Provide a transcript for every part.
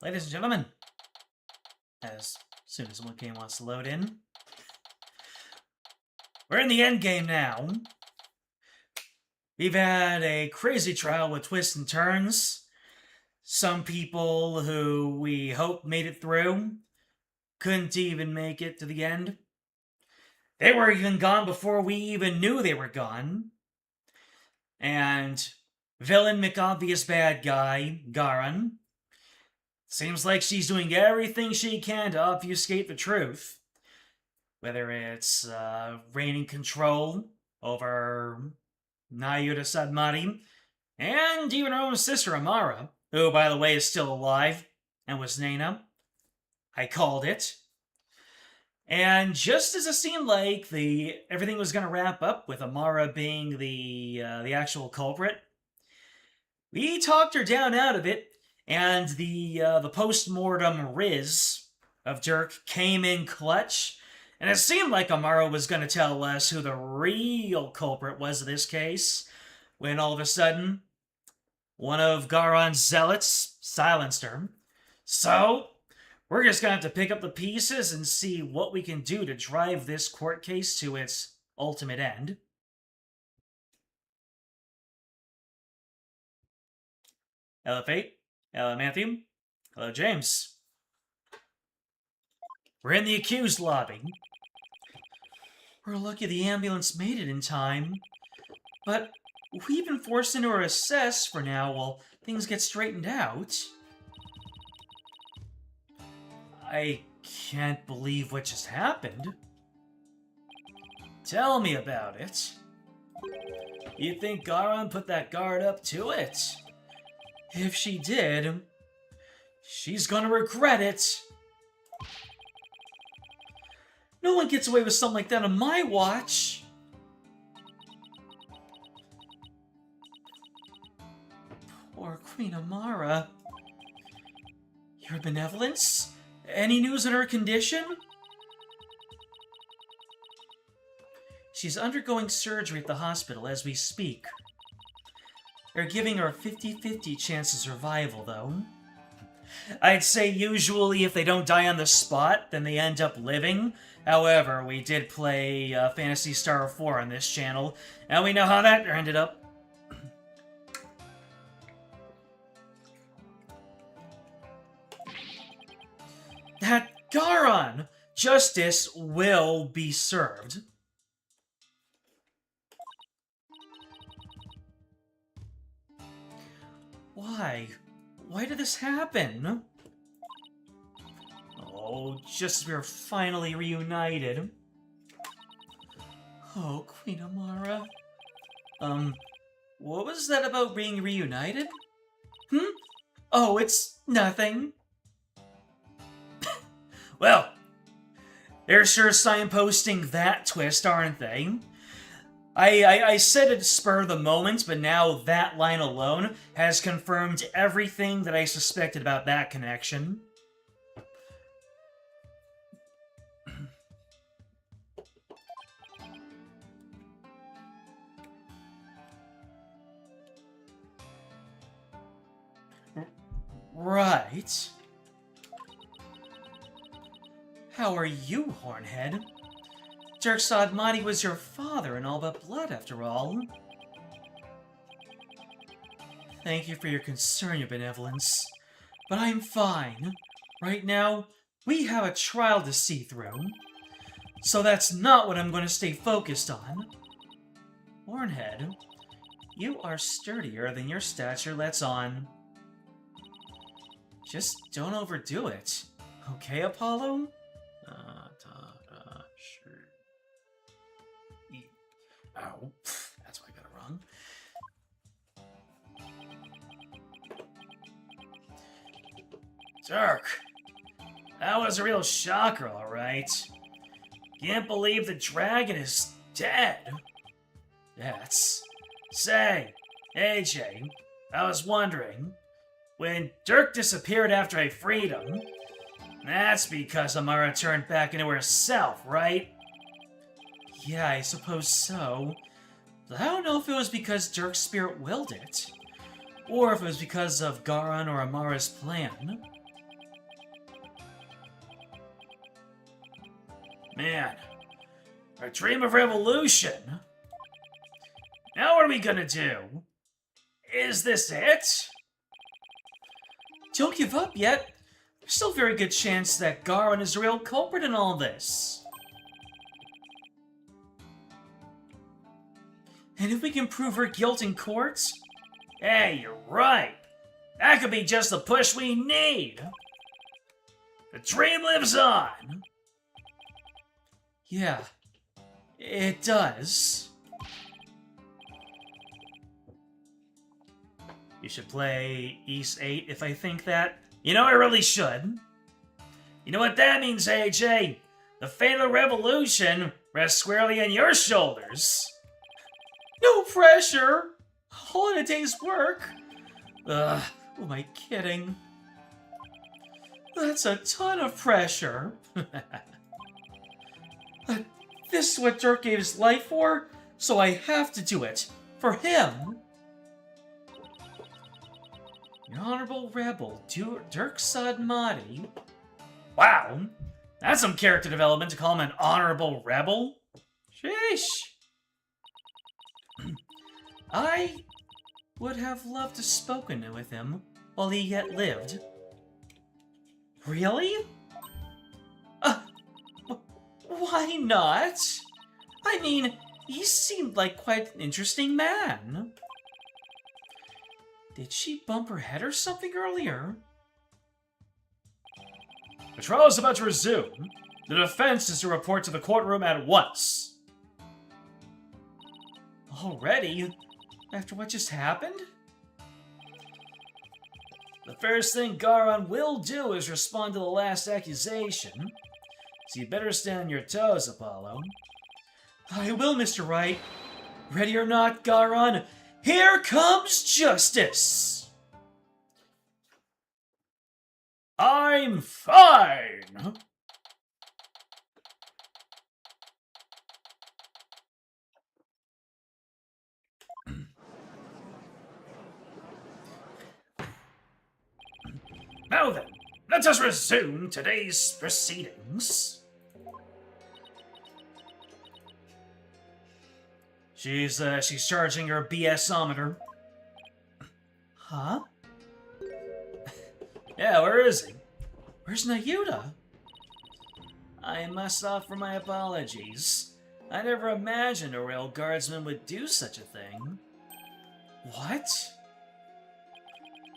Ladies and gentlemen, as soon as one game wants to load in, we're in the end game now. We've had a crazy trial with twists and turns. Some people who we hoped made it through couldn't even make it to the end. They were even gone before we even knew they were gone. And villain McObvious bad guy, Garan, seems like she's doing everything she can to obfuscate the truth. Whether it's reigning control over Nayuta Sadmari, and even her own sister Amara, who, by the way, is still alive, and was Nena. I called it. And just as it seemed like everything was going to wrap up with Amara being the actual culprit, we talked her down out of it, and the post-mortem Riz of Dirk came in clutch, and it seemed like Amara was going to tell us who the real culprit was in this case, when all of a sudden, one of Garon's zealots silenced her. So, we're just going to have to pick up the pieces and see what we can do to drive this court case to its ultimate end. Hello, Fate. Hello, Matthew. Hello, James. We're in the accused lobby. We're lucky the ambulance made it in time. But we've been forced into a recess for now while things get straightened out. I can't believe what just happened. Tell me about it. You think Garan put that guard up to it? If she did, she's gonna regret it. No one gets away with something like that on my watch. Poor Queen Amara. Your benevolence? Any news on her condition? She's undergoing surgery at the hospital as we speak. They're giving her a 50-50 chance of survival, though. I'd say usually if they don't die on the spot, then they end up living. However, we did play Phantasy Star 4 on this channel, and we know how that ended up. That Garan! Justice will be served. Why? Why did this happen? Oh, just as we were finally reunited. Oh, Queen Amara. What was that about being reunited? Oh, it's nothing. Well, they're sure signposting that twist, aren't they? I said it spur of the moment, but now that line alone has confirmed everything that I suspected about that connection. Right. How are you, Hornhead? Dirk Sadmati was your father in all but blood, after all. Thank you for your concern, your benevolence. But I'm fine. Right now, we have a trial to see through. So that's not what I'm going to stay focused on. Hornhead, you are sturdier than your stature lets on. Just don't overdo it. Okay, Apollo? Sure. Ow. That's why I got it wrong. Dirk. That was a real shocker, alright. Can't believe the dragon is dead. That's... Say, AJ, I was wondering, when Dirk disappeared after I freed him, that's because Amara turned back into herself, right? Yeah, I suppose so. But I don't know if it was because Dirk's spirit willed it, or if it was because of Garan or Amara's plan. Man, our dream of revolution. Now what are we gonna do? Is this it? Don't give up yet. There's still a very good chance that Khura'in is the real culprit in all this. And if we can prove her guilt in court... Hey, you're right. That could be just the push we need. The dream lives on. Yeah, it does. You should play East 8 if I think that. You know, I really should. You know what that means, AJ? The fate of the revolution rests squarely on your shoulders. No pressure! All in a day's work. Who am I kidding? That's a ton of pressure. This is what Dirk gave his life for, so I have to do it. For him. Your Honorable Rebel, Dirk Sadmati. Wow, that's some character development to call him an Honorable Rebel. Sheesh. I would have loved to have spoken with him while he yet lived. Really? Why not? I mean, he seemed like quite an interesting man. Did she bump her head or something earlier? The trial is about to resume. The defense is to report to the courtroom at once. Already? After what just happened? The first thing Khura'in will do is respond to the last accusation. So you better stand on your toes, Apollo. I will, Mr. Wright. Ready or not, Khura'in, here comes justice! I'm fine! Now then, let us resume today's proceedings. She's charging her BS-ometer. Huh? Yeah, where is he? Where's Nayuta? I must offer my apologies. I never imagined a royal guardsman would do such a thing. What?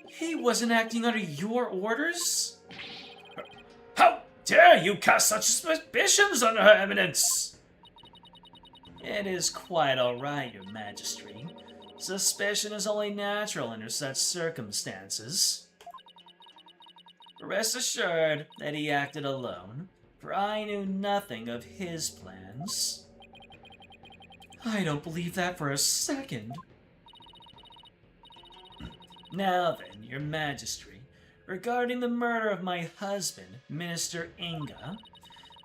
He wasn't acting under your orders? How dare you cast such suspicions on Her Eminence? It is quite alright, Your Majesty. Suspicion is only natural under such circumstances. Rest assured that he acted alone, for I knew nothing of his plans. I don't believe that for a second. Now then, Your Majesty, regarding the murder of my husband, Minister Inga,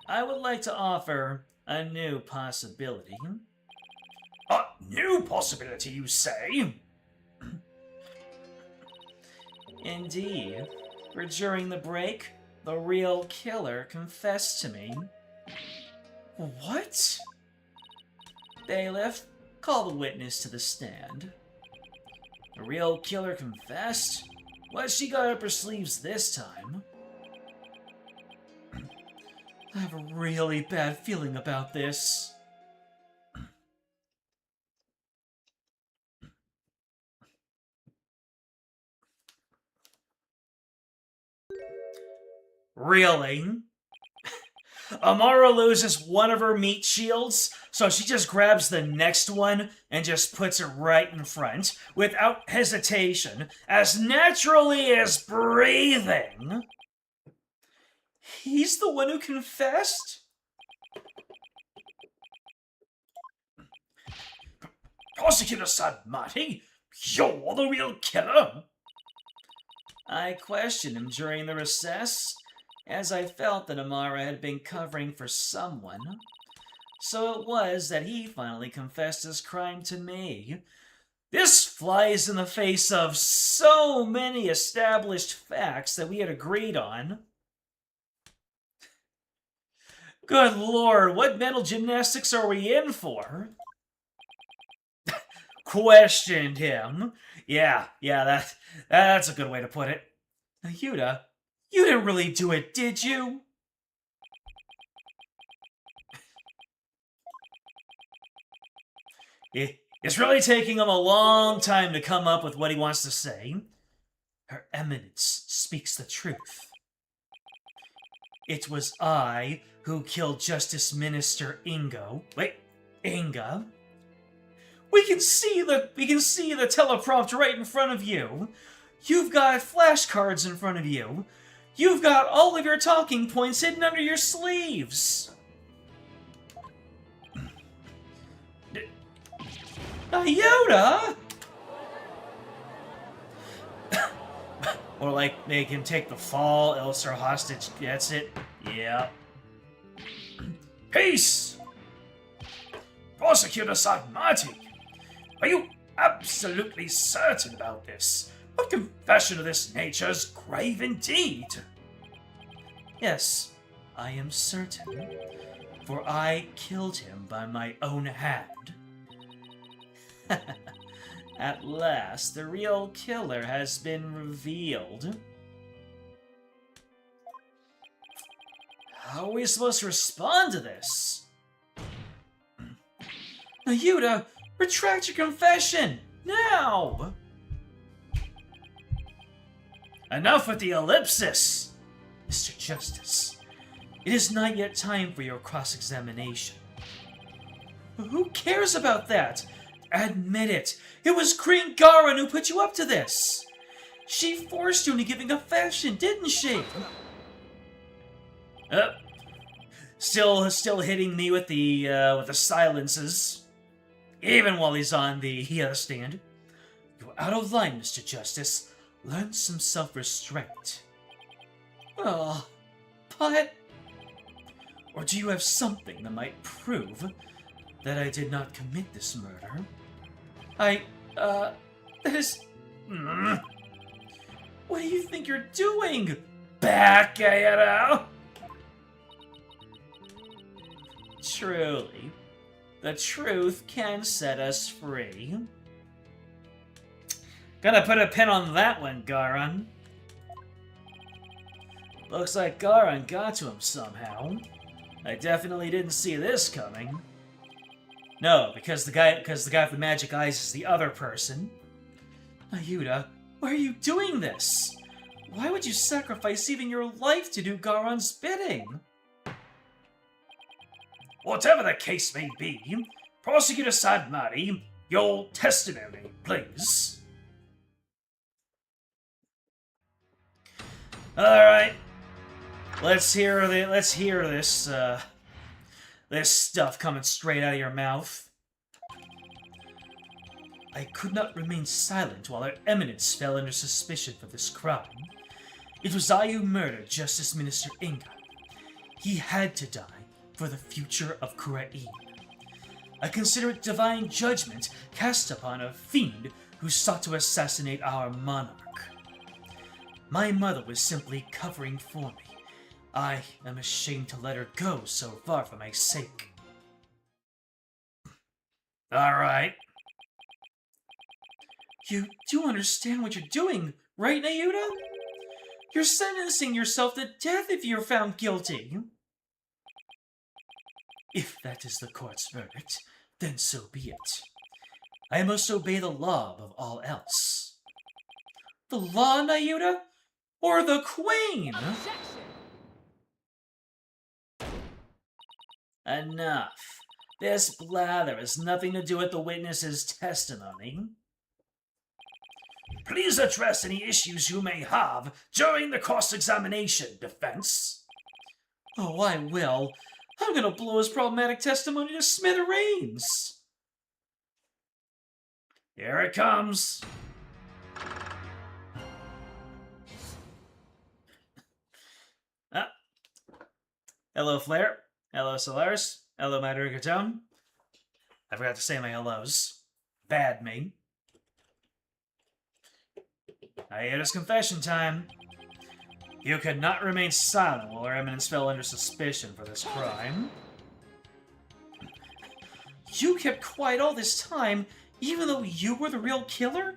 I would like to offer a new possibility. A new possibility, you say? Indeed. For during the break, the real killer confessed to me. What? Bailiff, call the witness to the stand. The real killer confessed? What's she got up her sleeves this time? I have a really bad feeling about this. Really? Amara loses one of her meat shields, so she just grabs the next one and just puts it right in front, without hesitation, as naturally as breathing. He's the one who confessed? Prosecutor Sadmati, you're the real killer? I questioned him during the recess, as I felt that Amara had been covering for someone. So it was that he finally confessed his crime to me. This flies in the face of so many established facts that we had agreed on. Good lord, what mental gymnastics are we in for? Questioned him. Yeah, that's a good way to put it. Now, Yuta, you didn't really do it, did you? It's really taking him a long time to come up with what he wants to say. Her Eminence speaks the truth. It was I who killed Justice Minister Ingo. Wait, Inga? We can see the teleprompter right in front of you. You've got flashcards in front of you. You've got all of your talking points hidden under your sleeves. Iota! Or like make him take the fall, else our hostage gets it. Yep. Peace! Prosecutor Sagmati, are you absolutely certain about this? A confession of this nature is grave indeed. Yes, I am certain, for I killed him by my own hand. At last, the real killer has been revealed. How are we supposed to respond to this? Yuta, retract your confession! Now! Enough with the ellipsis! Mr. Justice, it is not yet time for your cross-examination. Who cares about that? Admit it! It was Queen Garan who put you up to this! She forced you into giving a confession, didn't she? Still hitting me with the silences. Even while he's on the stand. You're out of line, Mr. Justice. Learn some self-restraint. Oh, but... Or do you have something that might prove that I did not commit this murder? That is... What do you think you're doing? Back, Truly, the truth can set us free. Gonna put a pin on that one, Garan. Looks like Garan got to him somehow. I definitely didn't see this coming. No, because the guy with the magic eyes is the other person. Yuta, why are you doing this? Why would you sacrifice even your life to do Garan's bidding? Whatever the case may be, Prosecutor Sadmari, your testimony, please. All right, let's hear this this stuff coming straight out of your mouth. I could not remain silent while Her Eminence fell under suspicion for this crime. It was I who murdered Justice Minister Inga. He had to die for the future of Khura'in. I consider it divine judgment cast upon a fiend who sought to assassinate our monarch. My mother was simply covering for me. I am ashamed to let her go so far for my sake. Alright. You do understand what you're doing, right, Nayuta? You're sentencing yourself to death if you're found guilty. If that is the court's verdict, then so be it. I must obey the law above all else. The law, Nayuta? Or the Queen? Enough. This blather has nothing to do with the witness's testimony. Please address any issues you may have during the cross-examination, defense. Oh, I will. I'm gonna blow his problematic testimony to smithereens. Here it comes. Hello, Flair. Hello, Solaris. Hello, my Rigatone. I forgot to say my hellos. Bad me. Hiatus confession time. You could not remain silent while Her Eminence fell under suspicion for this crime. You kept quiet all this time, even though you were the real killer?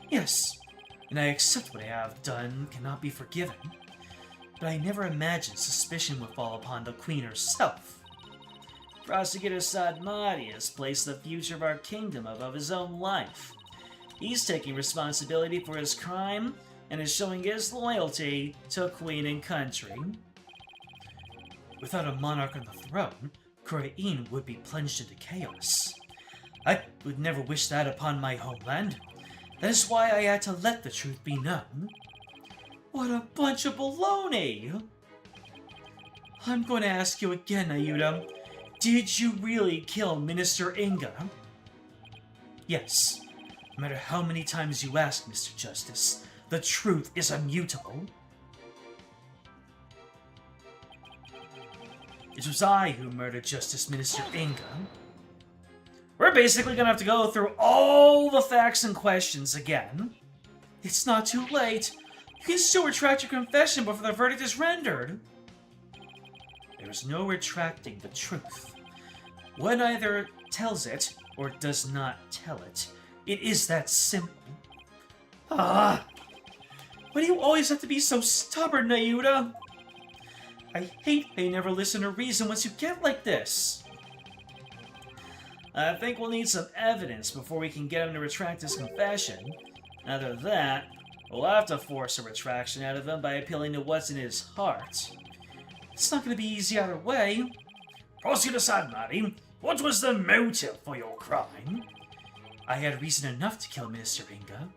Yes, and I accept what I have done cannot be forgiven. But I never imagined suspicion would fall upon the Queen herself. Prosecutor Sadmati has placed the future of our kingdom above his own life. He's taking responsibility for his crime and is showing his loyalty to Queen and country. Without a monarch on the throne, Khura'in would be plunged into chaos. I would never wish that upon my homeland. That is why I had to let the truth be known. What a bunch of baloney! I'm going to ask you again, Ayuda. Did you really kill Minister Inga? Yes. No matter how many times you ask, Mr. Justice, the truth is immutable. It was I who murdered Justice Minister Inga. We're basically gonna have to go through all the facts and questions again. It's not too late. You can still retract your confession before the verdict is rendered. There is no retracting the truth. One either tells it or does not tell it. It is that simple. Ah! Why do you always have to be so stubborn, Nayuda? I hate they never listen to reason once you get like this. I think we'll need some evidence before we can get him to retract his confession. Other than that, we'll have to force a retraction out of him by appealing to what's in his heart. It's not going to be easy either way. Prosecutor Sadmati, what was the motive for your crime? I had reason enough to kill Minister Inga.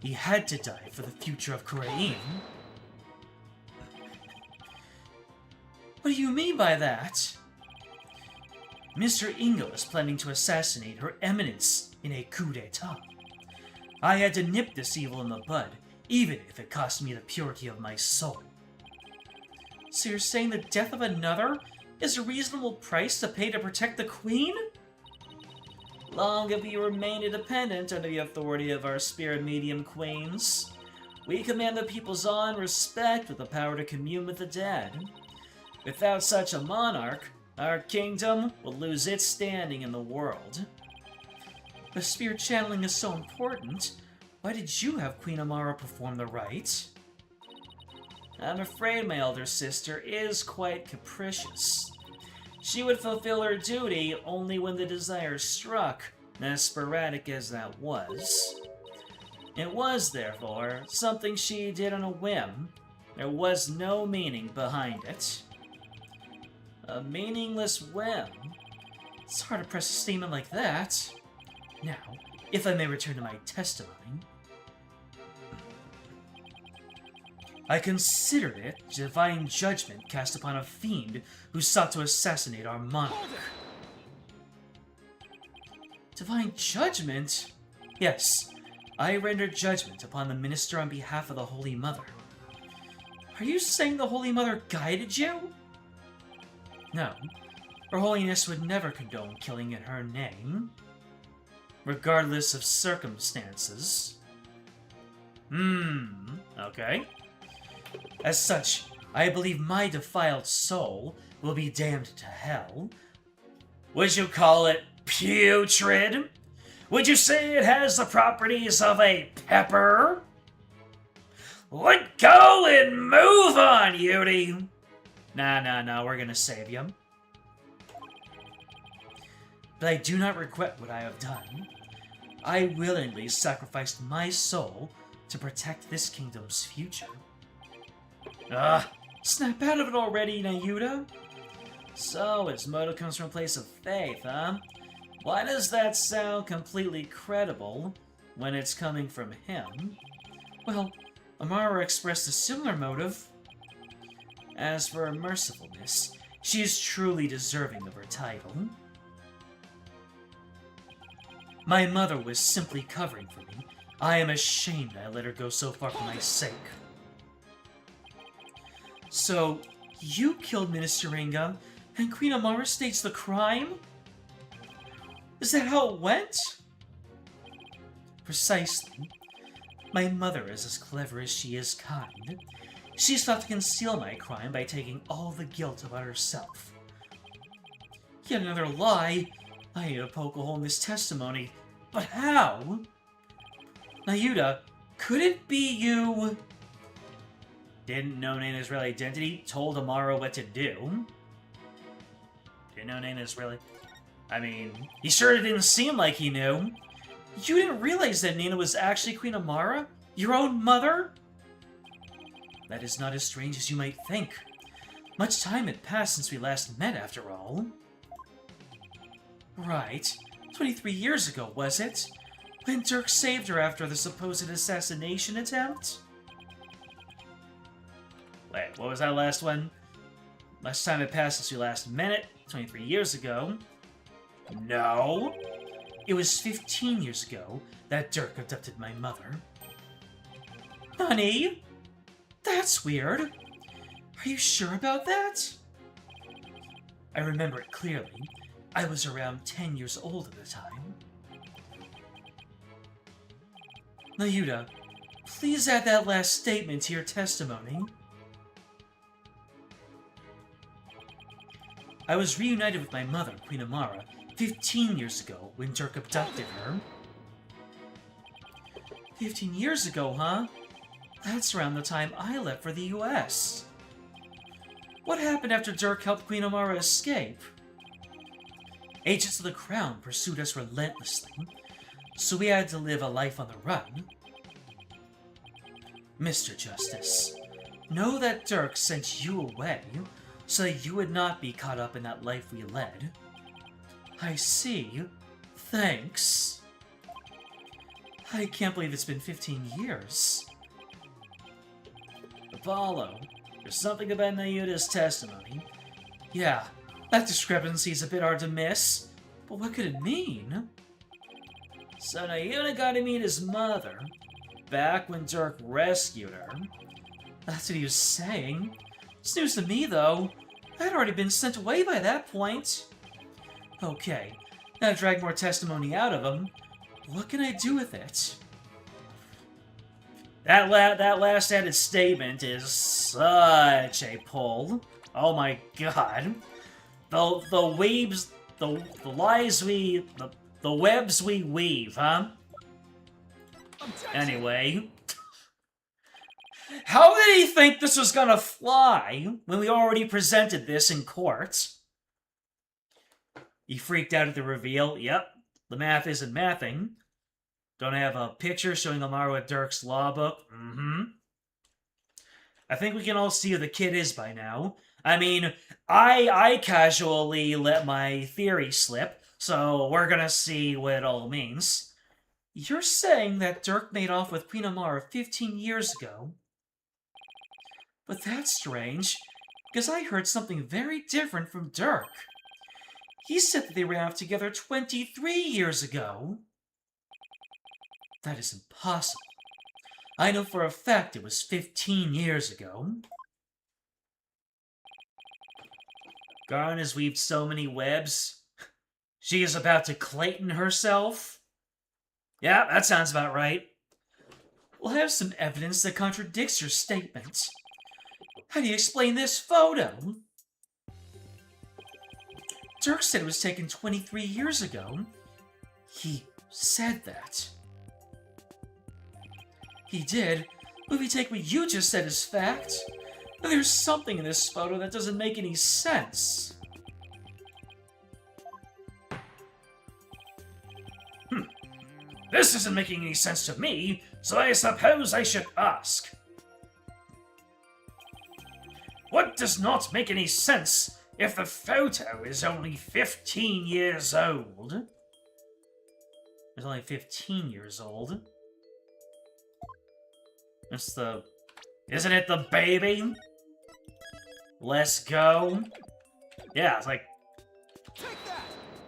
He had to die for the future of Khura'in. What do you mean by that? Mr. Inga was planning to assassinate Her Eminence in a coup d'etat. I had to nip this evil in the bud, even if it cost me the purity of my soul. So you're saying the death of another is a reasonable price to pay to protect the Queen? Long have we remained independent under the authority of our spirit medium queens. We command the people's awe and respect with the power to commune with the dead. Without such a monarch, our kingdom will lose its standing in the world. If spirit channeling is so important, why did you have Queen Amara perform the rite? I'm afraid my elder sister is quite capricious. She would fulfill her duty only when the desire struck, as sporadic as that was. It was, therefore, something she did on a whim. There was no meaning behind it. A meaningless whim? It's hard to press a statement like that. Now, if I may return to my testimony, I considered it divine judgment cast upon a fiend who sought to assassinate our monarch. Divine judgment? Yes, I rendered judgment upon the minister on behalf of the Holy Mother. Are you saying the Holy Mother guided you? No, Her Holiness would never condone killing in her name, regardless of circumstances. Okay. As such, I believe my defiled soul will be damned to hell. Would you call it putrid? Would you say it has the properties of a pepper? Let go and move on, Yuri! Nah, we're gonna save you. But I do not regret what I have done. I willingly sacrificed my soul to protect this kingdom's future. Snap out of it already, Nayuda! So, his motive comes from a place of faith, huh? Why does that sound completely credible when it's coming from him? Well, Amara expressed a similar motive. As for her mercifulness, she is truly deserving of her title. My mother was simply covering for me. I am ashamed I let her go so far for my sake. So, you killed Minister Inga, and Queen Amara staged the crime? Is that how it went? Precisely. My mother is as clever as she is kind. She sought to conceal my crime by taking all the guilt about herself. Yet another lie. I need to poke a hole in this testimony. But how? Nayuta, could it be you... Didn't know Nana's real identity, told Amara what to do? Didn't know Nana's really... I mean, he sure didn't seem like he knew. You didn't realize that Nana was actually Queen Amara? Your own mother? That is not as strange as you might think. Much time had passed since we last met, after all. Right. 23 years ago, was it? When Dirk saved her after the supposed assassination attempt? Wait, what was that last one? Much time had passed since we last met it, 23 years ago. No! It was 15 years ago that Dirk abducted my mother. Honey? That's weird. Are you sure about that? I remember it clearly. I was around 10 years old at the time. Nayuta, please add that last statement to your testimony. I was reunited with my mother, Queen Amara, 15 years ago when Dirk abducted her. 15 years ago, huh? That's around the time I left for the US. What happened after Dirk helped Queen Amara escape? Agents of the Crown pursued us relentlessly, so we had to live a life on the run. Mr. Justice, know that Dirk sent you away so that you would not be caught up in that life we led. I see. Thanks. I can't believe it's been 15 years. Apollo, there's something about Nayuta's testimony. Yeah, that discrepancy's a bit hard to miss, but what could it mean? So Nayuta got to meet his mother, back when Dirk rescued her. That's what he was saying. It's news to me, though. I'd already been sent away by that point. Okay, now to drag more testimony out of him. What can I do with it? That last added statement is such a pull. Oh my god. The weaves, the lies we, the webs we weave, huh? Anyway. How did he think this was gonna fly when we already presented this in court? He freaked out at the reveal. Yep, the math isn't mathing. Don't have a picture showing Amara with Dirk's law book. I think we can all see who the kid is by now. I mean, I casually let my theory slip, so we're gonna see what it all means. You're saying that Dirk made off with Queen Amara 15 years ago? But that's strange, because I heard something very different from Dirk. He said that they ran off together 23 years ago. That is impossible. I know for a fact it was 15 years ago. Garn has weaved so many webs. She is about to Clayton herself? Yeah, that sounds about right. We'll have some evidence that contradicts your statement. How do you explain this photo? Dirk said it was taken 23 years ago. He said that. He did, but if we take what you just said as fact, then there's something in this photo that doesn't make any sense. This isn't making any sense to me, so I suppose I should ask. What does not make any sense if the photo is only 15 years old? It's only 15 years old. It's the... Isn't it the baby? Let's go. Yeah, it's like...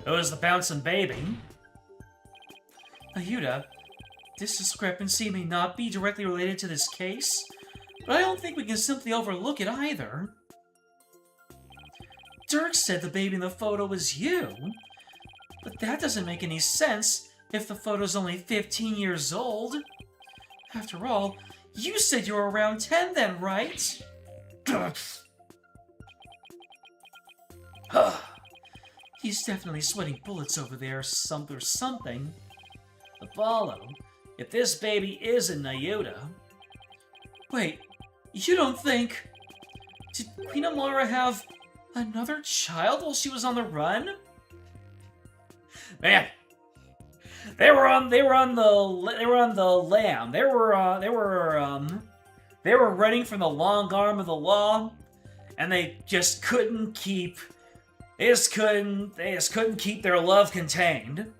It was the bouncing baby. Nayuta, this discrepancy may not be directly related to this case, but I don't think we can simply overlook it either. Dirk said the baby in the photo was you, but that doesn't make any sense if the photo's only 15 years old. After all, you said you were around 10 then, right? He's definitely sweating bullets over there, or something. Apollo, if this baby isn't Nayuta... Wait, you don't think... Did Queen Amara have another child while she was on the run? Man, they were on the lam. They were running from the long arm of the law, and they just couldn't keep their love contained.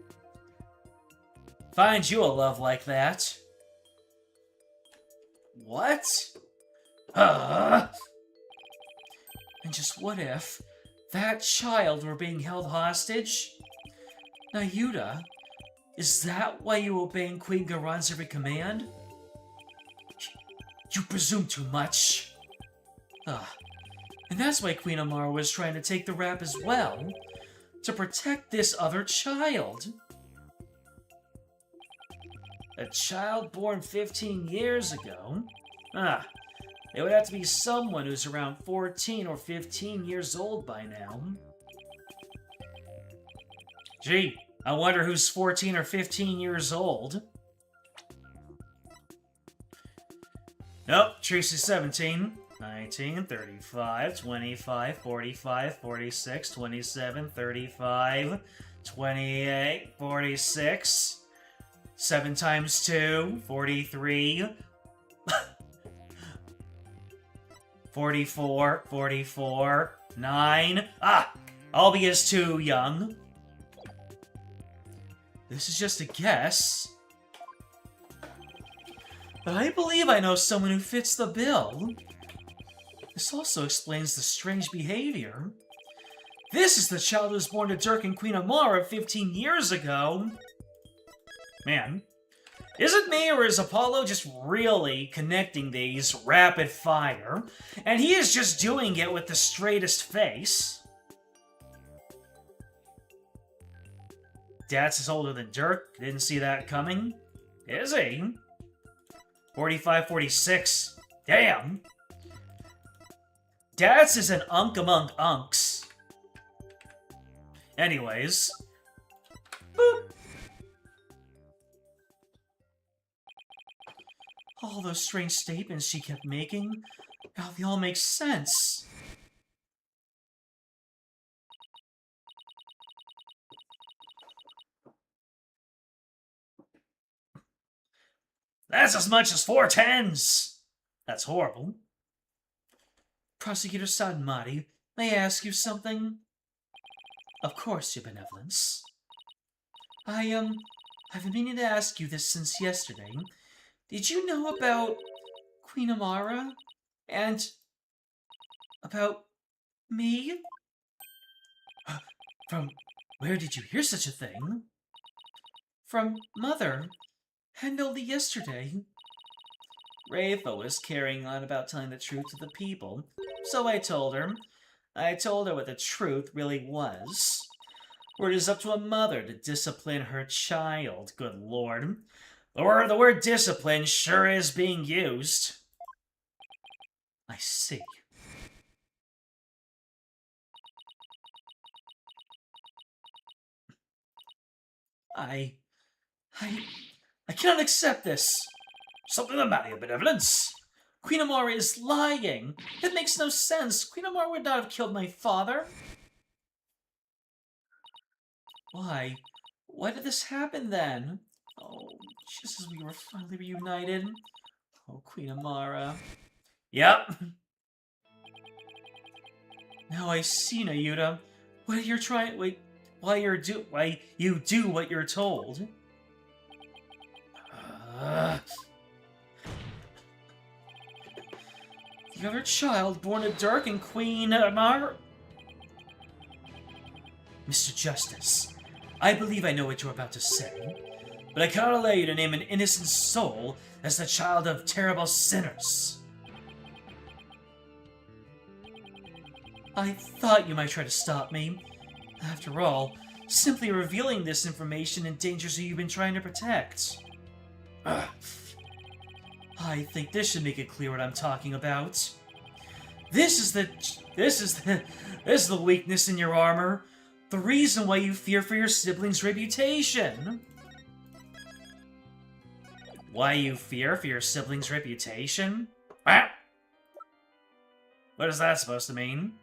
Find you a love like that. What? And just what if that child were being held hostage? Nayuta, is that why you obeying Queen Garon's every command? You presume too much. And that's why Queen Amara was trying to take the rap as well, to protect this other child. A child born 15 years ago? It would have to be someone who's around 14 or 15 years old by now. Gee, I wonder who's 14 or 15 years old. Nope, Tracy's 17. 19, 35, 25, 45, 46, 27, 35, 28, 46, 7 times 2, 43, 44, 44, 9. Albie is too young. This is just a guess. But I believe I know someone who fits the bill. This also explains the strange behavior. This is the child who was born to Dirk and Queen Amara 15 years ago. Man, is it me or is Apollo just really connecting these rapid fire? And he is just doing it with the straightest face. Dats is older than Dirk. Didn't see that coming. Is he? 45, 46. Damn. Dats is an unk among unks. Anyways. Boop. All those strange statements she kept making, now they all make sense. That's as much as 4 10s! That's horrible. Prosecutor Sadmati, may I ask you something? Of course, Your Benevolence. I've been meaning to ask you this since yesterday. Did you know about Queen Amara? And about me? From where did you hear such a thing? From Mother. And only yesterday. Rafa was carrying on about telling the truth to the people, so I told her. I told her what the truth really was. For it is up to a mother to discipline her child, good lord. The word discipline sure is being used. I see. I cannot accept this. Something the matter, Your Benevolence. Queen Amara is lying. It makes no sense. Queen Amara would not have killed my father. Why? Why did this happen then? Oh, just as we were finally reunited. Oh, Queen Amara. Yep. Now I see, Nayuta. Why you do what you're told. The other child born to Dirk and Queen Amara. Mr. Justice, I believe I know what you're about to say, but I cannot allow you to name an innocent soul as the child of terrible sinners. I thought you might try to stop me. After all, simply revealing this information endangers who you've been trying to protect. I think this should make it clear what I'm talking about. This is the weakness in your armor. The reason why you fear for your sibling's reputation. Why you fear for your sibling's reputation? Ah! What is that supposed to mean?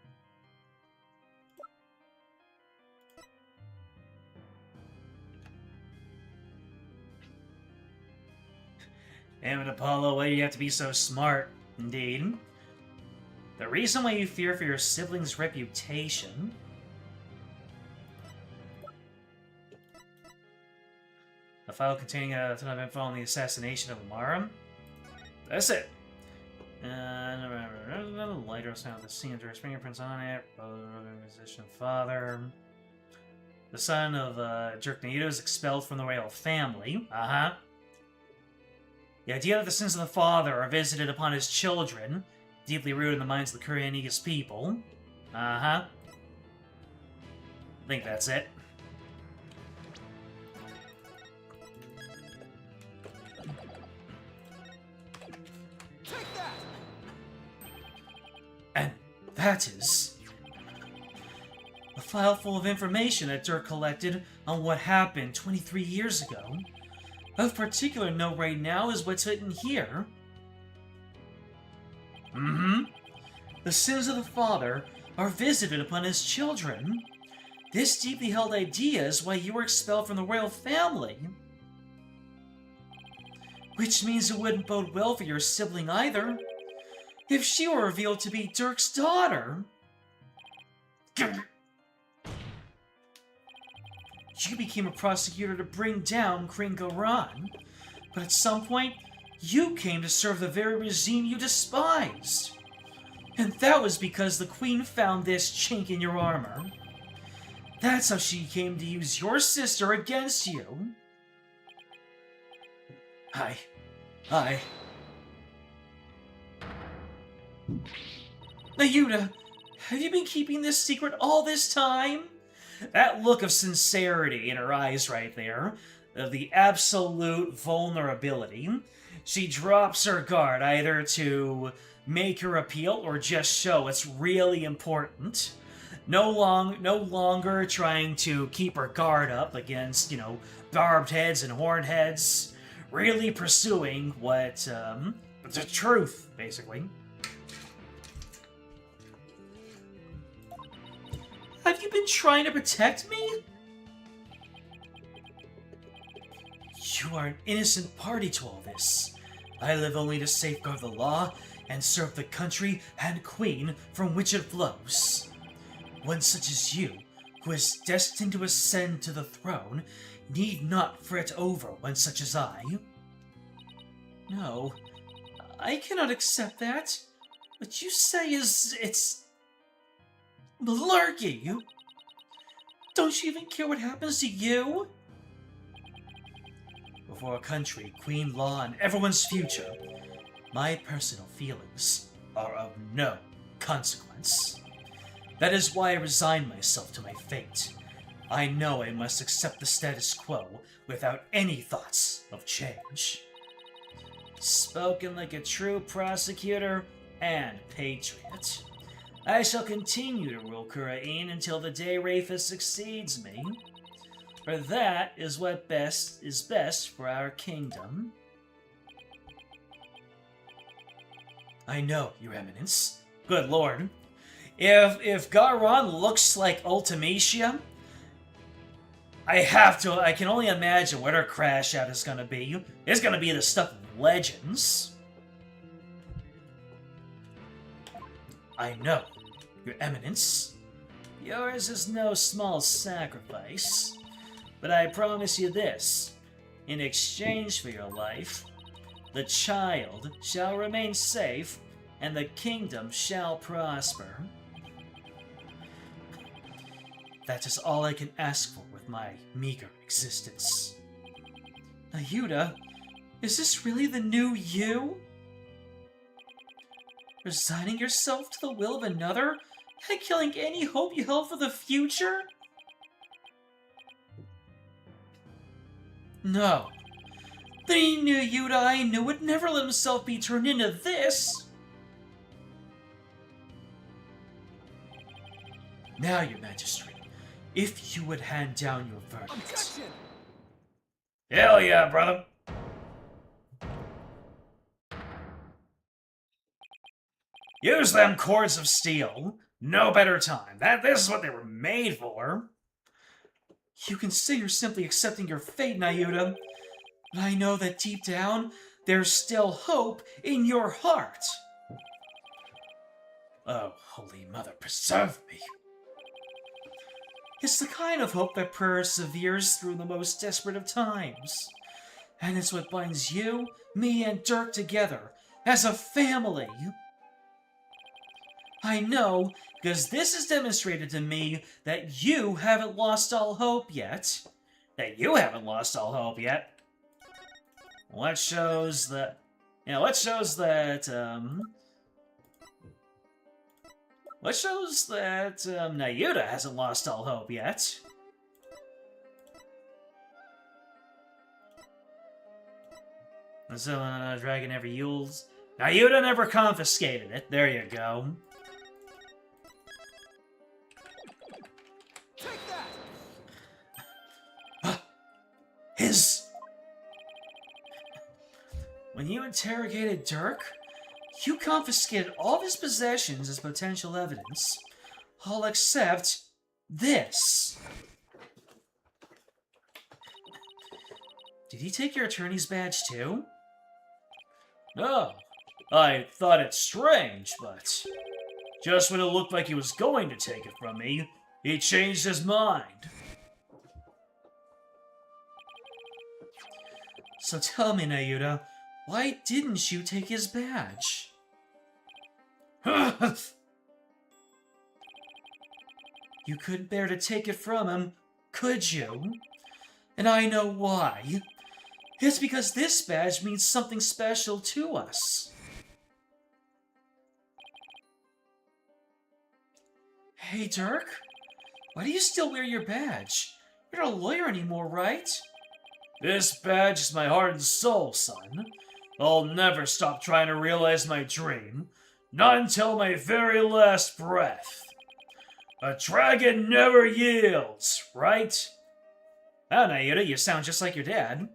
Damn it, Apollo, why do you have to be so smart? Indeed. The reason why you fear for your sibling's reputation... A file containing a ton of info on the assassination of Amara. That's it. Lighter sound of the scene, there's fingerprints on it. Musician father. The son of Jerk Naito is expelled from the royal family. The idea that the sins of the father are visited upon his children, deeply rooted in the minds of the Khura'in people. I think that's it. And that is a file full of information that Dirk collected on what happened 23 years ago. Of particular note right now is what's written here. The sins of the father are visited upon his children. This deeply held idea is why you were expelled from the royal family. Which means it wouldn't bode well for your sibling either. If she were revealed to be Dirk's daughter... You became a prosecutor to bring down Khura'in, but at some point, you came to serve the very regime you despised. And that was because the Queen found this chink in your armor. That's how she came to use your sister against you. Nayuta, have you been keeping this secret all this time? That look of sincerity in her eyes right there, of the absolute vulnerability. She drops her guard either to make her appeal or just show it's really important. No longer trying to keep her guard up against, barbed heads and horned heads. Really pursuing the truth, basically. Have you been trying to protect me? You are an innocent party to all this. I live only to safeguard the law and serve the country and queen from which it flows. One such as you, who is destined to ascend to the throne, need not fret over one such as I. No, I cannot accept that. What you say it's... malarkey! Don't you even care what happens to you? Before a country, queen, law, and everyone's future, my personal feelings are of no consequence. That is why I resign myself to my fate. I know I must accept the status quo without any thoughts of change. Spoken like a true prosecutor and patriot. I shall continue to rule Khura'in until the day Rafa succeeds me. For that is what is best for our kingdom. I know, Your Eminence. Good lord. If Garon looks like Ultimacia, I can only imagine what her crash out is gonna be. It's gonna be the stuff of legends. I know, Your Eminence. Yours is no small sacrifice. But I promise you this. In exchange for your life, the child shall remain safe, and the kingdom shall prosper. That is all I can ask for with my meager existence. Nayuta, is this really the new you? Resigning yourself to the will of another and killing any hope you held for the future? No. The Yuta I knew would never let himself be turned into this! Now, your Majesty, if you would hand down your verdict. Objection! Hell yeah, brother! Use them cords of steel. No better time. This is what they were made for. You can say you're simply accepting your fate, Nayuta. But I know that deep down, there's still hope in your heart. Oh, Holy Mother, preserve me. It's the kind of hope that perseveres through the most desperate of times. And it's what binds you, me, and Dirk together as a family. I know, because this has demonstrated to me that you haven't lost all hope yet. What shows that... What shows that Nayuta hasn't lost all hope yet. So, dragon never yields. Nayuta never confiscated it. There you go. Take that! When you interrogated Dirk, you confiscated all of his possessions as potential evidence, all except this. Did he take your attorney's badge too? No. I thought it strange, but just when it looked like he was going to take it from me, he changed his mind. So tell me, Nayuta, why didn't you take his badge? You couldn't bear to take it from him, could you? And I know why. It's because this badge means something special to us. Hey, Dirk, why do you still wear your badge? You're not a lawyer anymore, right? This badge is my heart and soul, son. I'll never stop trying to realize my dream. Not until my very last breath. A dragon never yields, right? Oh, Nayuta, you sound just like your dad.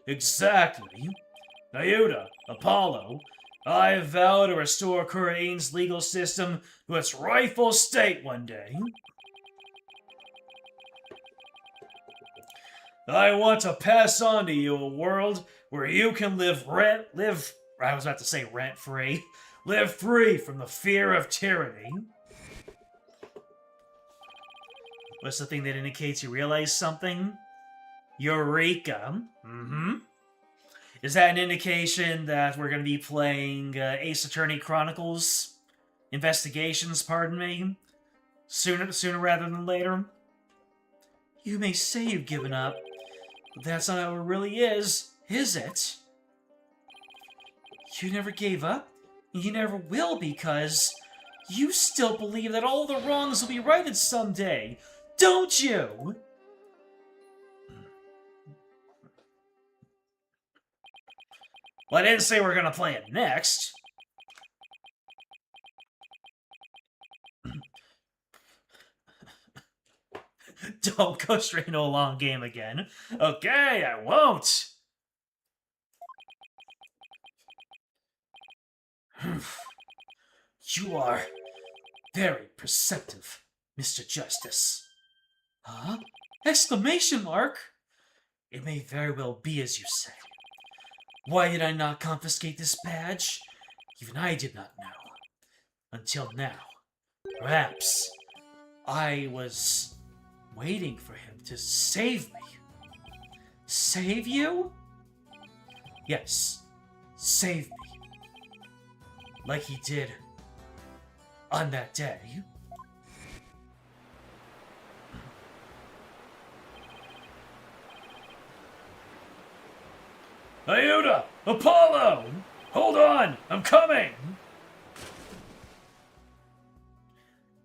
Exactly. Nayuta, Apollo, I vow to restore Khura'in's legal system to its rightful state one day. I want to pass on to you a world where you can live rent-free. Live free from the fear of tyranny. What's the thing that indicates you realize something? Eureka. Is that an indication that we're going to be playing Ace Attorney Chronicles? Investigations, pardon me? Sooner rather than later? You may say you've given up, but that's not how it really is it? You never gave up, and you never will because you still believe that all the wrongs will be righted someday, don't you? Well, I didn't say we're gonna play it next. Don't go straight into a long game again. Okay, I won't. You are very perceptive, Mr. Justice. Huh? Exclamation mark? It may very well be as you say. Why did I not confiscate this badge? Even I did not know. Until now. Perhaps I was waiting for him to save me. Save you? Yes, save me. Like he did on that day. Nayuta! Apollo! Hold on! I'm coming!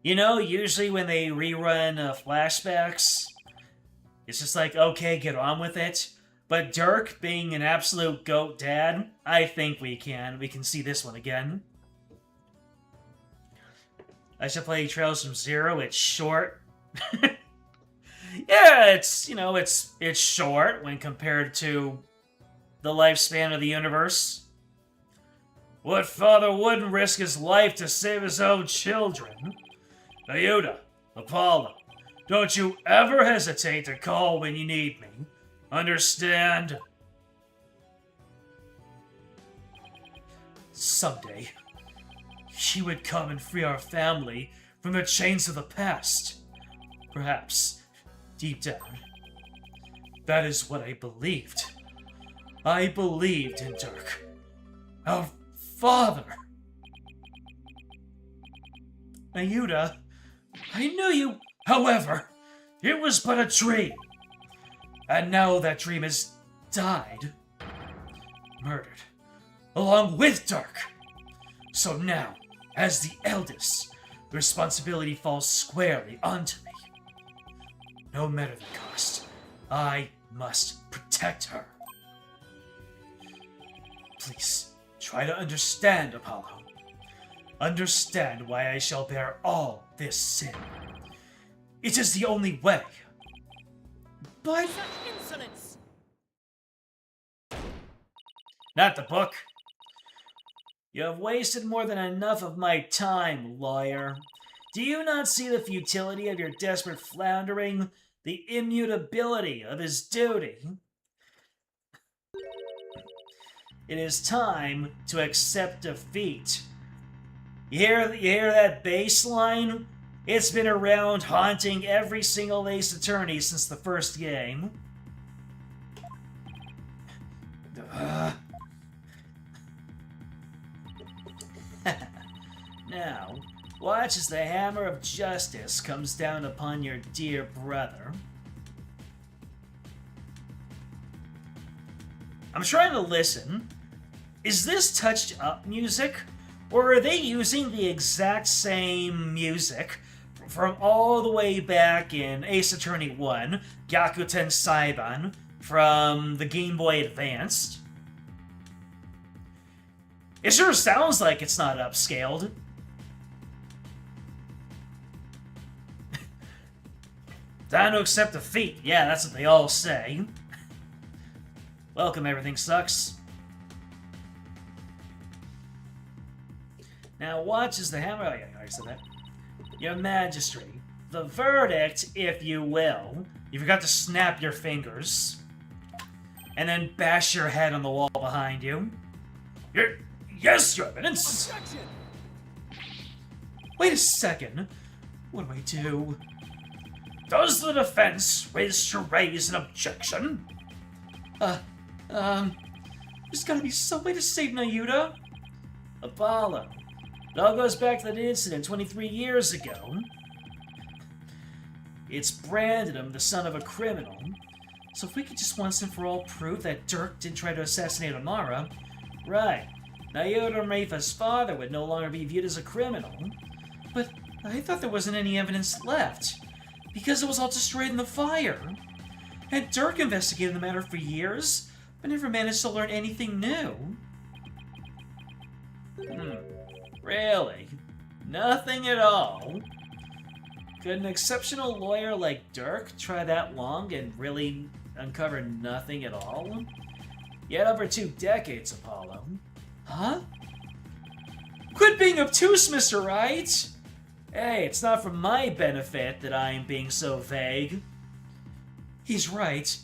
You know, usually when they rerun flashbacks, it's just like, okay, get on with it. But Dirk, being an absolute goat dad, I think we can. We can see this one again. I should play Trails from Zero. It's short. Yeah, it's short when compared to the lifespan of the universe. What father wouldn't risk his life to save his own children? Ayuda, Apollo, don't you ever hesitate to call when you need me. Understand? Someday, he would come and free our family from the chains of the past. Perhaps, deep down, that is what I believed. I believed in Dirk. Our father. Ayuda, I knew you. However, it was but a dream. And now that dream has died. Murdered. Along with Dirk. So now, as the eldest, the responsibility falls squarely onto me. No matter the cost, I must protect her. Please, try to understand, Apollo. Understand why I shall bear all this sin. It is the only way. But... Such insolence! Not the book. You have wasted more than enough of my time, lawyer. Do you not see the futility of your desperate floundering? The immutability of his duty? It is time to accept defeat. You hear that bass line? It's been around haunting every single Ace Attorney since the first game. Now, watch as the hammer of justice comes down upon your dear brother. I'm trying to listen. Is this touched up music? Or are they using the exact same music from all the way back in Ace Attorney 1, Gyakuten Saiban, from the Game Boy Advanced? It sure sounds like it's not upscaled. Time to accept defeat. Yeah, that's what they all say. Welcome, everything sucks. Now watch as the hammer... Oh yeah, I already said that. Your Majesty, the verdict, if you will. You forgot to snap your fingers. And then bash your head on the wall behind you. Yes, Your Eminence! Objection! Wait a second. What do I do? Does the defense wish to raise an objection? There's gotta be some way to save Nayuta. Apollo. It all goes back to that incident 23 years ago. It's branded him the son of a criminal. So if we could just once and for all prove that Dirk did try to assassinate Amara, right, Nayuta Mrefa's father would no longer be viewed as a criminal. But I thought there wasn't any evidence left, because it was all destroyed in the fire. And Dirk investigated the matter for years, but never managed to learn anything new. Really? Nothing at all? Could an exceptional lawyer like Dirk try that long and really uncover nothing at all? Yet over 2 decades, Apollo. Huh? Quit being obtuse, Mr. Wright! Hey, it's not for my benefit that I'm being so vague. He's right.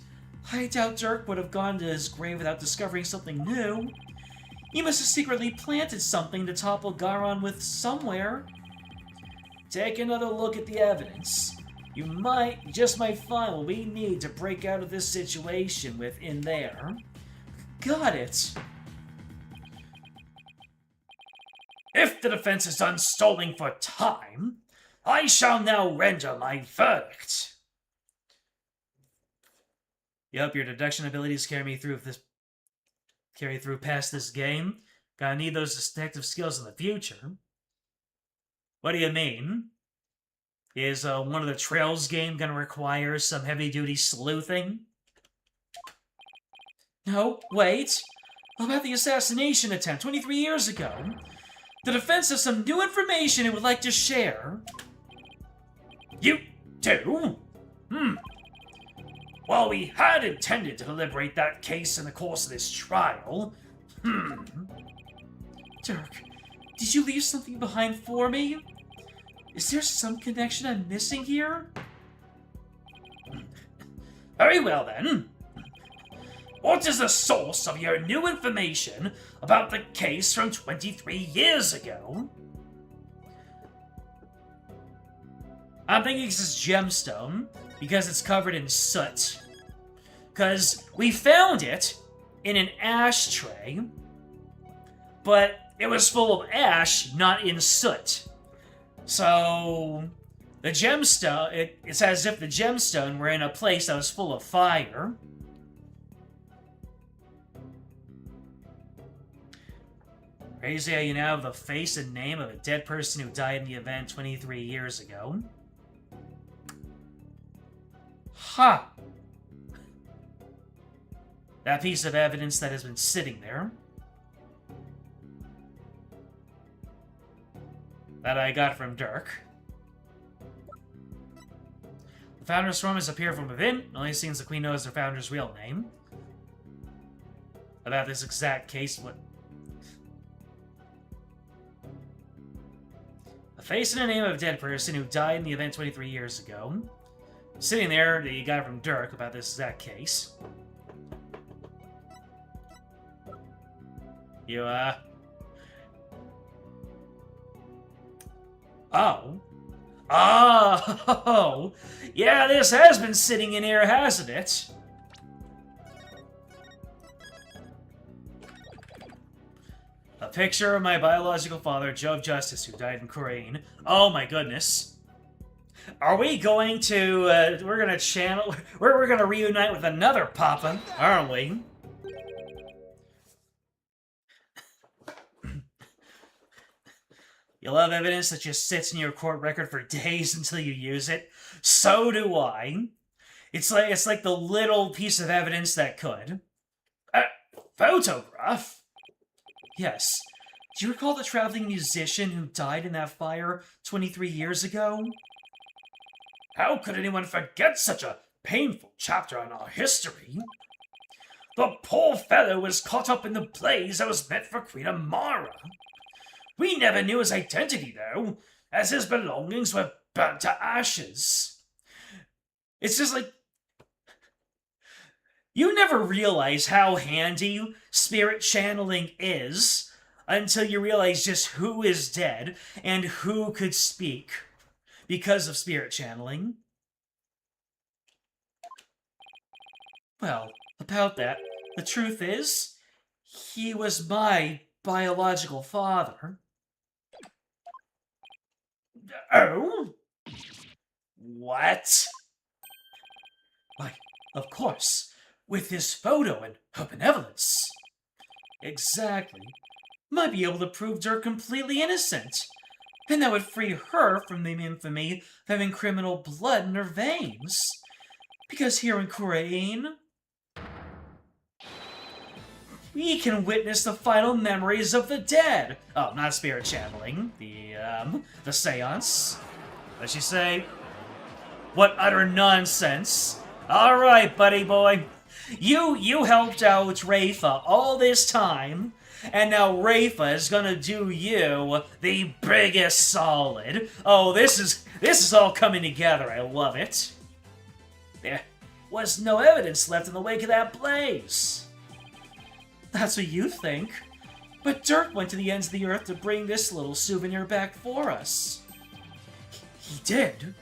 I doubt Dirk would have gone to his grave without discovering something new. He must have secretly planted something to topple Garon with somewhere. Take another look at the evidence. You just might find what we need to break out of this situation with in there. Got it. If the defense is done stalling for time, I shall now render my verdict. Yup, your deduction abilities carry through past this game. Gonna need those detective skills in the future. What do you mean? Is one of the Trails game gonna require some heavy-duty sleuthing? No, wait. About the assassination attempt 23 years ago. The defense has some new information it would like to share. You do? Well, we had intended to deliberate that case in the course of this trial. Dirk, did you leave something behind for me? Is there some connection I'm missing here? Very well, then. What is the source of your new information about the case from 23 years ago? I'm thinking it's this gemstone, because it's covered in soot. Because we found it in an ashtray, but it was full of ash, not in soot. So, the gemstone, it's as if the gemstone were in a place that was full of fire. Crazy how you now have the face and name of a dead person who died in the event 23 years ago. Ha! That piece of evidence that has been sitting there. That I got from Dirk. The Founder's Storm has appeared from within. Only seems the Queen knows the Founder's real name. About this exact case, what... A face and a name of a dead person who died in the event 23 years ago. Sitting there that you got from Dirk about this exact case. You, Oh. Oh! Yeah, this has been sitting in here, hasn't it? A picture of my biological father, Joe of Justice, who died in Khura'in. Oh my goodness. Are we going to, we're gonna channel, we're gonna reunite with another Papa, aren't we? You love evidence that just sits in your court record for days until you use it? So do I. It's like the little piece of evidence that could. Photograph? Yes. Do you recall the traveling musician who died in that fire 23 years ago? How could anyone forget such a painful chapter in our history? The poor fellow was caught up in the blaze that was meant for Queen Amara. We never knew his identity, though, as his belongings were burnt to ashes. It's just like... You never realize how handy spirit channeling is until you realize just who is dead and who could speak because of spirit channeling. Well, about that, the truth is, he was my biological father. Oh? What? Why, of course, with his photo and her benevolence. Exactly. Might be able to prove Dirk completely innocent. And that would free her from the infamy of having criminal blood in her veins. Because here in Khura'in, we can witness the final memories of the dead. Oh, not spirit channeling. The seance. Let's just say, what utter nonsense. Alright, buddy boy. You helped out Rafa all this time, and now Rafa is gonna do you the biggest solid. Oh, this is all coming together. I love it. There was no evidence left in the wake of that blaze. That's what you think. But Dirk went to the ends of the earth to bring this little souvenir back for us. He did.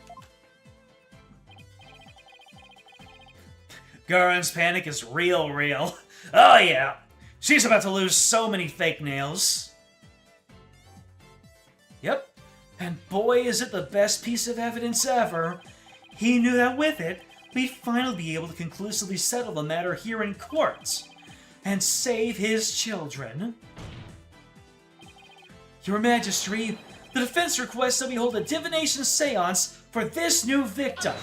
Garen's panic is real. Oh yeah, she's about to lose so many fake nails. Yep, and boy is it the best piece of evidence ever. He knew that with it, we'd finally be able to conclusively settle the matter here in court and save his children. Your Majesty, the defense requests that we hold a divination seance for this new victim.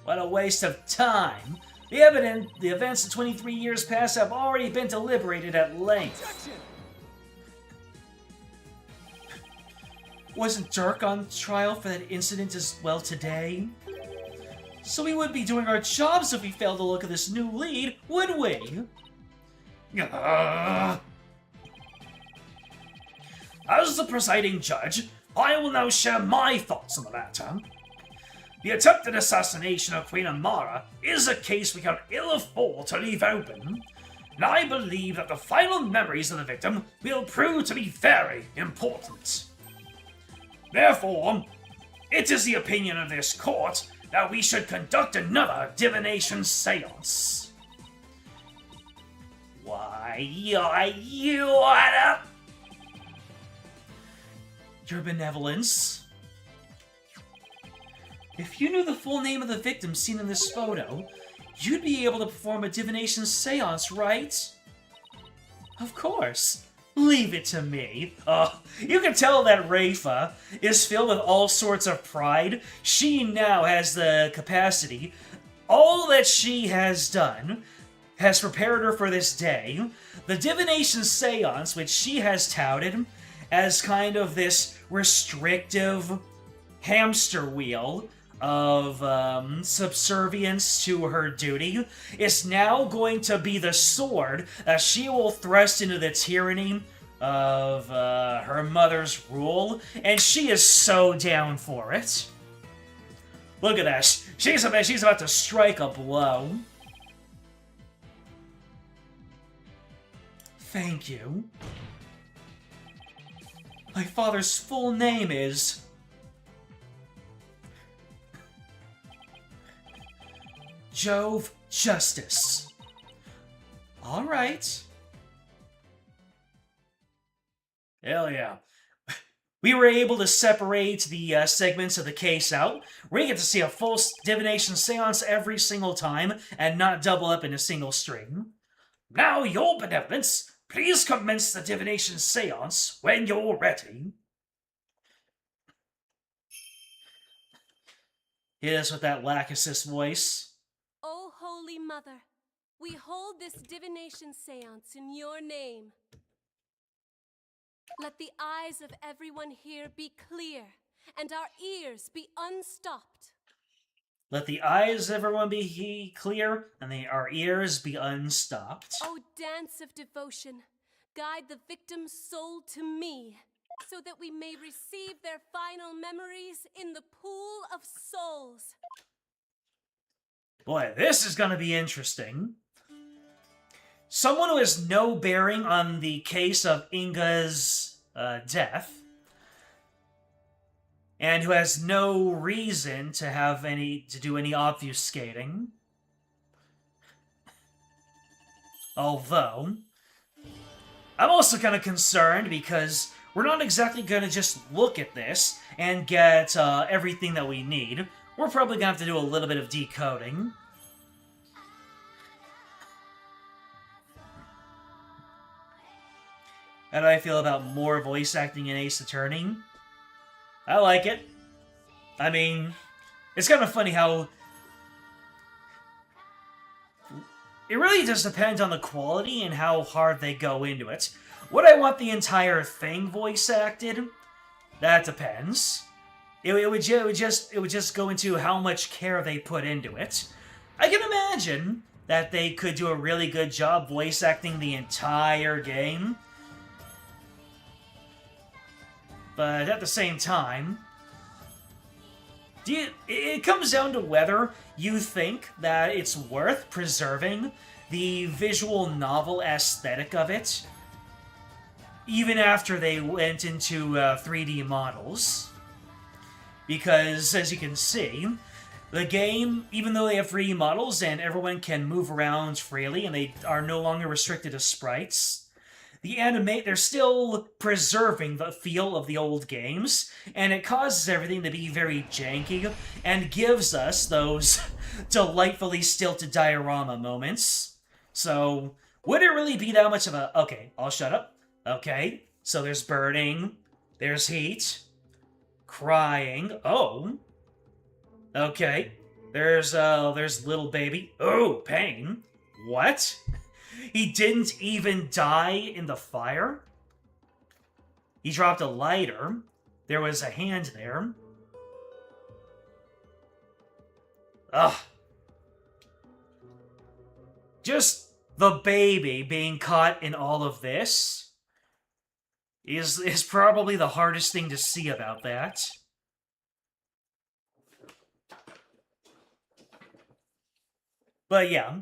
What a waste of time. The events of 23 years past have already been deliberated at length. Objection! Wasn't Dirk on trial for that incident as well today? So we wouldn't be doing our jobs if we failed to look at this new lead, would we? As the presiding judge, I will now share my thoughts on the matter. The attempted assassination of Queen Amara is a case we can ill afford to leave open, and I believe that the final memories of the victim will prove to be very important. Therefore, it is the opinion of this court that we should conduct another divination seance. Why, Your benevolence. If you knew the full name of the victim seen in this photo, you'd be able to perform a divination seance, right? Of course. Leave it to me. You can tell that Rafa is filled with all sorts of pride. She now has the capacity. All that she has done has prepared her for this day. The divination seance, which she has touted as kind of this restrictive hamster wheel of subservience to her duty, is now going to be the sword that she will thrust into the tyranny of her mother's rule, and she is so down for it. Look at that. She's about to strike a blow. Thank you. My father's full name is... Jove Justice. Alright. Hell yeah. We were able to separate the segments of the case out. We get to see a full divination seance every single time and not double up in a single string. Now, your benevolence, please commence the divination seance when you're ready. Hit us with that lack-assist voice. O Holy Mother, we hold this divination seance in your name. Let the eyes of everyone here be clear, and our ears be unstopped. Let the eyes of everyone be clear, and our ears be unstopped. O dance of devotion, guide the victim's soul to me, so that we may receive their final memories in the pool of souls. Boy, this is going to be interesting. Someone who has no bearing on the case of Inga's death, and who has no reason to do any obfuscating. Although, I'm also kind of concerned because we're not exactly going to just look at this and get everything that we need. We're probably going to have to do a little bit of decoding. How do I feel about more voice acting in Ace Attorney? I like it. I mean, it's kind of funny how... It really just depends on the quality and how hard they go into it. Would I want the entire thing voice acted? That depends. It would just go into how much care they put into it. I can imagine that they could do a really good job voice acting the entire game. But at the same time, it comes down to whether you think that it's worth preserving the visual novel aesthetic of it, even after they went into 3D models. Because, as you can see, the game, even though they have 3D models and everyone can move around freely and they are no longer restricted to sprites, they're still preserving the feel of the old games, and it causes everything to be very janky, and gives us those delightfully stilted diorama moments. So, would it really be that much of a... Okay, I'll shut up. Okay, so there's burning, there's heat, crying, oh, okay, There's little baby. Oh, pain. What? He didn't even die in the fire? He dropped a lighter. There was a hand there. Ugh. Just the baby being caught in all of this is probably the hardest thing to see about that. But yeah,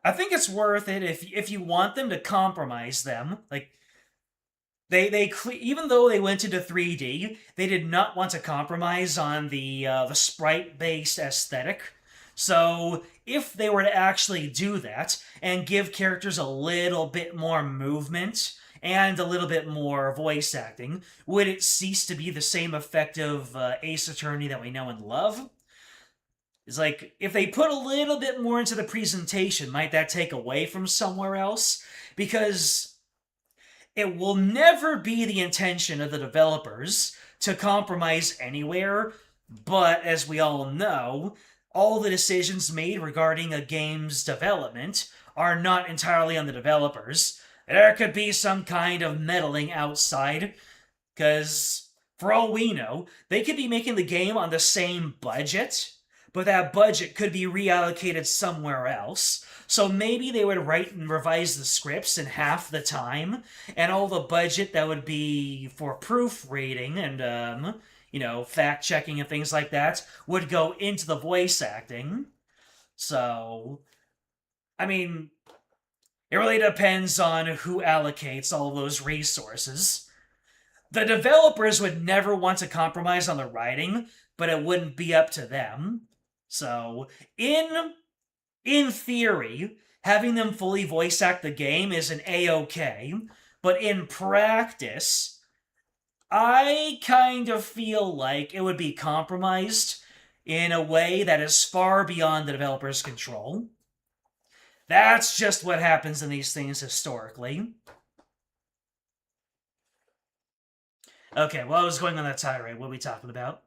I think it's worth it if you want them to compromise them. Like even though they went into 3D, they did not want to compromise on the sprite based aesthetic. So if they were to actually do that and give characters a little bit more movement and a little bit more voice acting, would it cease to be the same effective Ace Attorney that we know and love? It's like, if they put a little bit more into the presentation, might that take away from somewhere else? Because it will never be the intention of the developers to compromise anywhere, but as we all know, all the decisions made regarding a game's development are not entirely on the developers. There could be some kind of meddling outside, because for all we know, they could be making the game on the same budget, but that budget could be reallocated somewhere else. So maybe they would write and revise the scripts in half the time, and all the budget that would be for proofreading and, fact-checking and things like that would go into the voice acting. So, I mean, it really depends on who allocates all those resources. The developers would never want to compromise on the writing, but it wouldn't be up to them. So, in theory, having them fully voice act the game is an A-okay, but in practice, I kind of feel like it would be compromised in a way that is far beyond the developer's control. That's just what happens in these things historically. Okay, well, I was going on that tirade. What are we talking about?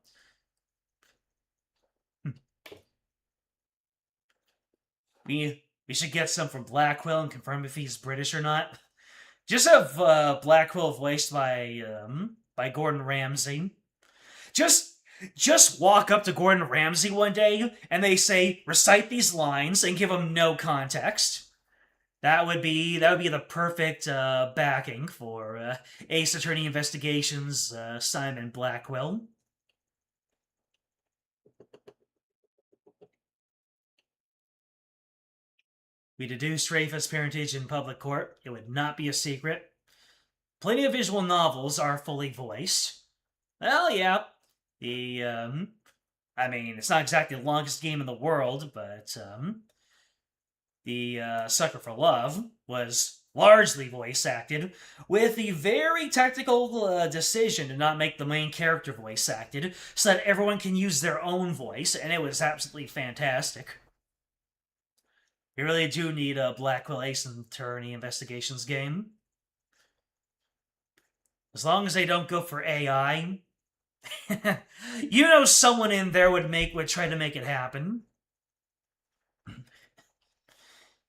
We should get some from Blackwell and confirm if he's British or not. Just have Blackwell voiced by Gordon Ramsay. Just walk up to Gordon Ramsay one day and they say, recite these lines, and give him no context. That would be the perfect backing for Ace Attorney Investigations Simon Blackwell. We deduced Rafa's parentage in public court. It would not be a secret. Plenty of visual novels are fully voiced. Well, yeah. It's not exactly the longest game in the world, but, the Sucker for Love was largely voice acted, with the very technical decision to not make the main character voice acted, so that everyone can use their own voice, and it was absolutely fantastic. You really do need a Blackwell Ace Attorney Investigations game. As long as they don't go for AI. Someone in there would try to make it happen.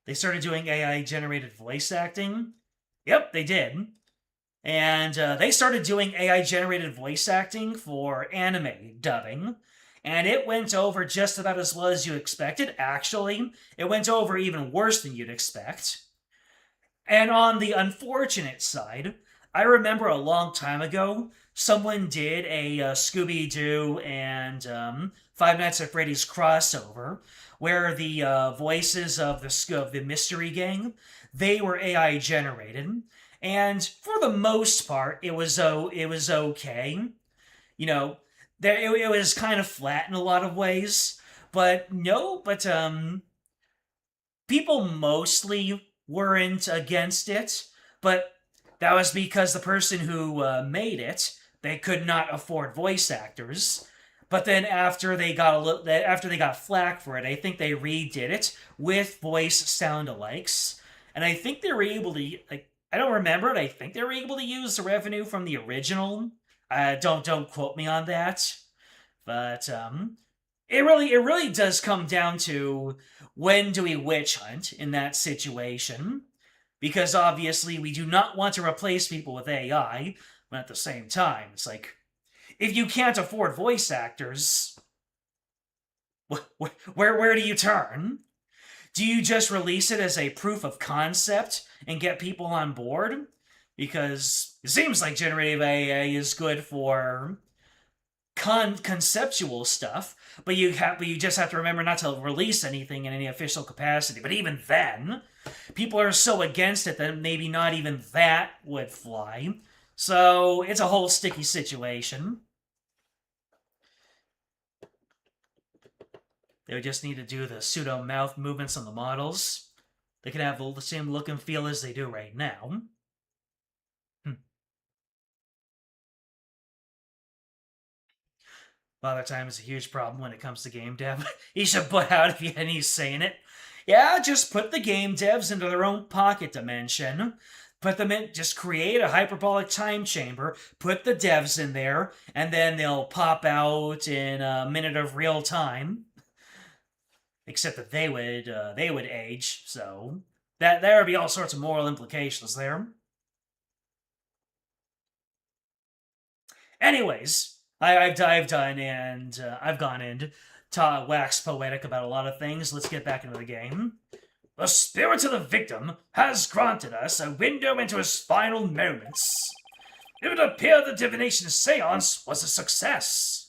They started doing AI-generated voice acting. Yep, they did. And they started doing AI-generated voice acting for anime dubbing. And it went over just about as well as you expected. Actually, it went over even worse than you'd expect. And on the unfortunate side, I remember a long time ago, someone did a Scooby-Doo and Five Nights at Freddy's crossover, where the voices of the Mystery Gang, they were AI generated, and for the most part, it was okay. It was kind of flat in a lot of ways, but people mostly weren't against it, but that was because the person who made it, they could not afford voice actors. But then after they got flack for it, I think they redid it with voice sound-alikes, and I think they were able to, I don't remember it. I think they were able to use the revenue from the original. Don't quote me on that, but it really does come down to when do we witch hunt in that situation, because obviously we do not want to replace people with AI, but at the same time, it's like if you can't afford voice actors, where do you turn? Do you just release it as a proof of concept and get people on board? Because it seems like generative AI is good for conceptual stuff, but you just have to remember not to release anything in any official capacity. But even then, people are so against it that maybe not even that would fly. So it's a whole sticky situation. They would just need to do the pseudo mouth movements on the models. They could have the same look and feel as they do right now. Father time is a huge problem when it comes to game dev. He should put out if he's saying it. Yeah, just put the game devs into their own pocket dimension. Put them in, just create a hyperbolic time chamber, put the devs in there, and then they'll pop out in a minute of real time. Except that they would age, so that there would be all sorts of moral implications there. Anyways, I've done and I've gone in to wax poetic about a lot of things. Let's get back into the game. The spirit of the victim has granted us a window into his final moments. It would appear the divination seance was a success.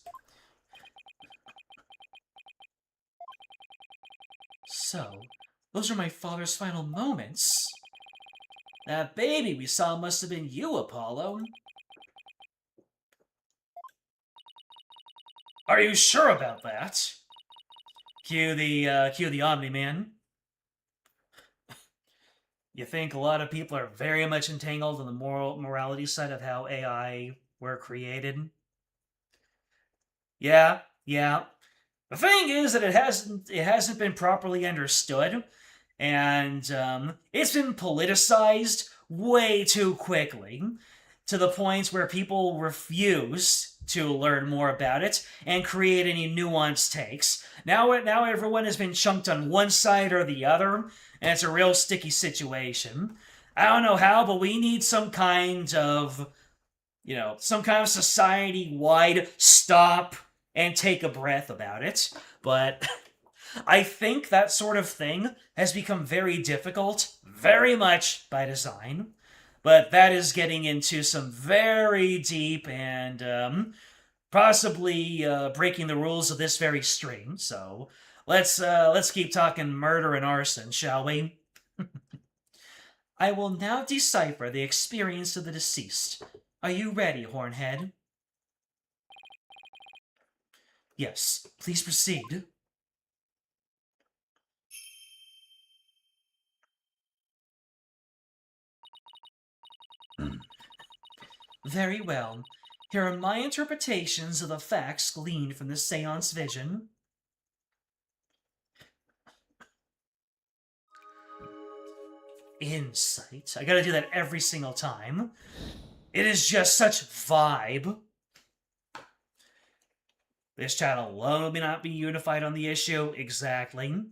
So, those are my father's final moments. That baby we saw must have been you, Apollo. Are you sure about that? Cue the Omni-Man. You think a lot of people are very much entangled in the morality side of how AI were created? Yeah. The thing is that it hasn't been properly understood, and it's been politicized way too quickly to the point where people refuse to learn more about it and create any nuanced takes. Now everyone has been chunked on one side or the other, and it's a real sticky situation. I don't know how, but we need some kind of society-wide stop and take a breath about it. But I think that sort of thing has become very difficult, very much by design. But that is getting into some very deep and possibly breaking the rules of this very stream. So let's keep talking murder and arson, shall we? I will now decipher the experience of the deceased. Are you ready, Hornhead? Yes, please proceed. Very well. Here are my interpretations of the facts gleaned from the seance vision. Insight. I gotta do that every single time. It is just such vibe. This channel will not be unified on the issue. Exactly.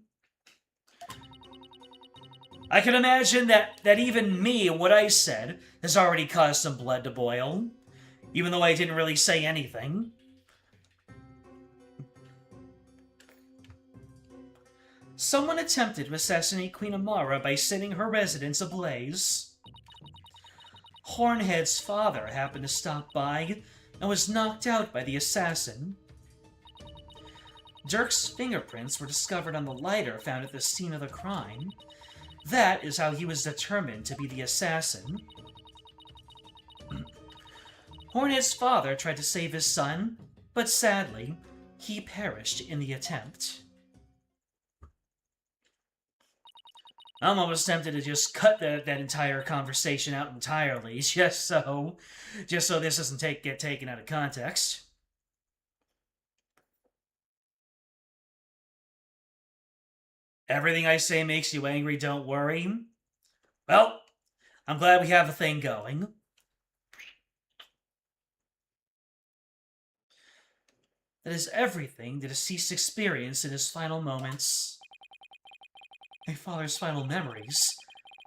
I can imagine that even me and what I said has already caused some blood to boil, even though I didn't really say anything. Someone attempted to assassinate Queen Amara by setting her residence ablaze. Hornhead's father happened to stop by and was knocked out by the assassin. Dirk's fingerprints were discovered on the lighter found at the scene of the crime. That is how he was determined to be the assassin. Hornhead's father tried to save his son, but sadly, he perished in the attempt. I'm almost tempted to just cut that entire conversation out entirely, just so this doesn't get taken out of context. Everything I say makes you angry, don't worry. Well, I'm glad we have a thing going. That is everything the deceased experienced in his final moments. My father's final memories.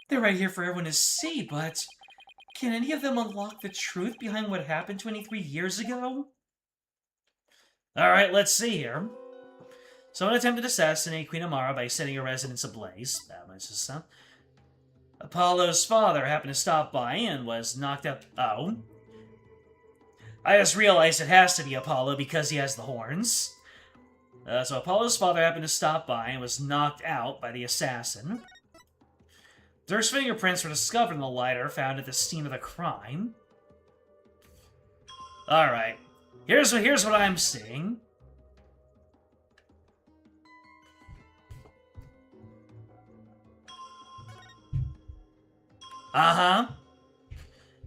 They're right here for everyone to see, but can any of them unlock the truth behind what happened 23 years ago? Alright, let's see here. Someone attempted to assassinate Queen Amara by setting her residence ablaze. That much is some. Apollo's father happened to stop by and was knocked up. Oh. I just realized it has to be Apollo because he has the horns. So Apollo's father happened to stop by and was knocked out by the assassin. Dirk's fingerprints were discovered in the lighter found at the scene of the crime. Alright. Here's what I'm seeing. Uh-huh.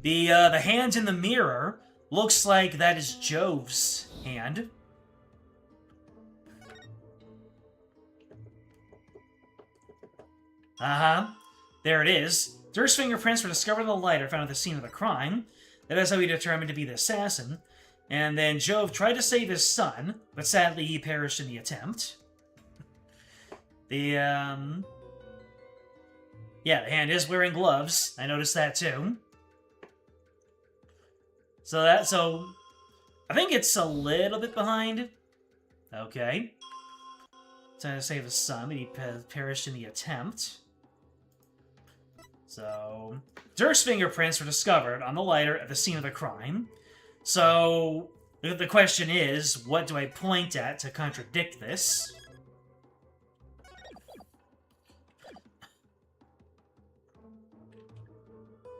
The hand in the mirror looks like that is Jove's hand. Uh-huh. There it is. Dirk's fingerprints were discovered in the lighter found at the scene of the crime. That is how he determined to be the assassin. And then Jove tried to save his son, but sadly he perished in the attempt. Yeah, the hand is wearing gloves. I noticed that too. So I think it's a little bit behind. Okay. Trying to save his son, but he perished in the attempt. So, Dirk's fingerprints were discovered on the lighter at the scene of the crime. So, the question is, what do I point at to contradict this?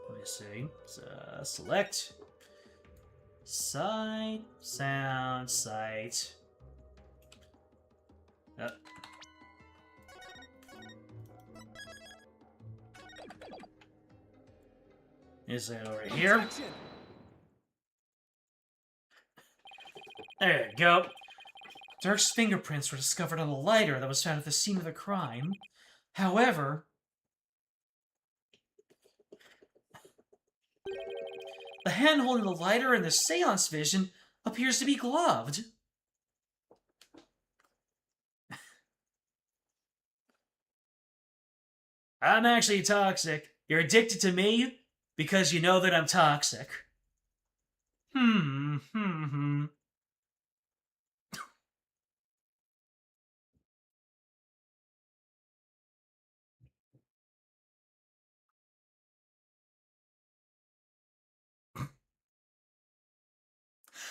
Let me see. Select. Sight. Sound. Sight. Is it over here? There you go. Dirk's fingerprints were discovered on the lighter that was found at the scene of the crime. However, the hand holding the lighter in the seance vision appears to be gloved. I'm actually toxic. You're addicted to me because you know that I'm toxic.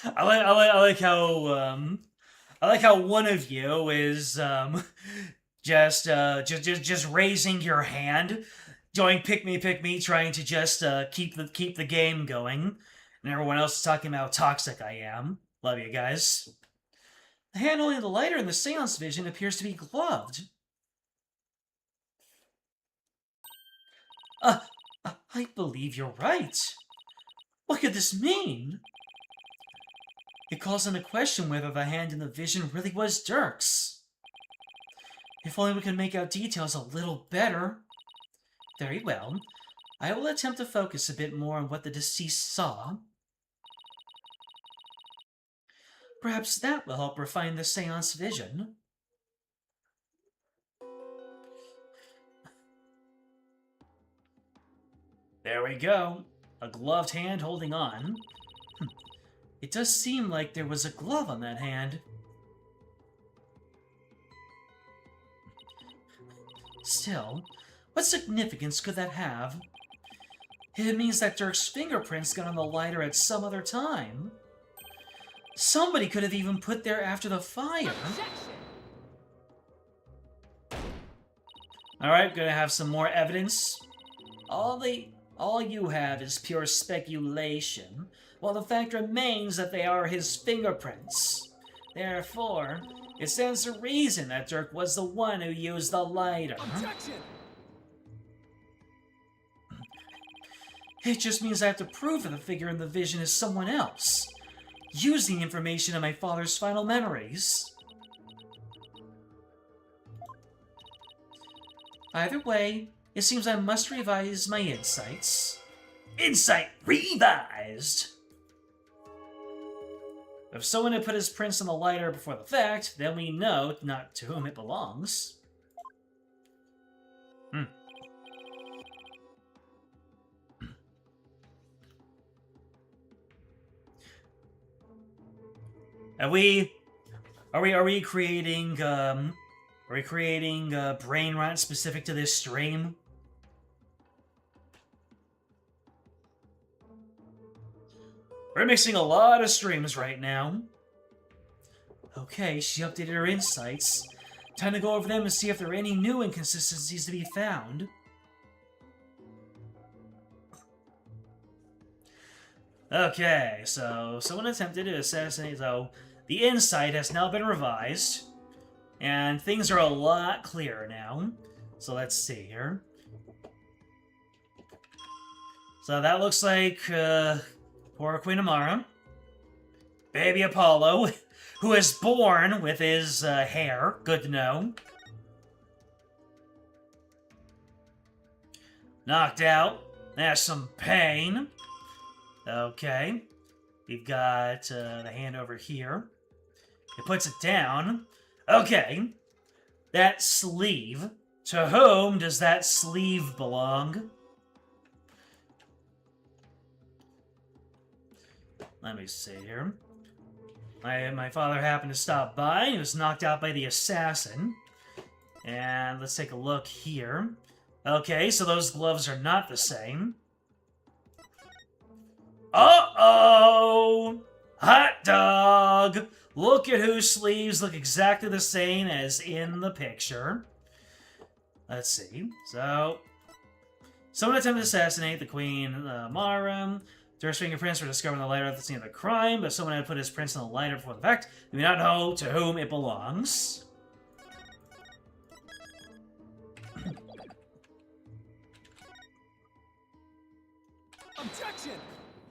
I like how one of you is just raising your hand, going pick me, trying to just keep the game going, and everyone else is talking about how toxic I am. Love you guys. The hand holding the lighter in the seance vision appears to be gloved. I believe you're right. What could this mean? It calls into question whether the hand in the vision really was Dirk's. If only we could make out details a little better. Very well. I will attempt to focus a bit more on what the deceased saw. Perhaps that will help refine the seance vision. There we go. A gloved hand holding on. It does seem like there was a glove on that hand. Still, what significance could that have? It means that Dirk's fingerprints got on the lighter at some other time. Somebody could have even put there after the fire. Alright, gonna have some more evidence. All you have is pure speculation, while the fact remains that they are his fingerprints. Therefore, it stands to reason that Dirk was the one who used the lighter. Objection! It just means I have to prove that the figure in the vision is someone else, using information in my father's final memories. Either way, it seems I must revise my insights. Insight revised! If someone had put his prints on the lighter before the fact, then we know not to whom it belongs. Are we creating brain rot specific to this stream? We're mixing a lot of streams right now. Okay, she updated her insights. Time to go over them and see if there are any new inconsistencies to be found. Okay, so someone attempted to assassinate, so the insight has now been revised, and things are a lot clearer now. So let's see here. So that looks like, poor Queen Amara. Baby Apollo, who is born with his hair. Good to know. Knocked out. There's some pain. Okay. We've got the hand over here. It puts it down. Okay. That sleeve. To whom does that sleeve belong? Let me see here. My father happened to stop by. He was knocked out by the assassin. And let's take a look here. Okay, so those gloves are not the same. Uh-oh! Hot dog! Look at whose sleeves look exactly the same as in the picture. Let's see. So, someone attempted to assassinate the Queen Mara. Durst fingerprints were discovered on the lighter at the scene of the crime, but someone had put his prints on the lighter before the fact. We do not know to whom it belongs. Objection!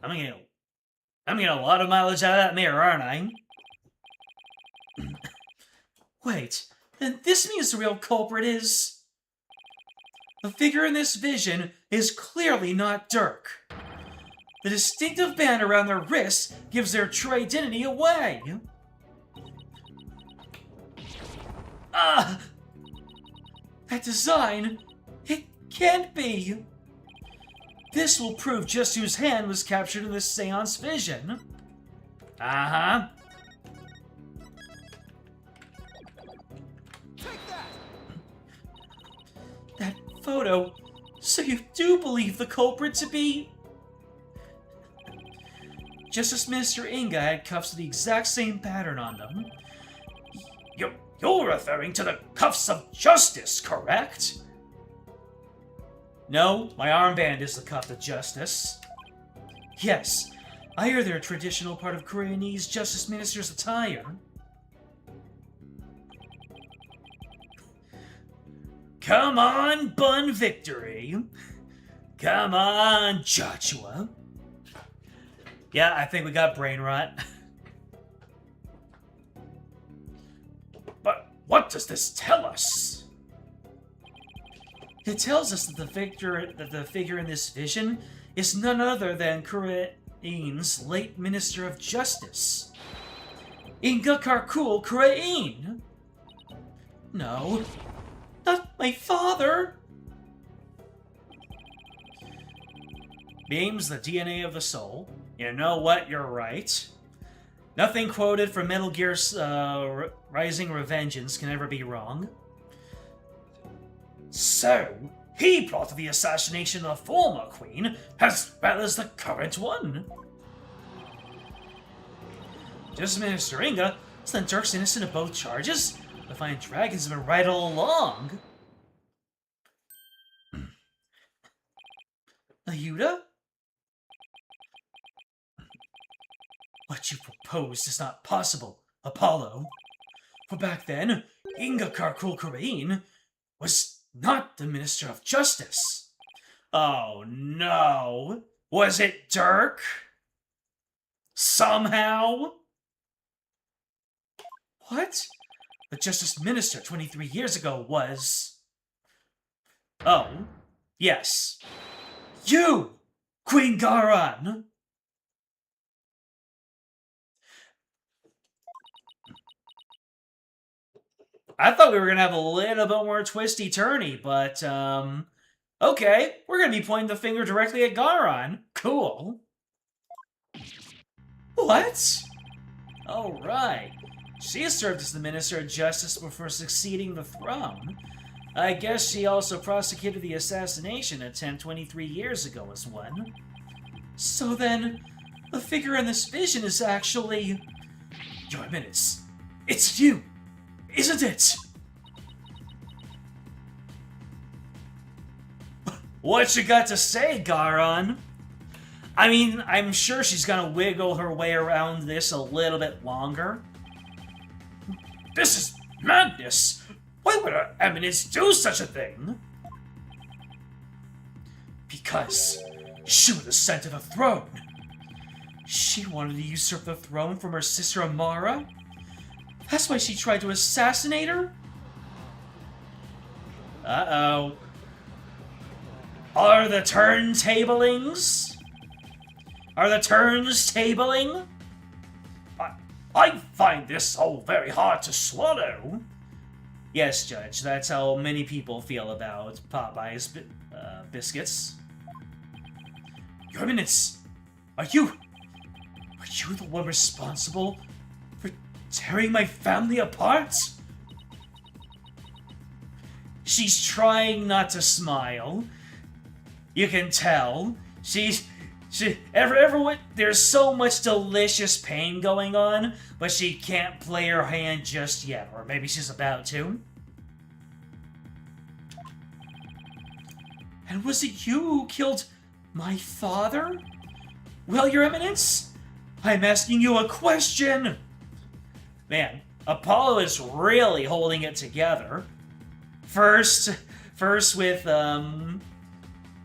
I'm getting a lot of mileage out of that mirror, aren't I? Wait, then this means the real culprit is... The figure in this vision is clearly not Dirk. The distinctive band around their wrists gives their true identity away. Ah! That design, it can't be. This will prove just whose hand was captured in this seance vision. Uh-huh. Take that! That photo. So you do believe the culprit to be... Justice Minister Inga had cuffs with the exact same pattern on them. You're referring to the cuffs of justice, correct? No, my armband is the cuff of justice. Yes, I hear they're a traditional part of Khura'in's Justice Minister's attire. Come on, Bun Victory. Come on, Joshua. Yeah, I think we got brain rot. But what does this tell us? It tells us that the figure in this vision is none other than Khura'in's late Minister of Justice, Inga Karkul Khura'in. No, not my father. Beams the DNA of the soul. You know what? You're right. Nothing quoted from Metal Gear's Rising Revengeance can ever be wrong. So, he plotted the assassination of the former queen as well as the current one. Justice Minister Inga, so then Dirk's innocent of both charges? The Flying Dragons have been right all along. Ayuda? What you proposed is not possible, Apollo. For back then, Inga Karkul Khura'in was not the Minister of Justice. Oh no! Was it Dirk? Somehow? What? The Justice Minister 23 years ago was... Oh, yes. You, Queen Garan! I thought we were gonna have a little bit more twisty-turny, but, okay. We're gonna be pointing the finger directly at Garon. Cool. What? Oh, right. She served as the Minister of Justice before succeeding the throne. I guess she also prosecuted the assassination attempt 23 years ago as one. So then, the figure in this vision is actually... Your minutes. It's you, isn't it? What you got to say, Garon? I mean, I'm sure she's gonna wiggle her way around this a little bit longer. This is madness! Why would Her Eminence do such a thing? Because she was sent to the throne. She wanted to usurp the throne from her sister Amara? That's why she tried to assassinate her? Uh-oh. Are the turntablings? Are the turns tabling? I find this all very hard to swallow. Yes, Judge, that's how many people feel about Popeye's biscuits. Your Eminence, are you the one responsible for tearing my family apart? She's trying not to smile. You can tell. Everyone, there's so much delicious pain going on, but she can't play her hand just yet. Or maybe she's about to. And was it you who killed my father? Well, Your Eminence, I'm asking you a question. Man, Apollo is really holding it together. First with,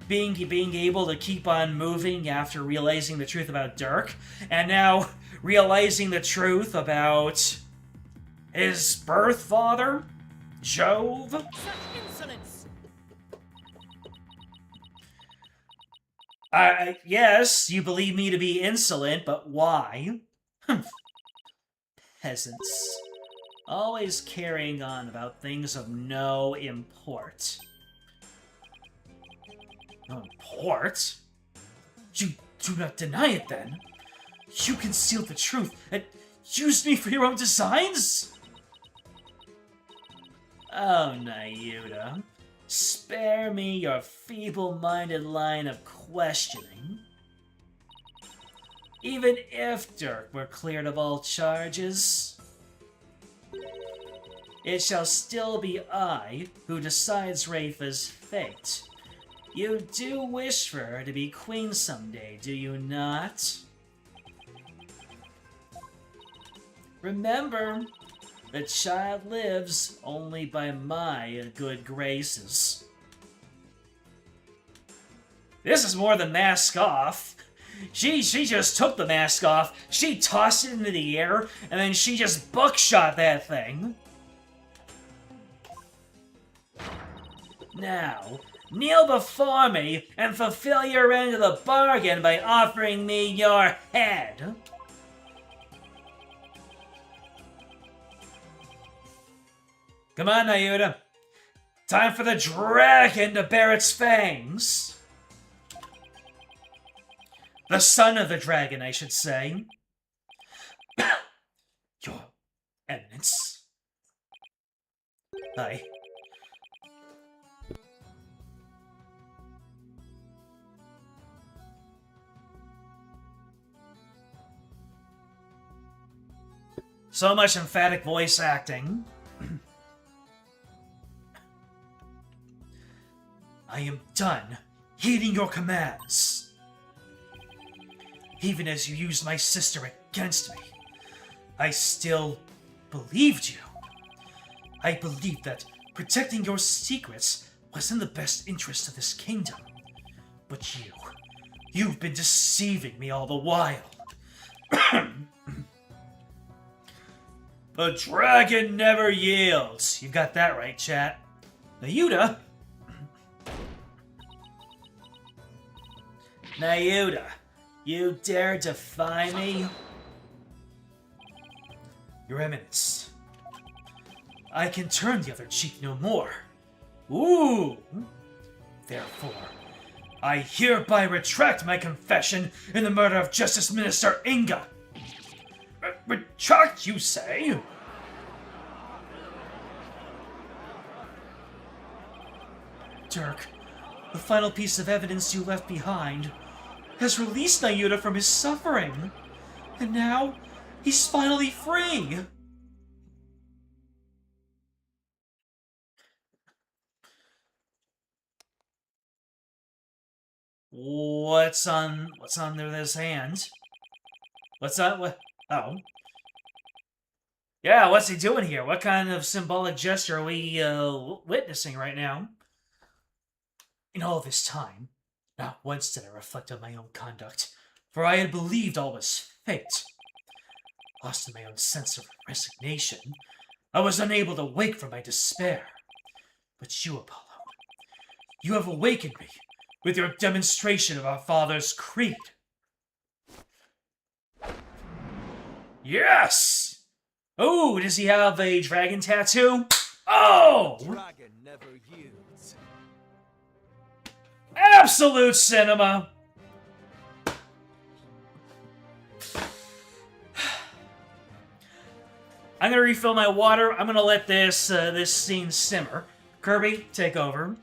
being able to keep on moving after realizing the truth about Dirk, and now realizing the truth about his birth father, Jove. Such insolence! Yes, you believe me to be insolent, but why? Peasants. Always carrying on about things of no import. No import? You do not deny it, then? You concealed the truth and used me for your own designs? Oh, Nayuta. Spare me your feeble-minded line of questioning. Even if Dirk were cleared of all charges, it shall still be I who decides Rafa's fate. You do wish for her to be queen someday, do you not? Remember, the child lives only by my good graces. This is more than mask off. She just took the mask off, she tossed it into the air, and then she just buckshot that thing. Now, kneel before me and fulfill your end of the bargain by offering me your head. Come on, Nayuta. Time for the dragon to bare its fangs. The son of the dragon, I should say. Your Eminence. Aye. So much emphatic voice acting. I am done heeding your commands. Even as you used my sister against me, I still believed you. I believed that protecting your secrets was in the best interest of this kingdom. But you've been deceiving me all the while. The dragon never yields. You got that right, chat. Nayuta? Nayuta, you dare defy me? Your Eminence, I can turn the other cheek no more. Ooh! Therefore, I hereby retract my confession in the murder of Justice Minister Inga. Retract, you say? Dirk, the final piece of evidence you left behind has released Nayuta from his suffering. And now, he's finally free. What's under this hand? What's that? What? Oh. Yeah, what's he doing here? What kind of symbolic gesture are we witnessing right now? In all this time, not once did I reflect on my own conduct, for I had believed all was fate. Lost in my own sense of resignation, I was unable to wake from my despair. But you, Apollo, you have awakened me with your demonstration of our father's creed. Yes! Oh, does he have a dragon tattoo? Oh! Dragon never yields. Absolute cinema! I'm gonna refill my water. I'm gonna let this scene simmer. Kirby, take over.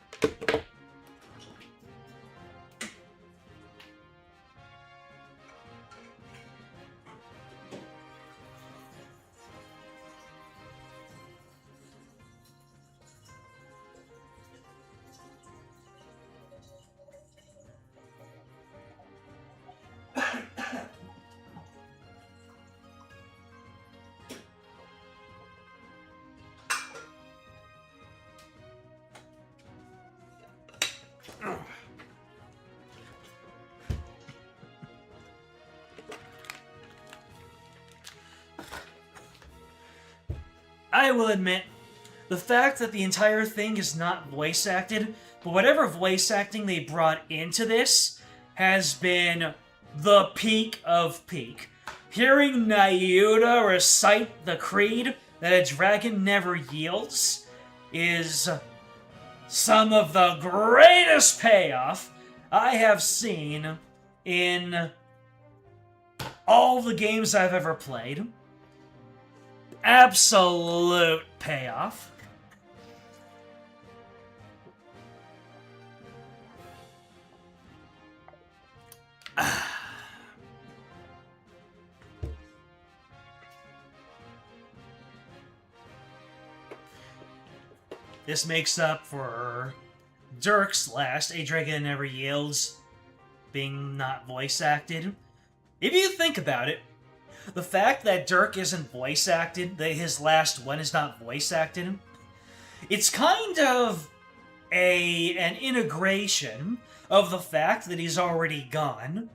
I will admit, the fact that the entire thing is not voice acted, but whatever voice acting they brought into this has been the peak of peak. Hearing Nayuta recite the creed that a dragon never yields is some of the greatest payoff I have seen in all the games I've ever played. Absolute payoff. This makes up for Dirk's last A Dragon Never Yields being not voice acted. If you think about it, the fact that Dirk isn't voice acted, that his last one is not voice acted, it's kind of an integration of the fact that he's already gone.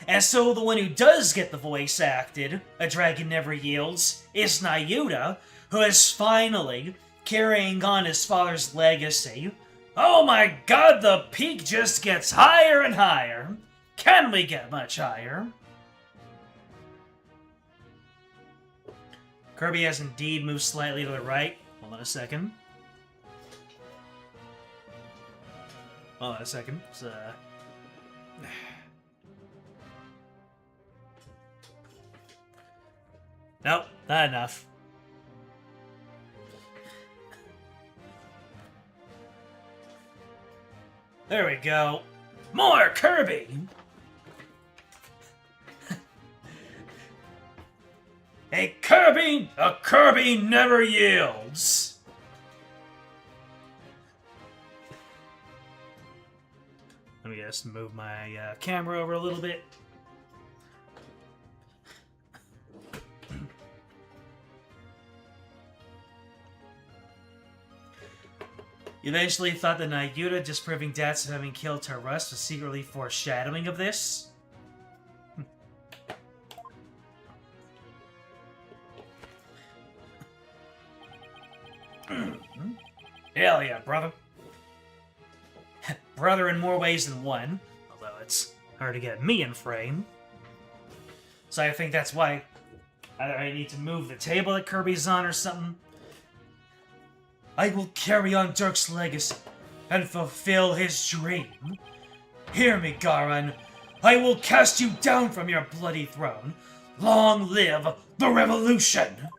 And so the one who does get the voice acted, A Dragon Never Yields, is Nayuta, who is finally carrying on his father's legacy. Oh my god, the peak just gets higher and higher. Can we get much higher? Kirby has indeed moved slightly to the right. Hold on a second. Hold on a second. Nope, not enough. There we go. More Kirby! A Kirby never yields! Let me just move my camera over a little bit. You eventually thought that Nayuta disproving deaths of having killed Tarrus was secretly foreshadowing of this? Hell yeah, brother. Brother in more ways than one, although it's hard to get me in frame. So I think that's why Either I need to move the table that Kirby's on or something. I will carry on Dirk's legacy and fulfill his dream. Hear me, Garan. I will cast you down from your bloody throne. Long live the revolution!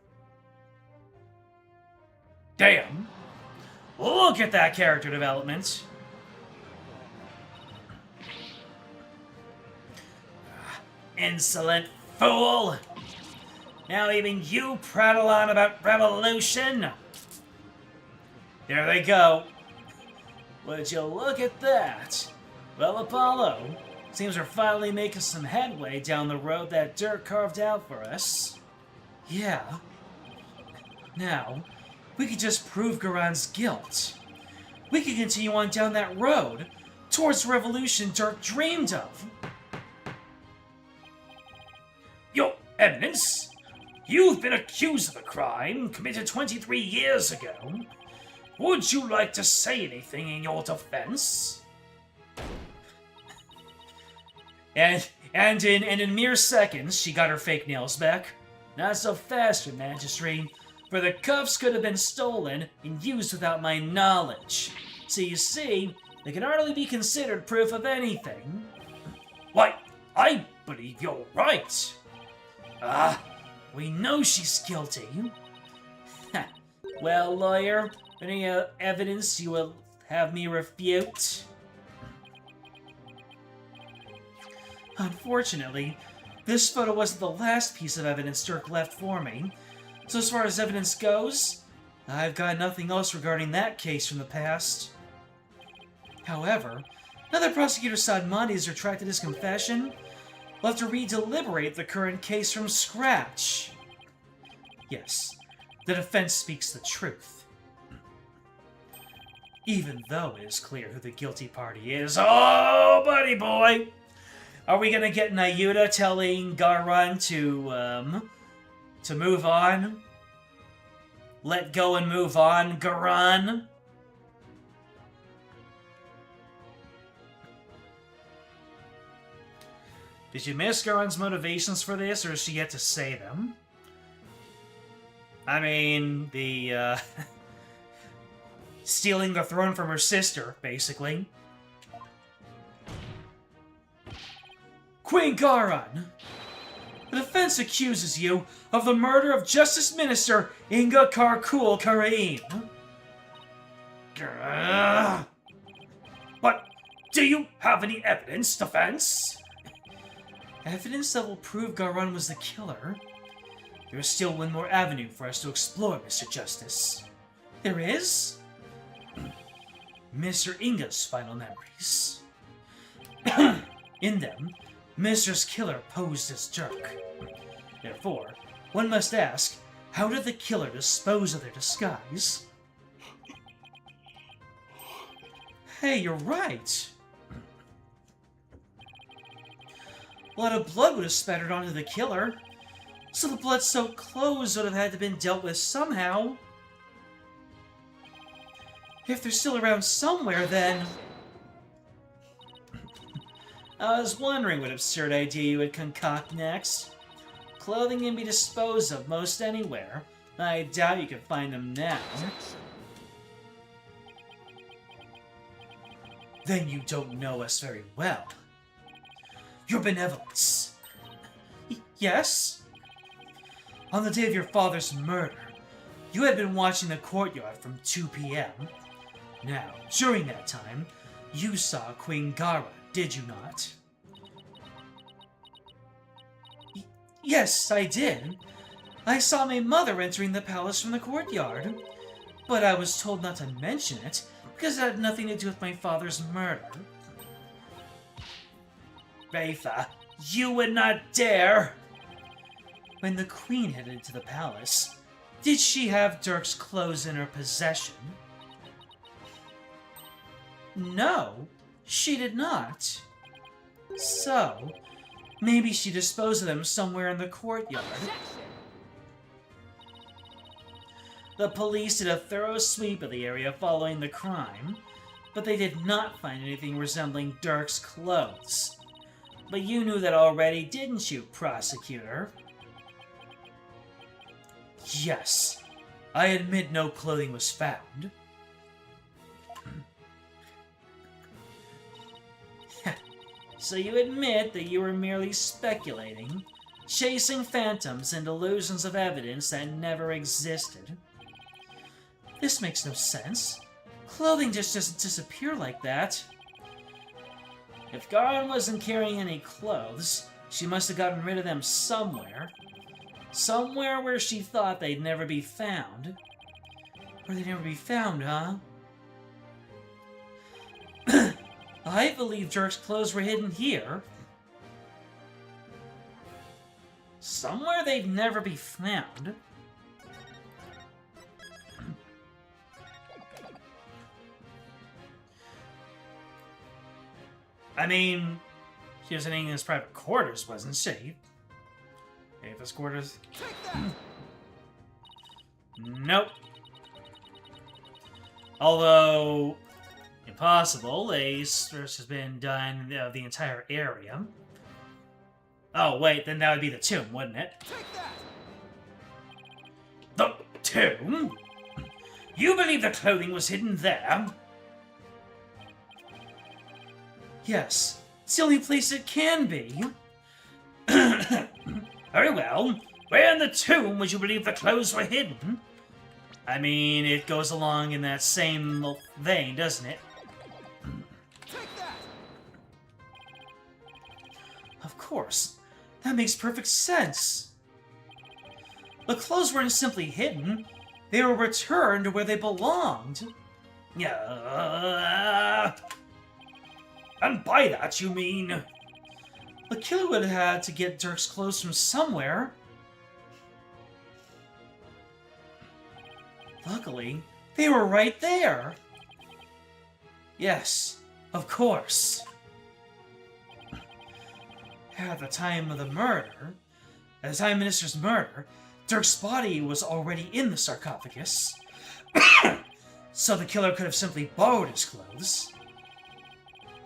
Damn. Look at that character development. Insolent fool! Now even you prattle on about revolution? There they go. Would you look at that? Well, Apollo, seems we're finally making some headway down the road that Dirk carved out for us. Yeah. Now, we could just prove Garan's guilt. We could continue on down that road towards the revolution Dirk dreamed of. Your Eminence, you've been accused of a crime committed 23 years ago. Would you like to say anything in your defense? And in mere seconds, she got her fake nails back. Not so fast, Your Majesty, for the cuffs could have been stolen and used without my knowledge. So you see, they can hardly be considered proof of anything. Why, I believe you're right. We know she's guilty. Well, lawyer, any evidence you will have me refute? Unfortunately, this photo wasn't the last piece of evidence Dirk left for me. So as far as evidence goes, I've got nothing else regarding that case from the past. However, now that Prosecutor Sadmati has retracted his confession, we'll have to re-deliberate the current case from scratch. Yes, the defense speaks the truth. Even though it is clear who the guilty party is. Oh, buddy boy! Are we gonna get Nayuta telling Garan to move on? Let go and move on, Garan? Did you miss Garan's motivations for this, or is she yet to say them? I mean, the, stealing the throne from her sister, basically. Queen Garan! The defense accuses you of the murder of Justice Minister Inga Karkul Khura'in. But do you have any evidence, defense? Evidence that will prove Garan was the killer? There is still one more avenue for us to explore, Mr. Justice. There is? Mr. Inga's final memories. In them, Mister's killer posed as Dirk. Therefore, one must ask, how did the killer dispose of their disguise? Hey, you're right! A lot of blood would have spattered onto the killer, so the blood-soaked clothes would have had to been dealt with somehow. If they're still around somewhere, then... I was wondering what absurd idea you would concoct next. Clothing can be disposed of most anywhere. I doubt you could find them now. Then you don't know us very well. Your benevolence. Yes? On the day of your father's murder, you had been watching the courtyard from 2 p.m. Now, during that time, you saw Queen Gara, did you not? Yes, I did. I saw my mother entering the palace from the courtyard. But I was told not to mention it, because it had nothing to do with my father's murder. Rafa, you would not dare! When the queen headed into the palace, did she have Dirk's clothes in her possession? No, she did not. So, maybe she disposed of them somewhere in the courtyard. The police did a thorough sweep of the area following the crime, but they did not find anything resembling Dirk's clothes. But you knew that already, didn't you, prosecutor? Yes, I admit no clothing was found. So you admit that you were merely speculating, chasing phantoms and illusions of evidence that never existed. This makes no sense. Clothing just doesn't disappear like that. If Khura'in wasn't carrying any clothes, she must have gotten rid of them somewhere. Somewhere where she thought they'd never be found. Where they'd never be found, huh? I believe Dirk's clothes were hidden here. Somewhere they'd never be found. I mean, she was in his private quarters, wasn't she? Ava's quarters? Nope. Although, impossible, a search has been done of the entire area. Oh, wait, then that would be the tomb, wouldn't it? The tomb? You believe the clothing was hidden there? Yes, it's the only place it can be. Very well. Where in the tomb would you believe the clothes were hidden? I mean, it goes along in that same vein, doesn't it? Of course. That makes perfect sense. The clothes weren't simply hidden. They were returned to where they belonged. And by that you mean... The killer would have had to get Dirk's clothes from somewhere. Luckily, they were right there. Yes, of course. At the time of the murder, at the time of Minister's murder, Dirk's body was already in the sarcophagus. So the killer could have simply borrowed his clothes.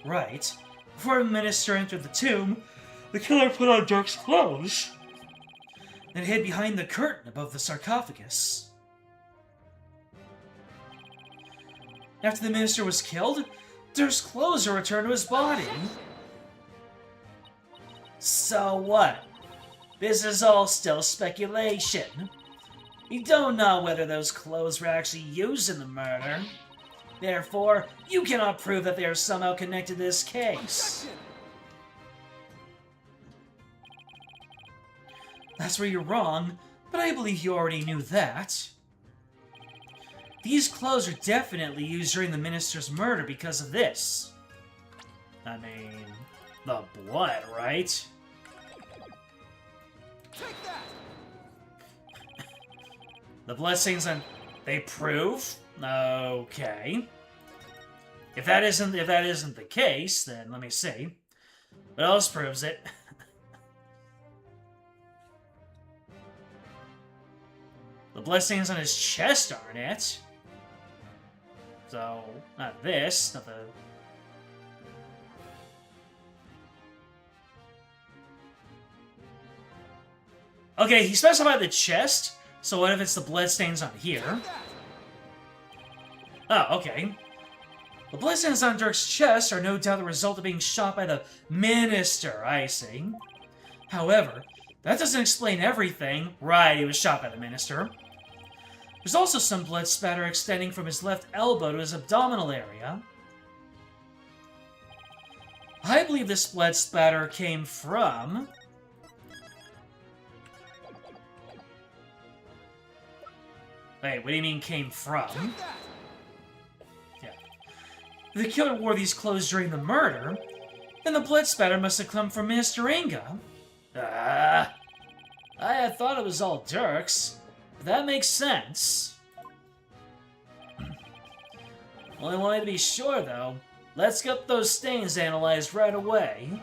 Right. Before the Minister entered the tomb, the killer put on Dirk's clothes and hid behind the curtain above the sarcophagus. After the Minister was killed, Dirk's clothes were returned to his body. So what? This is all still speculation. We don't know whether those clothes were actually used in the murder. Therefore, you cannot prove that they are somehow connected to this case. That's where you're wrong, but I believe you already knew that. These clothes are definitely used during the Minister's murder because of this. I mean, the blood, right? The bloodstains on... They prove? Okay. If that isn't the case, then let me see. What else proves it? The bloodstains on his chest aren't it. So, not this, not the... Okay, he specified the chest, so what if it's the bloodstains on here? Oh, okay. The bloodstains on Dirk's chest are no doubt the result of being shot by the Minister, I see. However, that doesn't explain everything. Right, he was shot by the Minister. There's also some blood spatter extending from his left elbow to his abdominal area. I believe this blood spatter came from... Wait, what do you mean came from? Yeah. If the killer wore these clothes during the murder, then the blood spatter must have come from Minister Inga. I had thought it was all Dirk's. But that makes sense. Only wanted to be sure, though. Let's get those stains analyzed right away.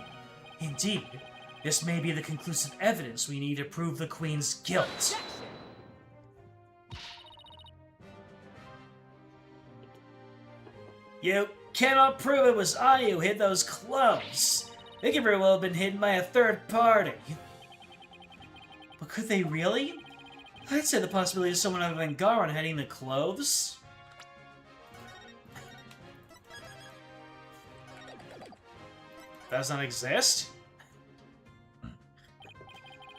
Indeed, this may be the conclusive evidence we need to prove the Queen's guilt. You cannot prove it was I who hid those clothes. They could very well have been hidden by a third party. But could they really? I'd say the possibility of someone other than Garon heading the clothes. Does not exist?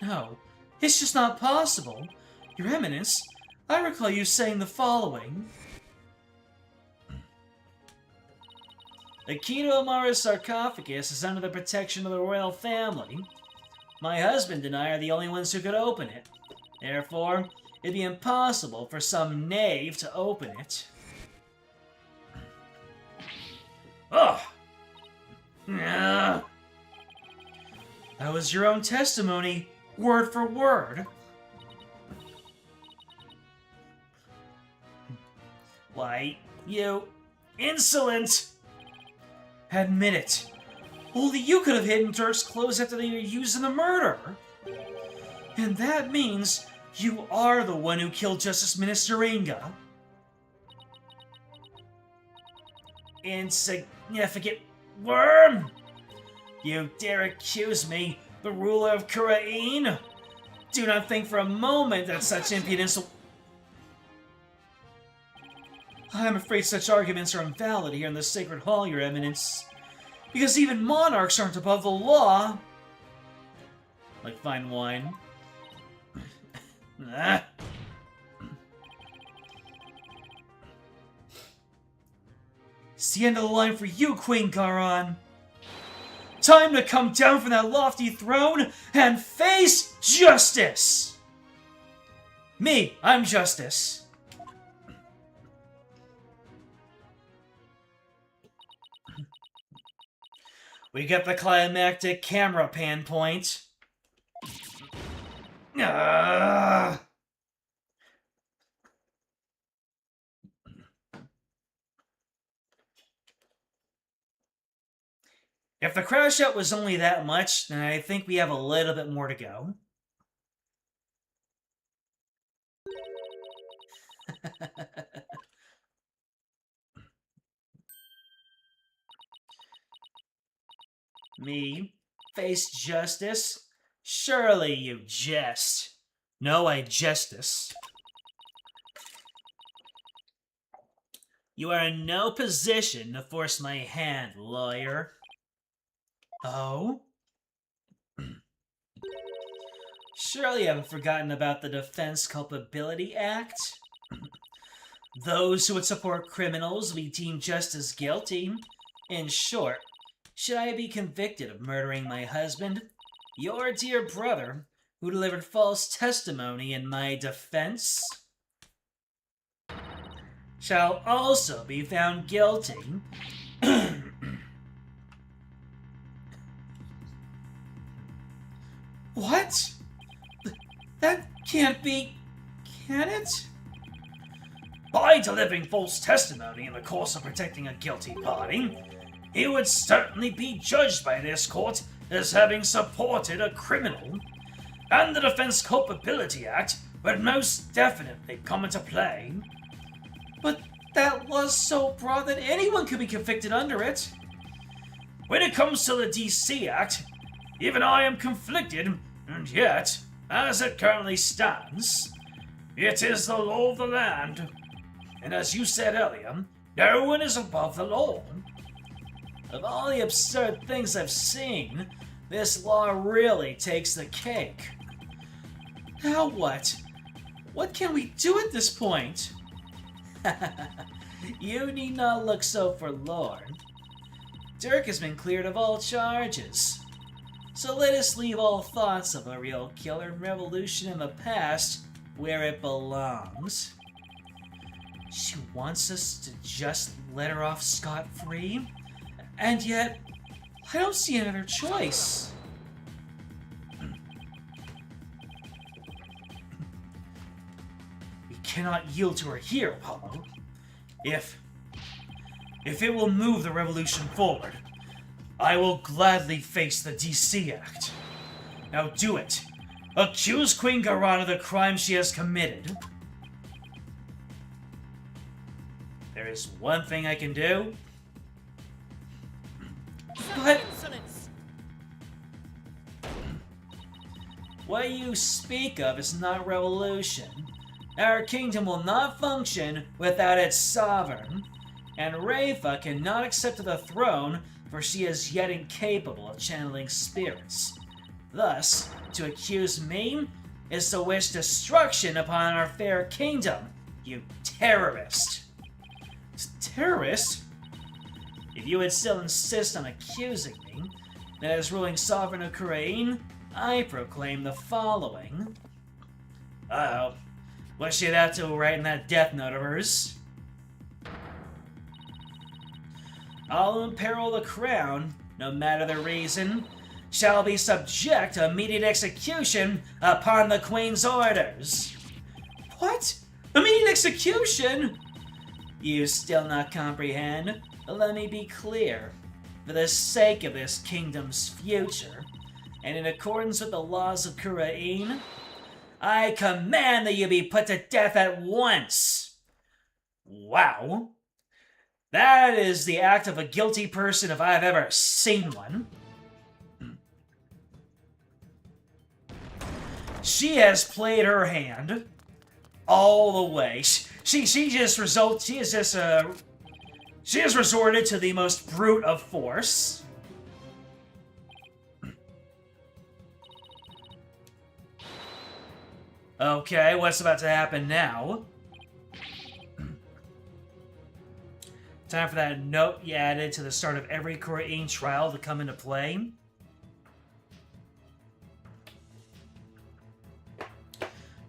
No, it's just not possible. Your Eminence, I recall you saying the following. The key to Amara's sarcophagus is under the protection of the royal family. My husband and I are the only ones who could open it. Therefore, it'd be impossible for some knave to open it. Ugh! That was your own testimony, word for word. Why, you insolent! Admit it. Only you could have hidden Dirk's clothes after they were used in the murder. And that means you are the one who killed Justice Minister Inga. Insignificant worm! You dare accuse me, the ruler of Khura'in? Do not think for a moment that such impudence will... I'm afraid such arguments are invalid here in the Sacred Hall, Your Eminence. Because even monarchs aren't above the law. Like fine wine. It's the end of the line for you, Queen Garon. Time to come down from that lofty throne and face justice! Me, I'm Justice. We get the climactic camera pan point. If the crash out was only that much, then I think we have a little bit more to go. Me? Face justice? Surely you jest. No, I justice. You are in no position to force my hand, lawyer. Oh? Surely you haven't forgotten about the Defense Culpability Act? Those who would support criminals will be deemed just as guilty. In short, should I be convicted of murdering my husband, your dear brother, who delivered false testimony in my defense, shall also be found guilty. What? That can't be... can it? By delivering false testimony in the course of protecting a guilty party, he would certainly be judged by this court as having supported a criminal, and the Defense Culpability Act would most definitely come into play. But that law's so broad that anyone could be convicted under it. When it comes to the DC Act, even I am conflicted, and yet, as it currently stands, it is the law of the land. And as you said earlier, no one is above the law. Of all the absurd things I've seen, this law really takes the cake. Now what? What can we do at this point? You need not look so forlorn. Dirk has been cleared of all charges. So let us leave all thoughts of a real killer and revolution in the past where it belongs. She wants us to just let her off scot-free? And yet, I don't see another choice. We cannot yield to her here, Apollo. If it will move the revolution forward, I will gladly face the DC Act. Now do it. Accuse Queen Garon of the crime she has committed. There is one thing I can do. But What you speak of is not revolution. Our kingdom will not function without its sovereign, and Rafa cannot accept the throne, for she is yet incapable of channeling spirits. Thus, to accuse me is to wish destruction upon our fair kingdom, you terrorist. Terrorist? If you would still insist on accusing me, then as ruling sovereign of Khura'in, I proclaim the following. Uh-oh. What's she about to write in that death note of hers? All who imperil the crown, no matter the reason, shall be subject to immediate execution upon the Queen's orders. What? Immediate execution? You still not comprehend? Let me be clear. For the sake of this kingdom's future, and in accordance with the laws of Khura'in, I command that you be put to death at once. Wow. That is the act of a guilty person if I've ever seen one. She has played her hand all the way. She has resorted to the most brute of force. Okay, what's about to happen now? Time for that note you added to the start of every Khura'in trial to come into play.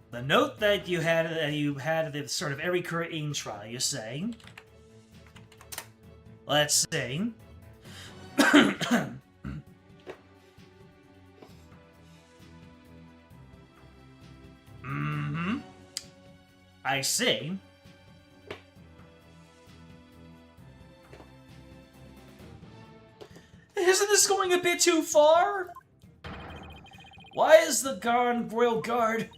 The note that you had at the start of every Khura'in trial, you say. Let's see. I see. Isn't this going a bit too far? Why is the Royal Guard...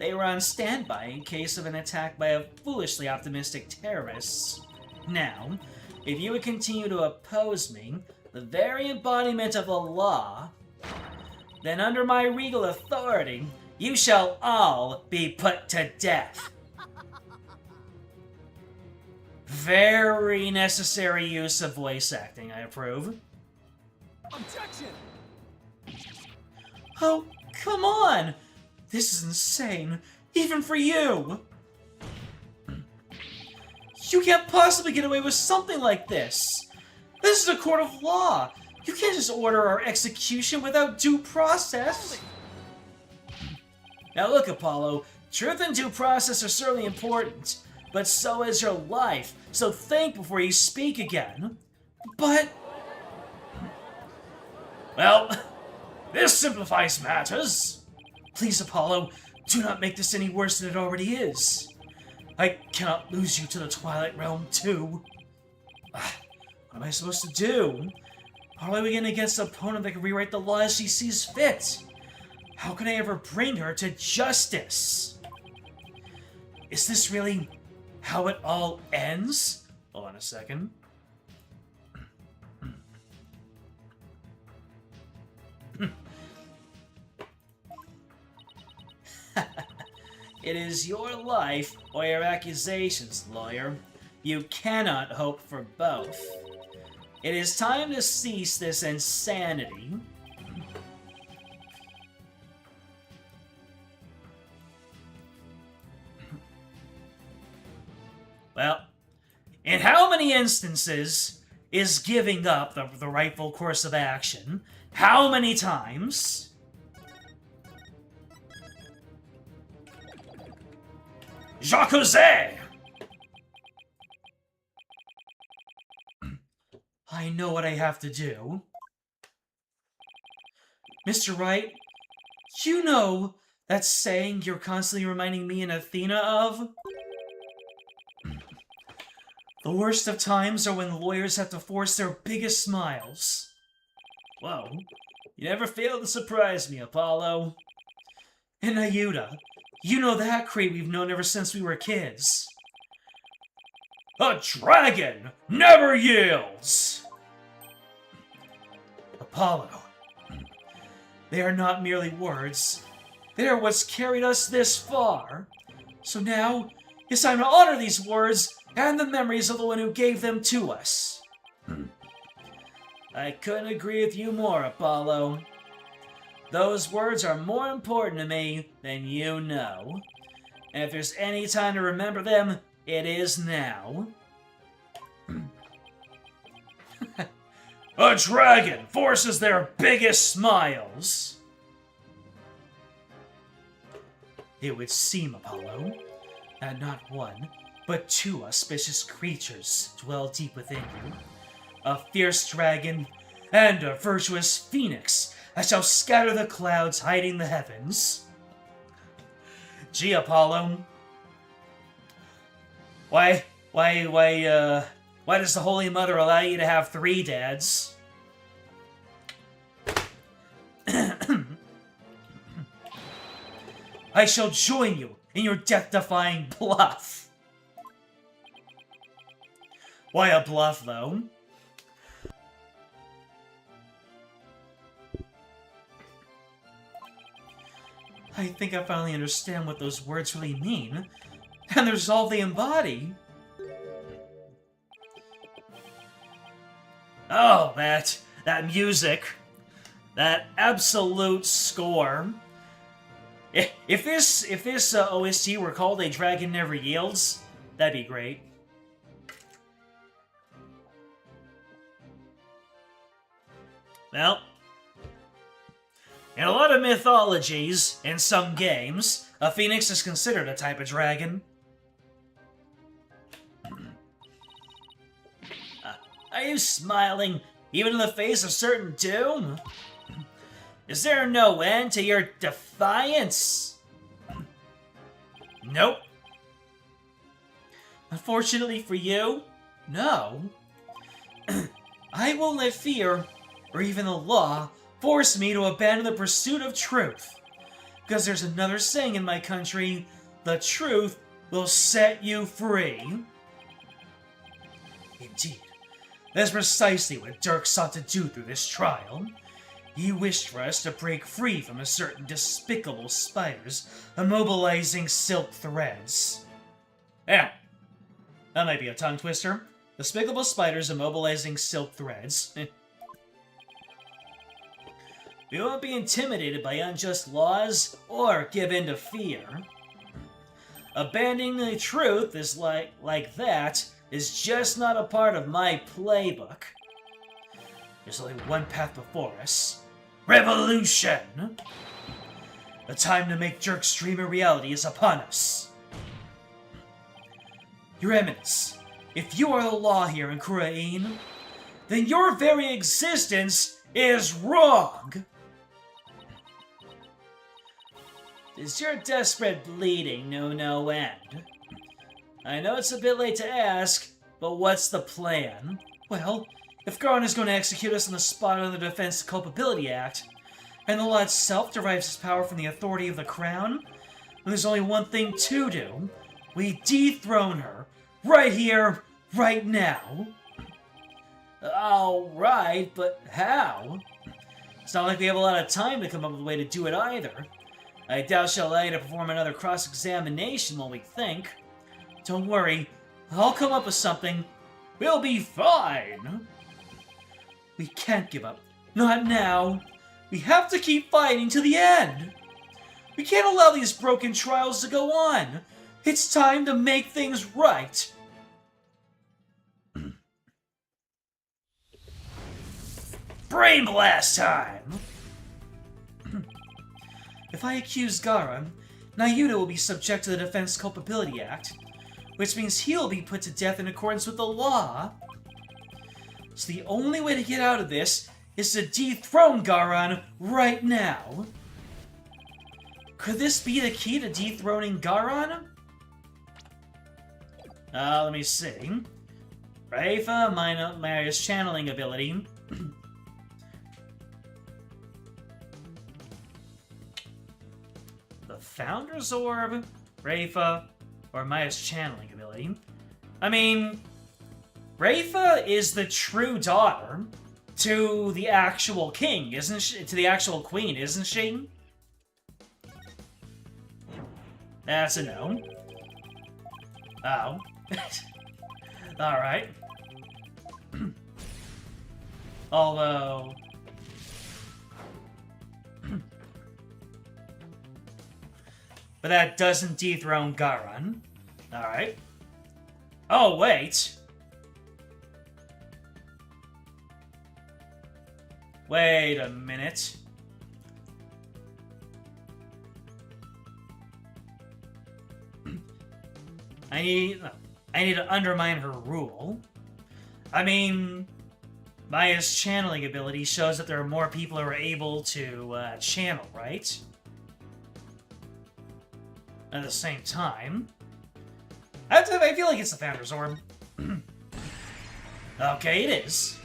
They were on standby in case of an attack by a foolishly optimistic terrorists. Now, if you would continue to oppose me, the very embodiment of the law, then under my regal authority, you shall all be put to death. Very necessary use of voice acting, I approve. Objection! Oh, come on! This is insane, even for you! You can't possibly get away with something like this! This is a court of law! You can't just order our execution without due process! Now look, Apollo, truth and due process are certainly important, but so is your life, so think before you speak again. But... well, this simplifies matters. Please, Apollo, do not make this any worse than it already is. I cannot lose you to the Twilight Realm, too. What am I supposed to do? How do I begin against an opponent that can rewrite the law as she sees fit? How can I ever bring her to justice? Is this really how it all ends? Hold on a second. It is your life or your accusations, lawyer. You cannot hope for both. It is time to cease this insanity. Well, in how many instances is giving up the rightful course of action? How many times? Jacuzzi! I know what I have to do. Mr. Wright, you know that saying you're constantly reminding me and Athena of? The worst of times are when lawyers have to force their biggest smiles. Whoa, you never fail to surprise me, Apollo. And Ayuda, you know that creed we've known ever since we were kids. A dragon never yields! Apollo, They are not merely words. They are what's carried us this far. So now, it's time to honor these words and the memories of the one who gave them to us. I couldn't agree with you more, Apollo. Those words are more important to me than you know. And if there's any time to remember them, it is now. A dragon forces their biggest smiles. It would seem, Apollo, that not one, but two auspicious creatures dwell deep within you. A fierce dragon and a virtuous phoenix that shall scatter the clouds hiding the heavens. Gee, Apollo. Why does the Holy Mother allow you to have 3 dads? I shall join you in your death-defying bluff. Why a bluff, though? I think I finally understand what those words really mean, and the resolve they embody. Oh, that music. That absolute score. If this OST were called A Dragon Never Yields, that'd be great. Well, in a lot of mythologies, in some games, a phoenix is considered a type of dragon. Are you smiling, even in the face of certain doom? Is there no end to your defiance? Nope. Unfortunately for you, no. I won't let fear, or even the law, force me to abandon the pursuit of truth. Because there's another saying in my country, the truth will set you free. Indeed, that's precisely what Dirk sought to do through this trial. He wished for us to break free from a certain despicable spiders immobilizing silk threads. Yeah, that might be a tongue twister. Despicable spiders immobilizing silk threads. We won't be intimidated by unjust laws or give in to fear. Abandoning the truth is like that is just not a part of my playbook. There's only one path before us. Revolution! The time to make Jerk's dream a reality is upon us. Your Eminence, if you are the law here in Khura'in, then your very existence is wrong! Is your desperate bleeding know no end? I know it's a bit late to ask, but what's the plan? Well, if Khura'in is going to execute us on the spot under the Defense Culpability Act, and the law itself derives its power from the authority of the Crown, then there's only one thing to do. We dethrone her, right here, right now. Alright, but how? It's not like we have a lot of time to come up with a way to do it either. I doubt she'll allow you to perform another cross-examination while we think. Don't worry, I'll come up with something. We'll be fine! We can't give up. Not now. We have to keep fighting to the end. We can't allow these broken trials to go on. It's time to make things right. Brain blast time! If I accuse Gaara, Nayuta will be subject to the Defense Culpability Act, which means he'll be put to death in accordance with the law. So the only way to get out of this is to dethrone Gaara right now. Could this be the key to dethroning Gaara? Let me see. Raifa, Maya's channeling ability. The Founder's Orb, Raifa, or Maya's channeling ability. I mean, Raifa is the true daughter. to the actual king, isn't she? To the actual queen, isn't she? That's a no. Oh. Alright. Although... but that doesn't dethrone Garan. Alright. Oh, wait. Wait a minute. I need to undermine her rule. I mean, Maya's channeling ability shows that there are more people who are able to channel, right? At the same time, I feel like it's the Founder's Orb. Okay, it is.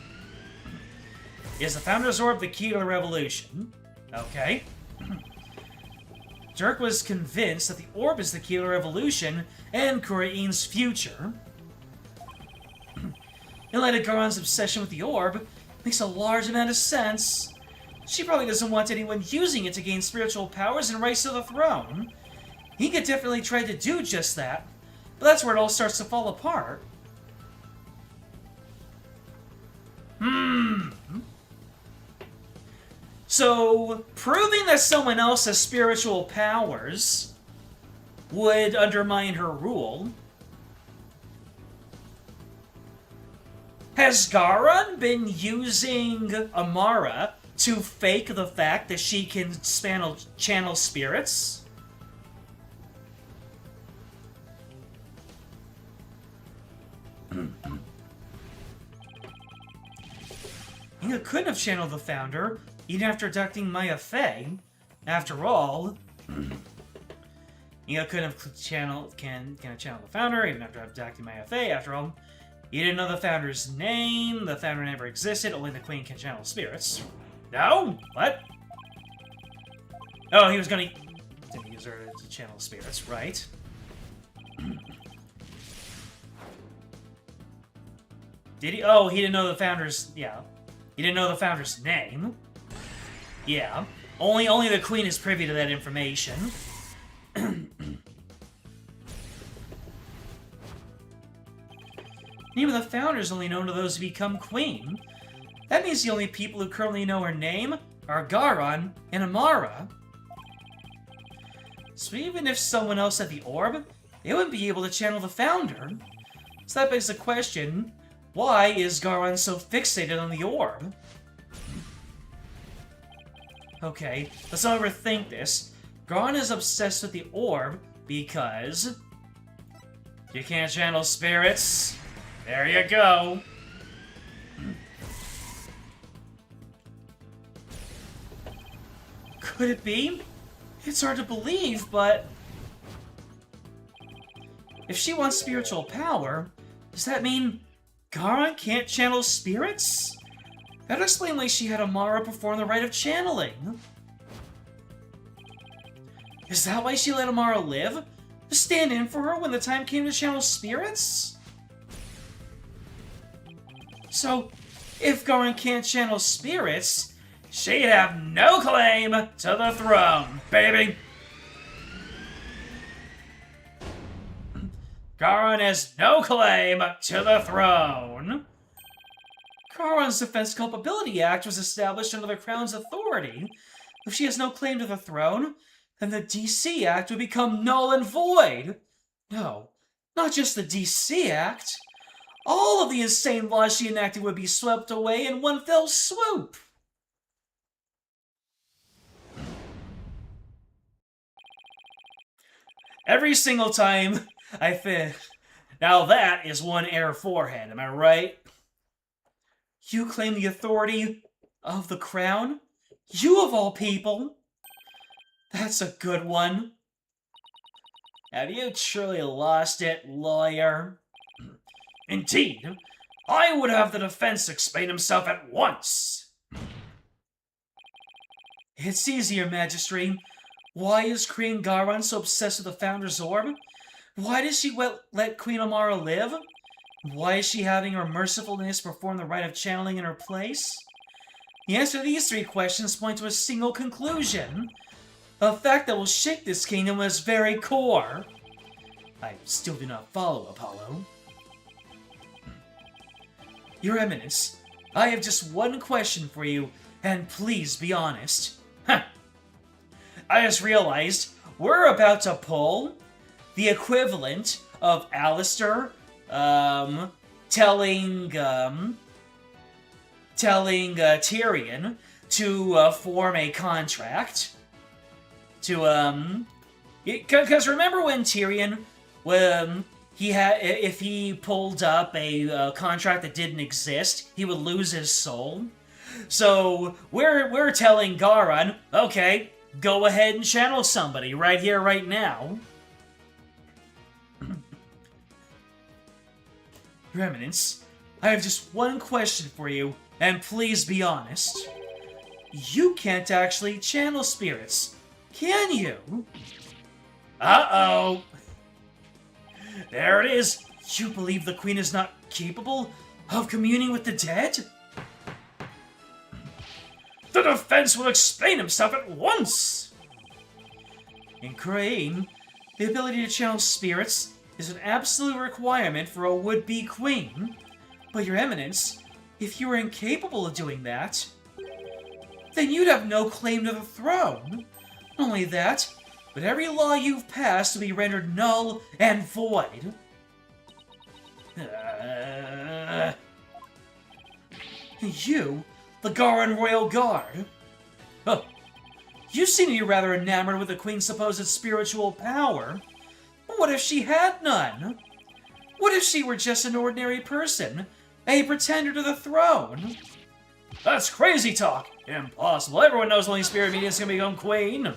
Is the Founder's Orb the key to the revolution? Okay. Dirk was convinced that the orb is the key to the revolution and Khura'in's future. In light of Garon's obsession with the orb, makes a large amount of sense. She probably doesn't want anyone using it to gain spiritual powers and rise to the throne. He could definitely try to do just that, but that's where it all starts to fall apart. So, proving that someone else has spiritual powers would undermine her rule. Has Garon been using Amara to fake the fact that she can channel spirits? Inga couldn't have channeled the Founder, even after abducting Maya Fey. After all, Inga couldn't have channel the Founder, even after abducting Maya Fey. After all, he didn't know the Founder's name, the Founder never existed, only the Queen can channel spirits. No? What? Oh, he was gonna use her to channel spirits, right? Did he? Oh, he didn't know the Founder's... yeah. He didn't know the Founder's name. Yeah. Only the Queen is privy to that information. Even the Founder is only known to those who become Queen. That means the only people who currently know her name are Garon and Amara. So even if someone else had the orb, they wouldn't be able to channel the Founder. So that begs the question, why is Garon so fixated on the orb? Okay, let's not overthink this. Garon is obsessed with the orb because you can't channel spirits. There you go. Could it be? It's hard to believe, but... if she wants spiritual power, does that mean Garon can't channel spirits? That would explain why she had Amara perform the rite of channeling. Is that why she let Amara live? To stand in for her when the time came to channel spirits? So, if Garon can't channel spirits, she'd have no claim to the throne, baby! Garon has no claim to the throne! Garon's Defense Culpability Act was established under the Crown's authority. If she has no claim to the throne, then the DC Act would become null and void! No, not just the DC Act. All of the insane laws she enacted would be swept away in one fell swoop! Every single time I think, now that is one air forehead, am I right? You claim the authority of the crown? You of all people? That's a good one. Have you truly lost it, lawyer? Indeed. I would have the defense explain himself at once. It's easier, Magistry. Why is Queen Garon so obsessed with the Founder's Orb? Why does she let Queen Amara live? Why is she having her mercifulness perform the rite of channeling in her place? The answer to these 3 questions point to a single conclusion. A fact that will shake this kingdom at its very core. I still do not follow, Apollo. Your Eminence, I have just one question for you, and please be honest. I just realized we're about to pull the equivalent of Alistair, telling Tyrion to form a contract to because remember when Tyrion if he pulled up a contract that didn't exist, he would lose his soul. So we're telling Garan, okay, go ahead and channel somebody right here, right now. Your Eminence, I have just one question for you, and please be honest. You can't actually channel spirits, can you? Uh-oh. There it is. You believe the Queen is not capable of communing with the dead? The defense will explain himself at once! In Khura'in, the ability to channel spirits is an absolute requirement for a would-be queen. But Your Eminence, if you were incapable of doing that, then you'd have no claim to the throne. Not only that, but every law you've passed will be rendered null and void. You, the Garan Royal Guard? Oh, you seem to be rather enamored with the Queen's supposed spiritual power. What if she had none? What if she were just an ordinary person, a pretender to the throne? That's crazy talk! Impossible. Everyone knows only spirit mediums can become queen.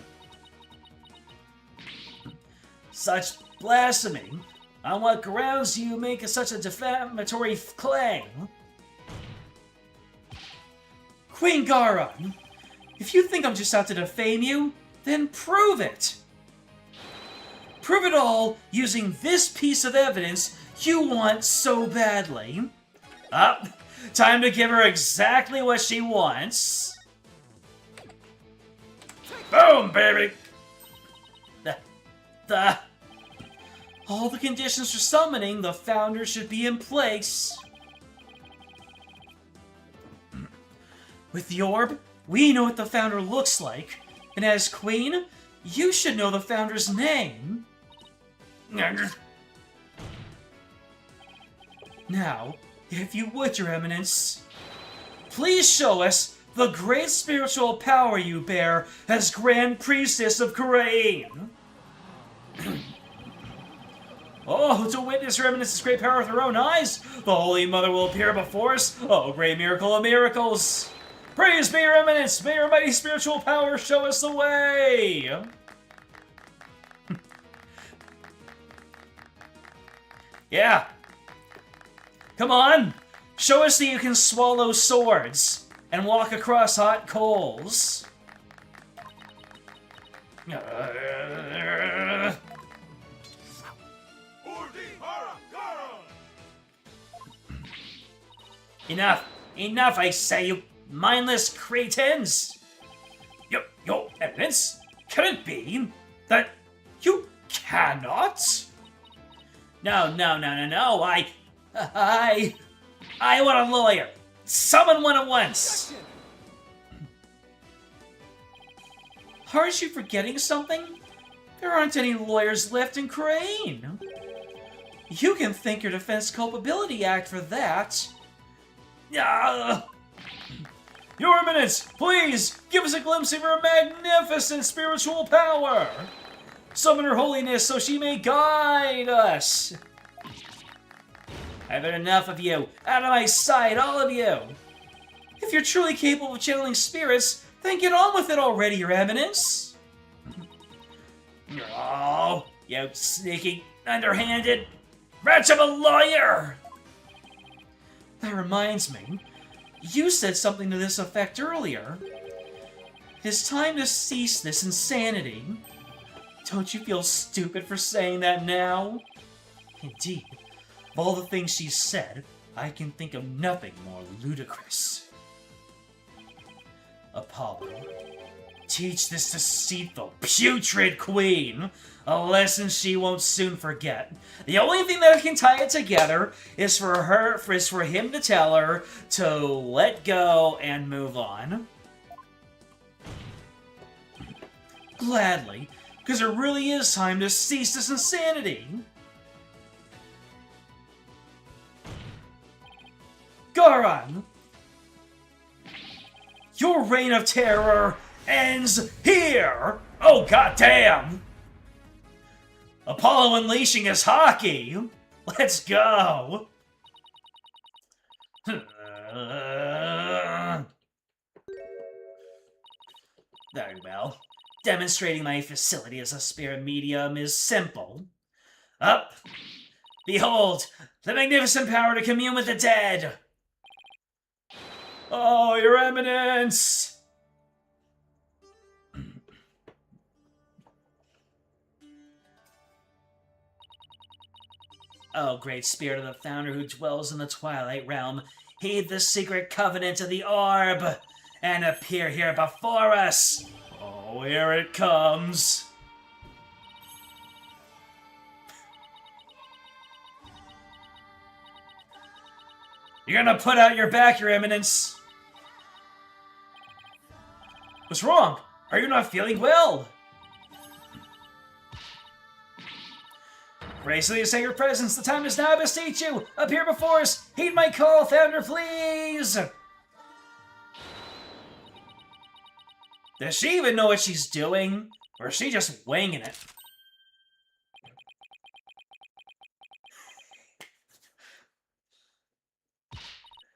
Such blasphemy. On what grounds do you make such a defamatory claim? Queen Garan, if you think I'm just out to defame you, then prove it. Prove it all using this piece of evidence you want so badly. Time to give her exactly what she wants. Boom, baby! All the conditions for summoning the Founder should be in place. With the orb, we know what the Founder looks like, and as Queen, you should know the Founder's name. Now, if you would, Your Eminence, please show us the great spiritual power you bear as Grand Priestess of Khura'in. Oh, to witness Your Eminence's great power with her own eyes, the Holy Mother will appear before us. Oh, great miracle of miracles! Praise be Your Eminence! May your mighty spiritual power show us the way! Yeah. Come on! Show us that you can swallow swords and walk across hot coals. Enough! Enough, I say, you mindless cretins! Your Eminence? Can it be that you cannot? No, I want a lawyer! Summon one at once! Aren't you forgetting something? There aren't any lawyers left in Khura'in. You can thank your Defense Culpability Act for that. Your Eminence, please, give us a glimpse of her magnificent spiritual power! Summon her holiness so she may guide us! I've had enough of you! Out of my sight, all of you! If you're truly capable of channeling spirits, then get on with it already, Your Eminence! Oh, you sneaky, underhanded, wretch of a lawyer! That reminds me, you said something to this effect earlier. It's time to cease this insanity. Don't you feel stupid for saying that now? Indeed, of all the things she said, I can think of nothing more ludicrous. Apollo, teach this deceitful, putrid queen a lesson she won't soon forget. The only thing that can tie it together is for him to tell her to let go and move on. Gladly, because it really is time to cease this insanity. Khura'in, your reign of terror ends here! Oh, goddamn! Apollo unleashing his hockey! Let's go! Very well. Demonstrating my facility as a spirit medium is simple. Up! Behold, the magnificent power to commune with the dead! Oh, Your Eminence! Oh, great spirit of the founder who dwells in the Twilight Realm, heed the secret covenant of the orb, and appear here before us! Oh, here it comes! You're gonna put out your back, Your Eminence! What's wrong? Are you not feeling well? Gracefully say your presence, the time is now, I beseech you! Appear before us! Heed my call, Founder, please! Does she even know what she's doing? Or is she just winging it?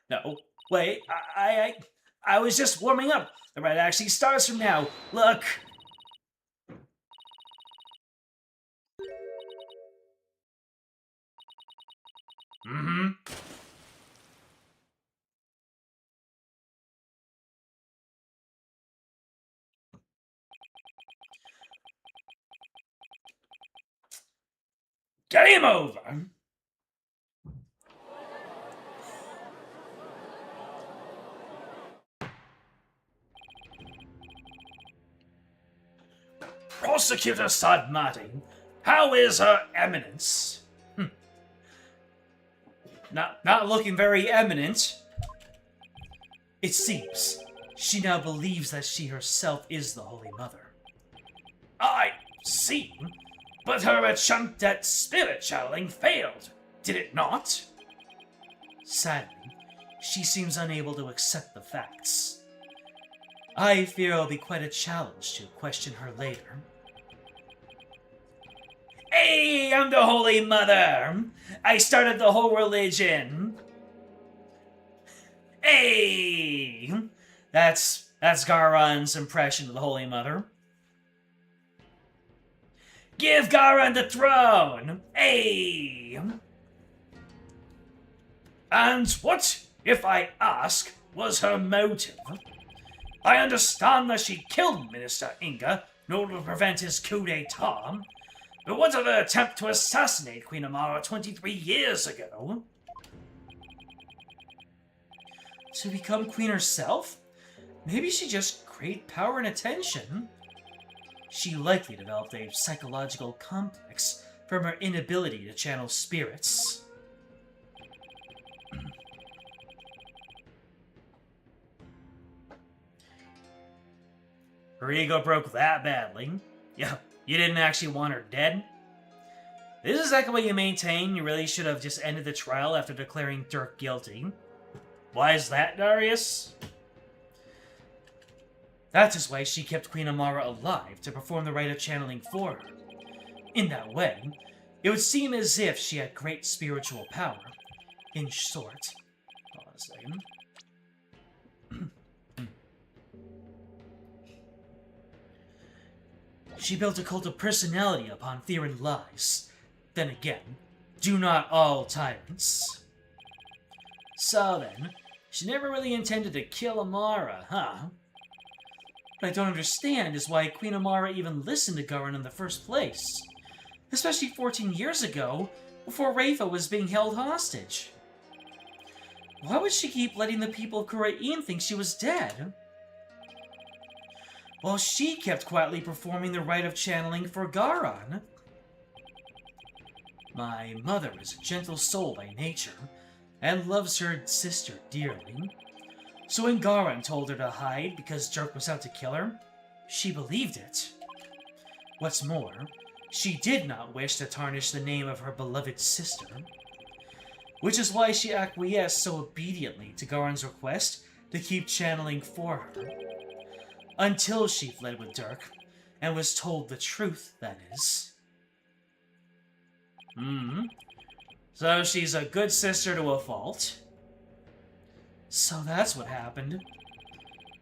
No, wait, I was just warming up. The ride actually starts from now. Look! Mm-hmm. Game over! Prosecutor Sadmati, how is Her Eminence? Not looking very eminent. It seems she now believes that she herself is the Holy Mother. I see, but her attempt at spirit channeling failed, did it not? Sadly, she seems unable to accept the facts. I fear it'll be quite a challenge to question her later. Hey, I'm the Holy Mother! I started the whole religion! Hey! That's Garon's impression of the Holy Mother. Give Garon the throne! Hey! And what, if I ask, was her motive? I understand that she killed Minister Inga in order to prevent his coup d'etat, but what of her attempt to assassinate Queen Amara 23 years ago? To become queen herself? Maybe she just craved power and attention. She likely developed a psychological complex from her inability to channel spirits. Her ego broke that badly. Yeah, you didn't actually want her dead? This is exactly what you maintain. You really should have just ended the trial after declaring Dirk guilty. Why is that, Darius? That is why she kept Queen Amara alive, to perform the rite of channeling for her. In that way, it would seem as if she had great spiritual power. In short... Hold on a second. She built a cult of personality upon fear and lies. Then again, do not all tyrants. So then, she never really intended to kill Amara, huh? What I don't understand is why Queen Amara even listened to Garon in the first place. Especially 14 years ago, before Rafa was being held hostage. Why would she keep letting the people of Khura'in think she was dead? while she kept quietly performing the rite of channeling for Garan. My mother is a gentle soul by nature, and loves her sister dearly. So when Garan told her to hide because Dirk was out to kill her, she believed it. What's more, she did not wish to tarnish the name of her beloved sister, which is why she acquiesced so obediently to Garan's request to keep channeling for her, until she fled with Dirk, and was told the truth, that is. So she's a good sister to a fault. So that's what happened.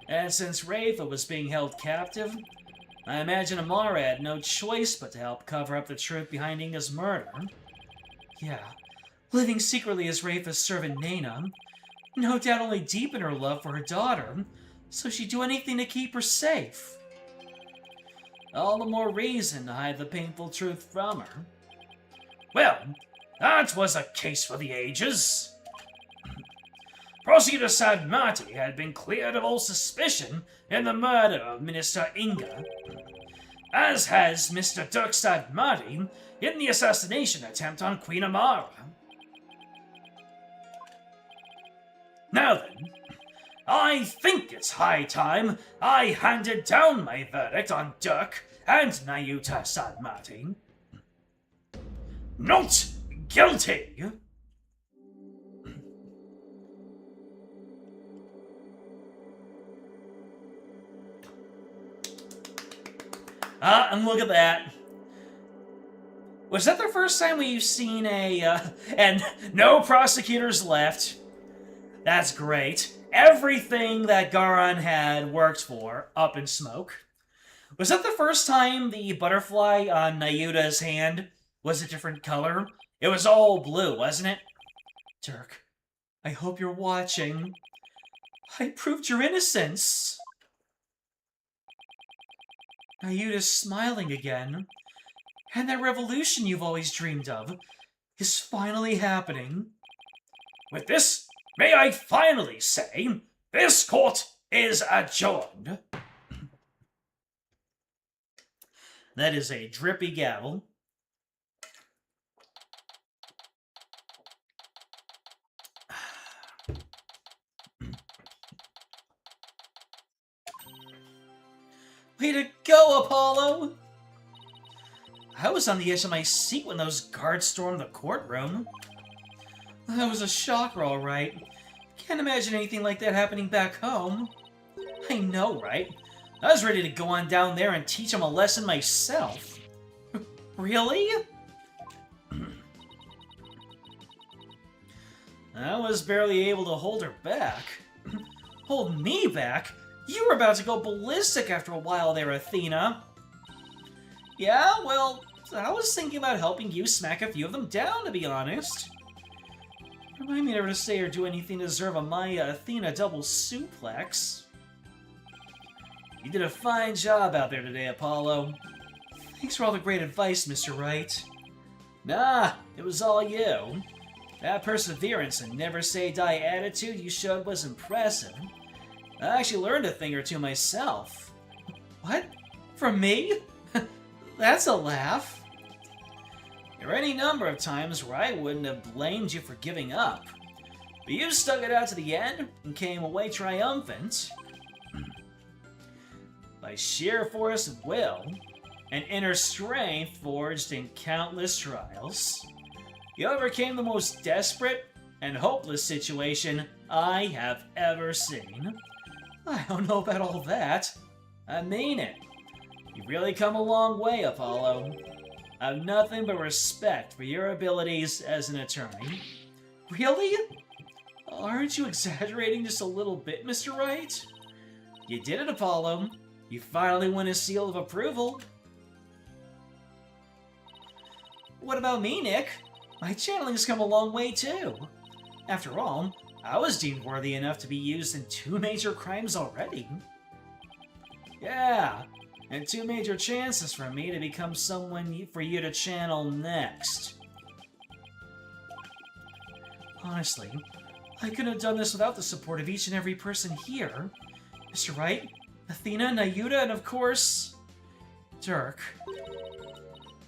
And since Rafa was being held captive, I imagine Amara had no choice but to help cover up the truth behind Inga's murder. Yeah, living secretly as Rafa's servant Nena, no doubt only deepened her love for her daughter, so she'd do anything to keep her safe. All the more reason to hide the painful truth from her. Well, that was a case for the ages. Prosecutor Sadmati had been cleared of all suspicion in the murder of Minister Inga, as has Mr. Dirk Sadmati in the assassination attempt on Queen Amara. Now then, I think it's high time I handed down my verdict on Dirk and Nayuta Sadmati. Not guilty! And look at that. Was that the first time we've seen and no prosecutors left? That's great. Everything that Garan had worked for, up in smoke. Was that the first time the butterfly on Nayuta's hand was a different color? It was all blue, wasn't it? Dirk, I hope you're watching. I proved your innocence. Nayuta's smiling again. And that revolution you've always dreamed of is finally happening. With this, may I finally say, this court is adjourned. That is a drippy gavel. Way to go, Apollo! I was on the edge of my seat when those guards stormed the courtroom. That was a shocker, all right. Can't imagine anything like that happening back home. I know, right? I was ready to go on down there and teach them a lesson myself. Really? I was barely able to hold her back. Hold me back? You were about to go ballistic after a while there, Athena. Yeah, well, I was thinking about helping you smack a few of them down, to be honest. Remind me never to say or do anything to deserve a Maya Athena double suplex. You did a fine job out there today, Apollo. Thanks for all the great advice, Mr. Wright. Nah, it was all you. That perseverance and never say die attitude you showed was impressive. I actually learned a thing or two myself. What? From me? That's a laugh. There were any number of times where I wouldn't have blamed you for giving up. But you stuck it out to the end and came away triumphant. By sheer force of will and inner strength forged in countless trials, you overcame the most desperate and hopeless situation I have ever seen. I don't know about all that. I mean it. You've really come a long way, Apollo. I have nothing but respect for your abilities as an attorney. Really? Aren't you exaggerating just a little bit, Mr. Wright? You did it, Apollo. You finally won a seal of approval. What about me, Nick? My channeling's come a long way, too. After all, I was deemed worthy enough to be used in 2 major crimes already. Yeah, and 2 major chances for me to become someone for you to channel next. Honestly, I couldn't have done this without the support of each and every person here. Mr. Wright, Athena, Nayuta, and of course, Dirk.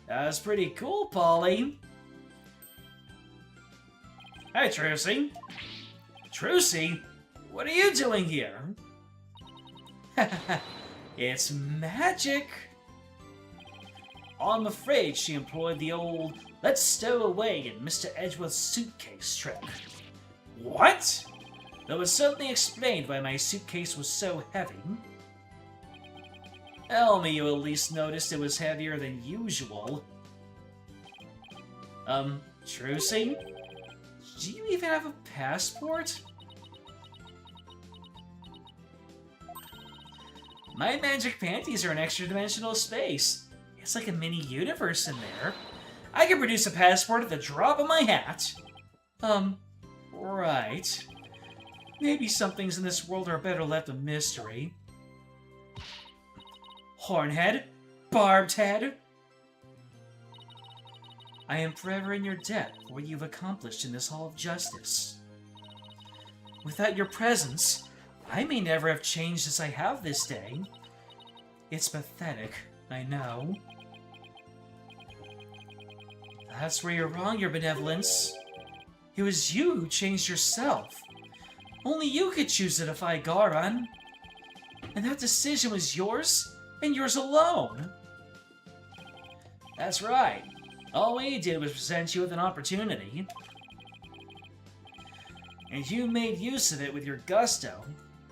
That was pretty cool, Polly. Hi, Trucy. Trucy? What are you doing here? It's magic. I'm afraid she employed the old let's stow away in Mr. Edgeworth's suitcase trick. What? That was suddenly explained why my suitcase was so heavy. Tell me you at least noticed it was heavier than usual. Trucy? Do you even have a passport? My magic panties are an extra-dimensional space. It's like a mini-universe in there. I can produce a passport at the drop of my hat. Right. Maybe some things in this world are better left a mystery. Hornhead? Barbed head? I am forever in your debt for what you've accomplished in this Hall of Justice. Without your presence, I may never have changed as I have this day. It's pathetic, I know. That's where you're wrong, your benevolence. It was you who changed yourself. Only you could choose to defy Garan. And that decision was yours, and yours alone. That's right. All we did was present you with an opportunity. And you made use of it with your gusto.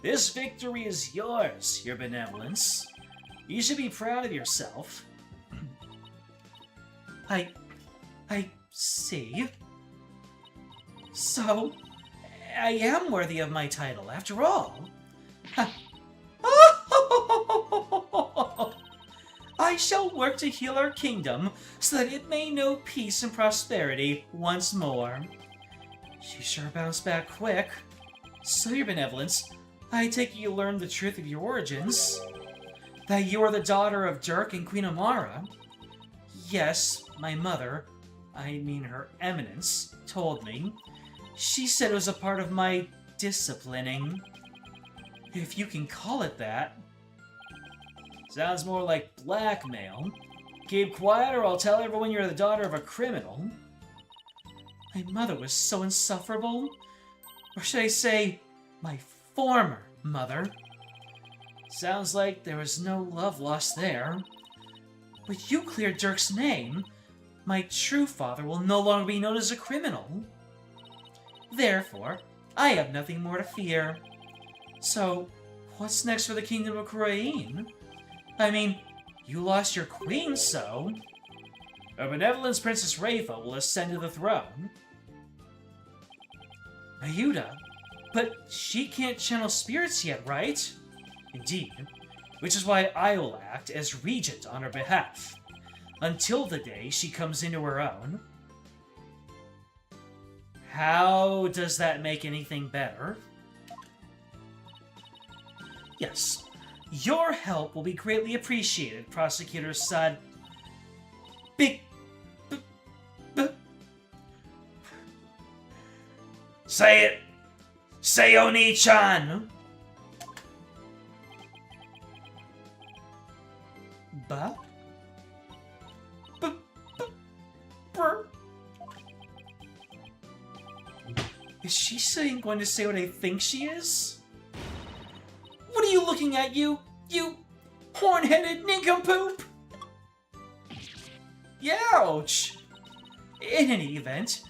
This victory is yours, your benevolence. You should be proud of yourself. I see. So, I am worthy of my title, after all. I shall work to heal our kingdom, so that it may know peace and prosperity once more. She sure bounced back quick. So, your benevolence, I take it you learned the truth of your origins. That you are the daughter of Dirk and Queen Amara. Yes, my mother, I mean her eminence, told me. She said it was a part of my disciplining. If you can call it that. Sounds more like blackmail. Keep quiet or I'll tell everyone you're the daughter of a criminal. My mother was so insufferable. Or should I say, my former mother. Sounds like there was no love lost there. But you cleared Dirk's name. My true father will no longer be known as a criminal. Therefore, I have nothing more to fear. So, what's next for the Kingdom of Khura'in? I mean, you lost your queen, so... Her benevolence Princess Raifa will ascend to the throne. Ayuda? But she can't channel spirits yet, right? Indeed. Which is why I will act as regent on her behalf. Until the day she comes into her own. How does that make anything better? Yes. Your help will be greatly appreciated, Prosecutor Sad... Say it! Say Oni-chan! Ba? Is she going to say what I think she is? What are you looking at, you horn-headed nincompoop? Youch! In any event,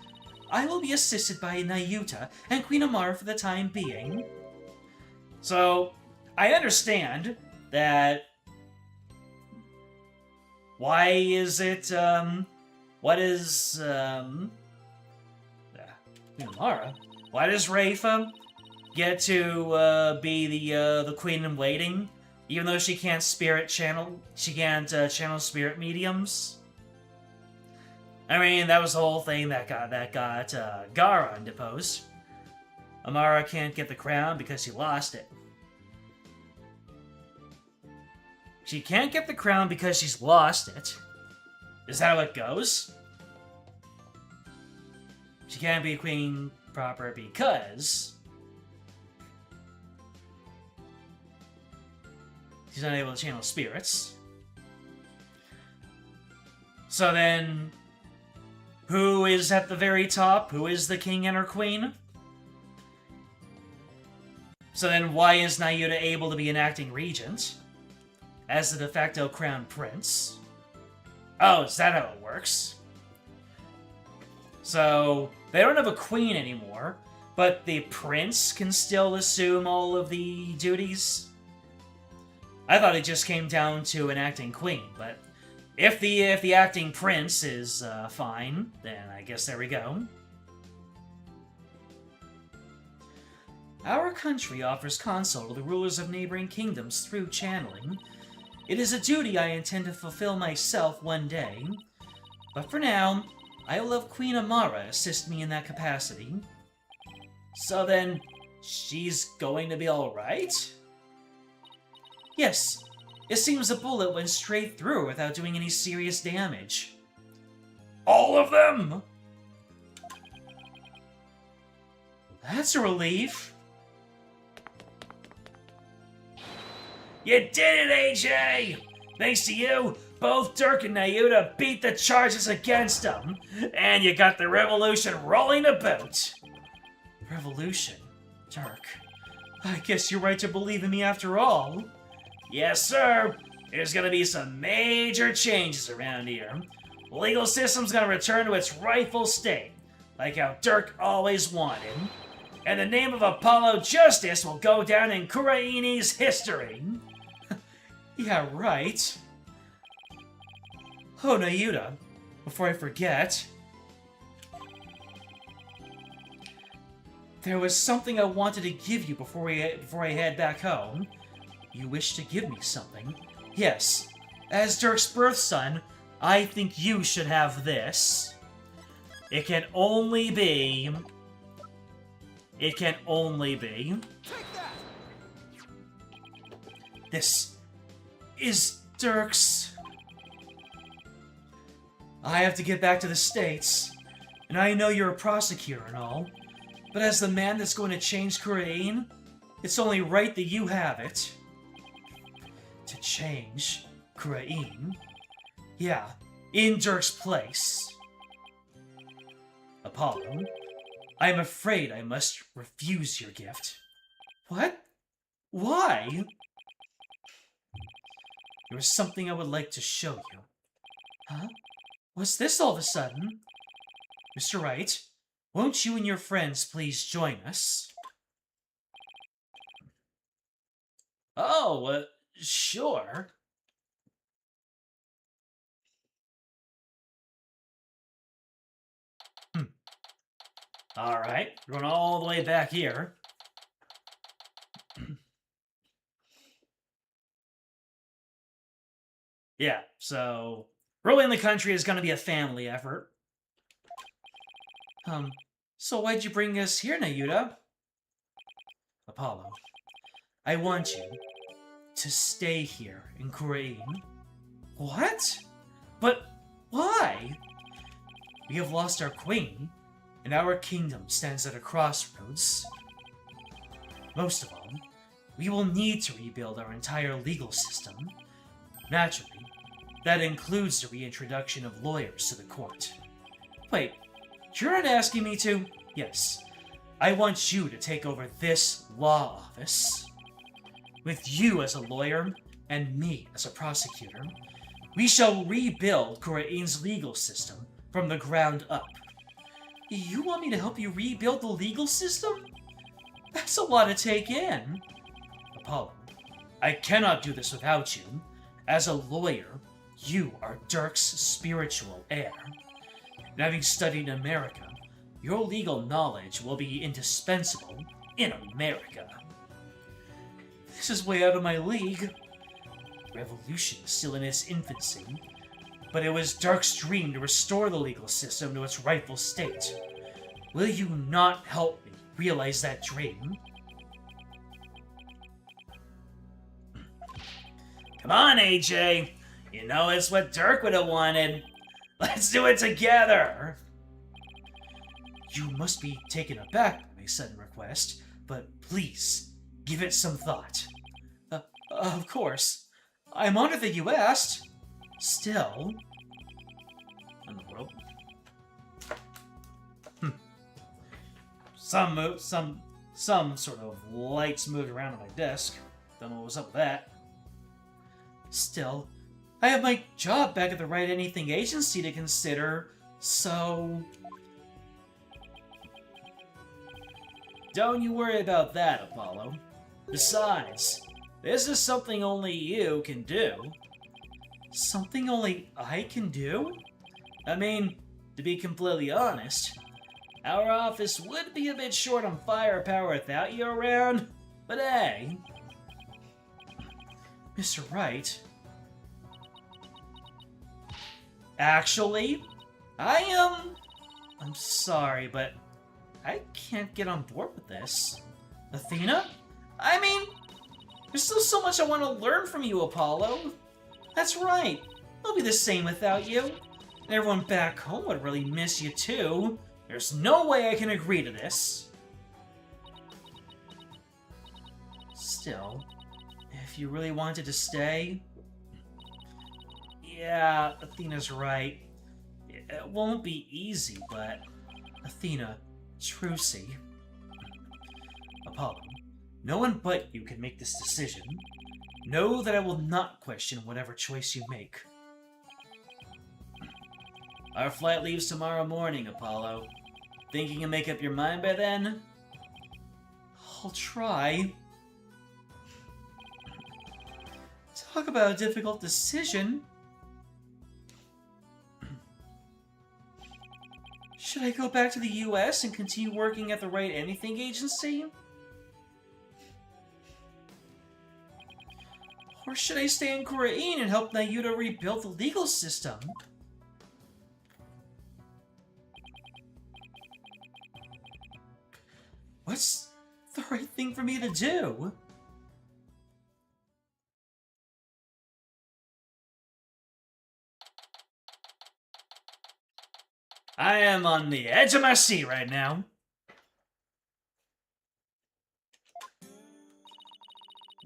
I will be assisted by Nayuta and Queen Amara for the time being. So, I understand that... Why is it, what is, Queen Amara? Why does Raifa get to, be the Queen in Waiting? Even though she can't channel spirit mediums? I mean, that was the whole thing that got Garan deposed. Amara can't get the crown because she lost it. She can't get the crown because she's lost it. Is that how it goes? She can't be queen proper because... He's not able to channel spirits. So then, who is at the very top? Who is the king and or queen? So then why is Nayuta able to be an acting regent? As the de facto crown prince? Oh, is that how it works? So, they don't have a queen anymore, but the prince can still assume all of the duties? I thought it just came down to an acting queen, but if the acting prince is fine, then I guess there we go. Our country offers counsel to the rulers of neighboring kingdoms through channeling. It is a duty I intend to fulfill myself one day, but for now, I will have Queen Amara assist me in that capacity. So then, she's going to be alright? Yes, it seems a bullet went straight through without doing any serious damage. All of them? That's a relief. You did it, AJ! Thanks to you, both Dirk and Nayuta beat the charges against them, and you got the revolution rolling about. Revolution? Dirk, I guess you're right to believe in me after all. Yes, sir. There's gonna be some major changes around here. The legal system's gonna return to its rightful state, like how Dirk always wanted. And the name of Apollo Justice will go down in Khura'in's history. Yeah, right. Oh, Nayuta, before I forget, there was something I wanted to give you before I head back home. You wish to give me something? Yes. As Dirk's birth son, I think you should have this. It can only be... Take that! This is Dirk's. I have to get back to the States, and I know you're a prosecutor and all, but as the man that's going to change Khura'in, it's only right that you have it. To change Khura'in? Yeah, in Dirk's place. Apollo, I am afraid I must refuse your gift. What? Why? There is something I would like to show you. Huh? What's this all of a sudden? Mr. Wright, won't you and your friends please join us? Oh, sure. Alright, going all the way back here. Yeah, so ruling the country is going to be a family effort. So why'd you bring us here, Nayuta? Apollo, I want you to stay here in Khura'in. What? But why? We have lost our queen, and our kingdom stands at a crossroads. Most of all, we will need to rebuild our entire legal system. Naturally, that includes the reintroduction of lawyers to the court. Wait, you're not asking me to? Yes, I want you to take over this law office. With you as a lawyer, and me as a prosecutor, we shall rebuild Khura'in's legal system from the ground up. You want me to help you rebuild the legal system? That's a lot to take in. Apollo, I cannot do this without you. As a lawyer, you are Dirk's spiritual heir. And having studied in America, your legal knowledge will be indispensable in America. This is way out of my league. Revolution is still in its infancy, but it was Dirk's dream to restore the legal system to its rightful state. Will you not help me realize that dream? Come on, AJ. You know it's what Dirk would have wanted. Let's do it together. You must be taken aback by my sudden request, but please, give it some thought. Of course. I'm honored that you asked. Still... In the world? Some sort of lights moved around on my desk. Don't know what was up with that. Still, I have my job back at the Wright Anything Agency to consider, so... Don't you worry about that, Apollo. Besides, this is something only you can do. Something only I can do? I mean, to be completely honest, our office would be a bit short on firepower without you around, but hey... Mr. Wright... Actually, I'm sorry, but I can't get on board with this. Athena? I mean, there's still so much I want to learn from you, Apollo. That's right. I'll be the same without you. And everyone back home would really miss you, too. There's no way I can agree to this. Still, if you really wanted to stay... Yeah, Athena's right. It won't be easy, but... Athena, Trucy... Apollo, no one but you can make this decision. Know that I will not question whatever choice you make. Our flight leaves tomorrow morning, Apollo. Think you can make up your mind by then? I'll try. Talk about a difficult decision. Should I go back to the US and continue working at the Wright Anything Agency? Or should I stay in Khura'in and help Nayuta rebuild the legal system? What's the right thing for me to do? I am on the edge of my seat right now.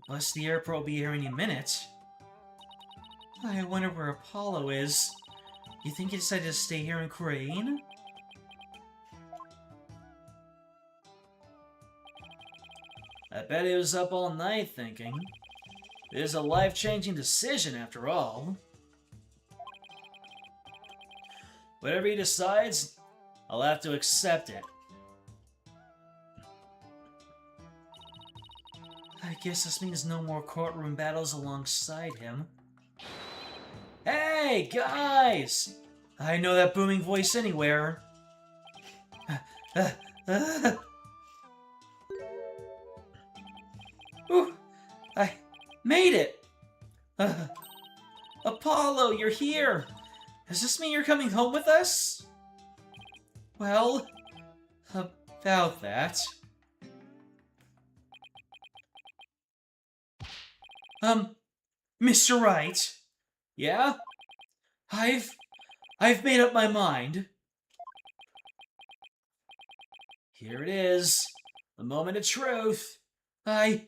Plus, the airport will be here any minute. I wonder where Apollo is. You think he decided to stay here in Khura'in? I bet he was up all night thinking. It is a life-changing decision, after all. Whatever he decides, I'll have to accept it. I guess this means no more courtroom battles alongside him. Hey, guys! I know that booming voice anywhere. Ooh, I made it! Apollo, you're here! Does this mean you're coming home with us? Well, about that. Mr. Wright? Yeah? I've made up my mind. Here it is. The moment of truth. I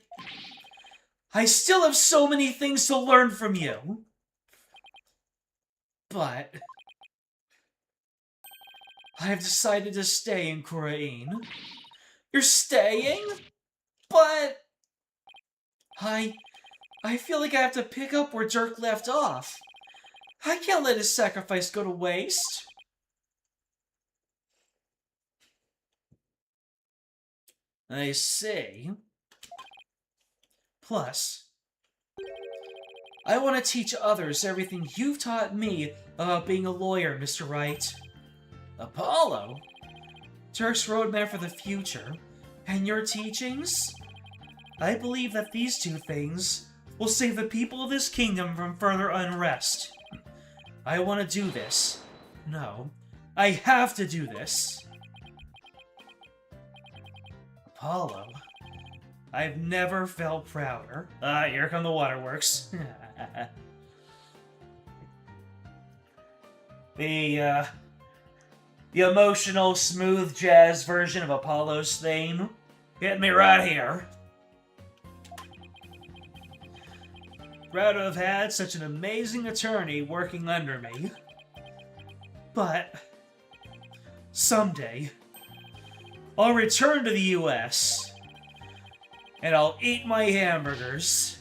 still have so many things to learn from you. But I've decided to stay in Khura'in. You're staying? But I feel like I have to pick up where Dirk left off. I can't let his sacrifice go to waste. I see. Plus, I want to teach others everything you've taught me about being a lawyer, Mr. Wright. Apollo? Dirk's roadmap for the future, and your teachings? I believe that these two things will save the people of this kingdom from further unrest. I want to do this. No, I have to do this. Apollo, I've never felt prouder. Here come the waterworks. The emotional, smooth jazz version of Apollo's theme. Hit me right here. proud to have had such an amazing attorney working under me. But someday, I'll return to the US, and I'll eat my hamburgers.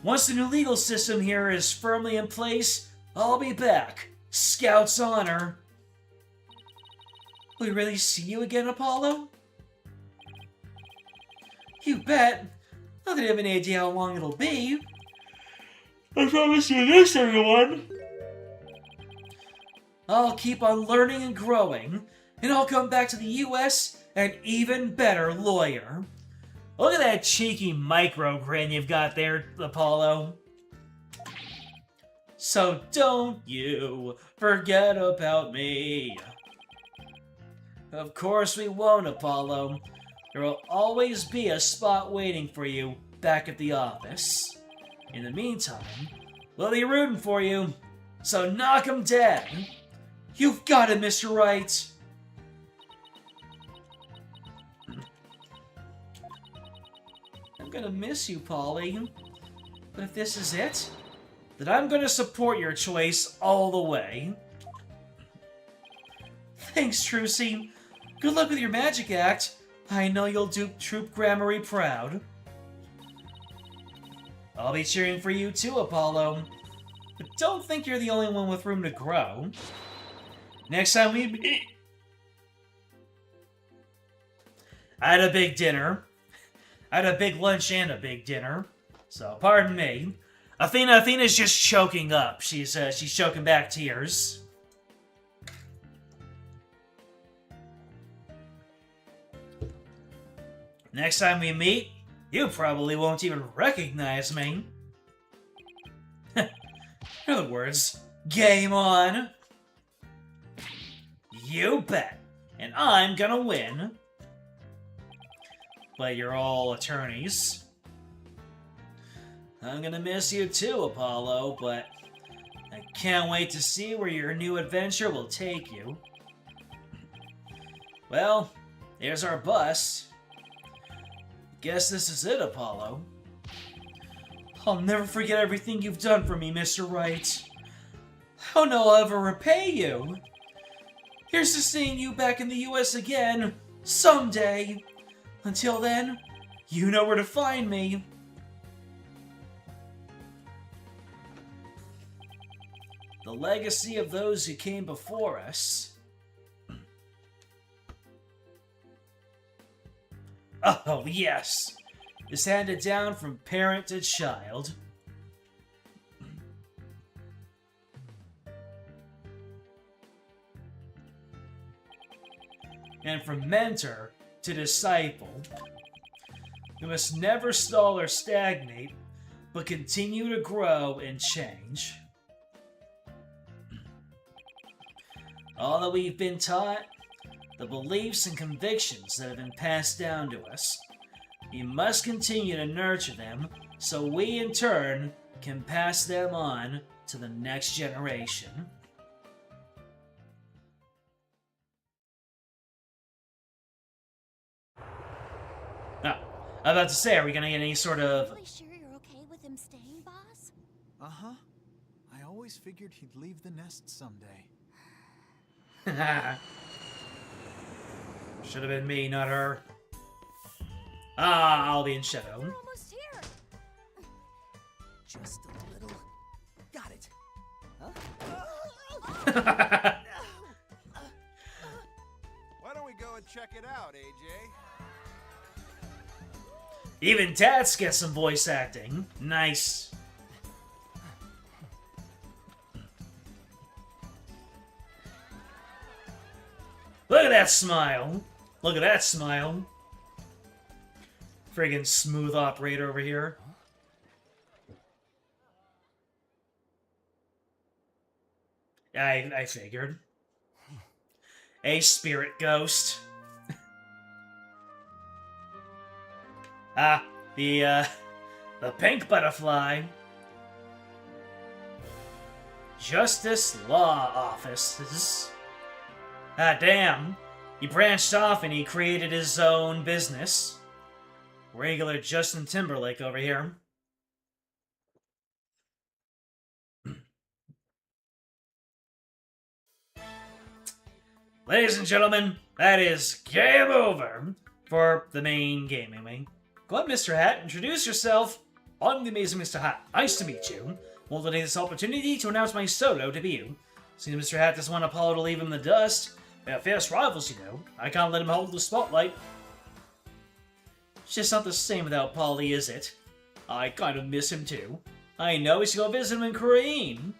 Once the new legal system here is firmly in place, I'll be back. Scout's honor. Will we really see you again, Apollo? You bet. Not that I have any idea how long it'll be. I promise you this, everyone. I'll keep on learning and growing, and I'll come back to the US an even better lawyer. Look at that cheeky micro-grin you've got there, Apollo. So don't you forget about me. Of course we won't, Apollo. There will always be a spot waiting for you back at the office. In the meantime, we'll be rooting for you, so knock 'em dead. You've got it, Mr. Wright. I'm gonna miss you, Polly. But if this is it, then I'm gonna support your choice all the way. Thanks, Trucy. Good luck with your magic act. I know you'll do Troop Gramarye proud. I'll be cheering for you too, Apollo. But don't think you're the only one with room to grow. Next time we meet... I had a big dinner. I had a big lunch and a big dinner. So, pardon me. Athena's just choking up. She's choking back tears. Next time we meet, you probably won't even recognize me. In other words, game on. You bet. And I'm gonna win. But you're all attorneys. I'm gonna miss you too, Apollo, but I can't wait to see where your new adventure will take you. Well, there's our bus. Guess this is it, Apollo. I'll never forget everything you've done for me, Mr. Wright. I don't know I'll ever repay you. Here's to seeing you back in the US again, someday. Until then, you know where to find me. The legacy of those who came before us. Oh, yes. Is handed down from parent to child. And from mentor to disciple. We must never stall or stagnate, but continue to grow and change. All that we've been taught, the beliefs and convictions that have been passed down to us, we must continue to nurture them so we in turn can pass them on to the next generation. Now, I'm about to say, are we gonna get any sort of... Really sure you're okay with him staying, boss? Uh-huh. I always figured he'd leave the nest someday. Should have been me, not her. Ah, I'll be in shadow. We're almost here. Just a little. Got it. Why don't we go and check it out, AJ? Even Tats gets some voice acting. Nice. Look at that smile. Look at that smile. Friggin' smooth operator over here. I figured. A spirit ghost. Ah, the pink butterfly. Justice Law Offices. Ah, damn. He branched off and he created his own business. Regular Justin Timberlake over here. Ladies and gentlemen, that is game over for the main game, anyway. Go ahead, Mr. Hat, introduce yourself. I'm the amazing Mr. Hat. Nice to meet you. We'll take this opportunity to announce my solo debut. Seems Mr. Hat doesn't want Apollo to leave him in the dust. We are fierce rivals, you know. I can't let him hold the spotlight. It's just not the same without Polly, is it? I kind of miss him too. I know we should go visit him in Khura'in.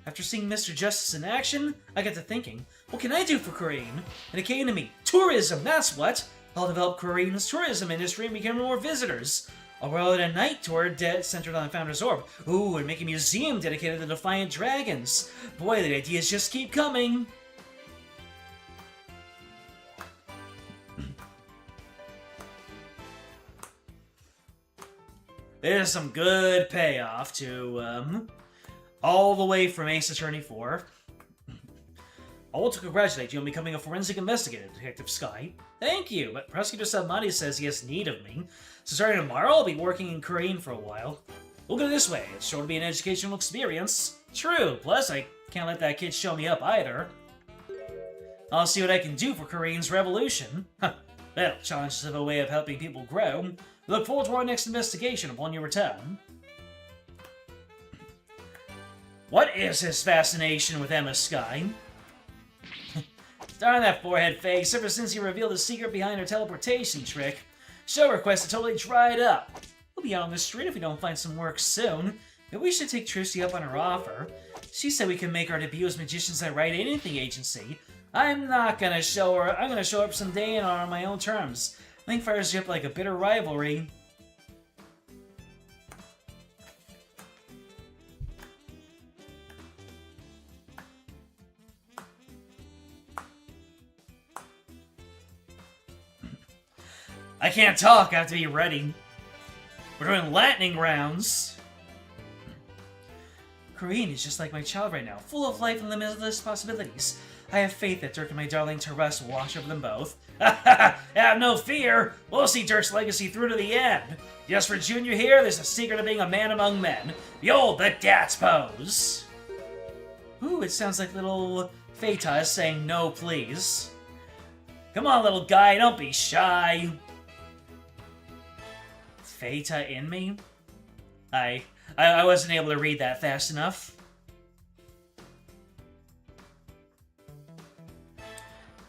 After seeing Mr. Justice in action, I got to thinking, what can I do for Khura'in? And it came to me, tourism, that's what! I'll develop Khura'in's tourism industry and become more visitors. I'll roll out a night tour centered on the Founder's Orb. Ooh, and make a museum dedicated to Defiant Dragons. Boy, the ideas just keep coming! There's some good payoff to, all the way from Ace Attorney 4. I want to congratulate you on becoming a forensic investigator, Detective Sky. Thank you, but Prosecutor Salmani says he has need of me. So starting tomorrow, I'll be working in Khura'in for a while. Look at it this way, it's sure to be an educational experience. True, plus I can't let that kid show me up either. I'll see what I can do for Khura'in's revolution. Well, challenges have a way of helping people grow. We look forward to our next investigation upon your return. What is his fascination with Emma Sky? Darn that forehead face, ever since he revealed the secret behind her teleportation trick. Show requests are totally dried up. We'll be out on the street if we don't find some work soon. Maybe we should take Trusty up on her offer. She said we can make our debut as magicians at Wright Anything Agency. I'm not gonna show her. I'm gonna show up someday and on my own terms. I think fires you up like a bitter rivalry. I can't talk, I have to be ready. We're doing lightning rounds. Khura'in is just like my child right now, full of life and limitless possibilities. I have faith that Dirk and my darling Teres will wash over them both. Have no fear! We'll see Dirk's legacy through to the end. Just for Junior here, there's a secret of being a man among men. Behold the Dats pose! Ooh, it sounds like little Feta is saying no, please. Come on, little guy, don't be shy. Feta in me? I wasn't able to read that fast enough.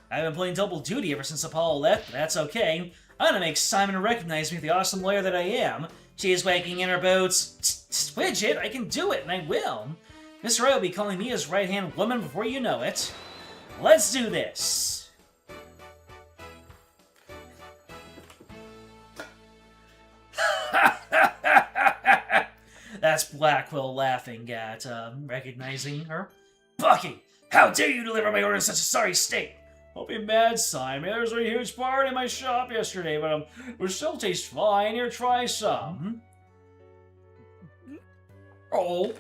I've been playing double duty ever since Apollo left, but that's okay. I'm gonna make Simon recognize me for the awesome lawyer that I am. She's wagging in her boots. Widget, I can do it, and I will. Mr. Wright will be calling me his right-hand woman before you know it. Let's do this. That's Blackwell laughing at, recognizing her. Bucky, how dare you deliver my order in such a sorry state? Don't be mad, Simon. There was a huge party in my shop yesterday, but it still tastes fine. Here, try some. Oh,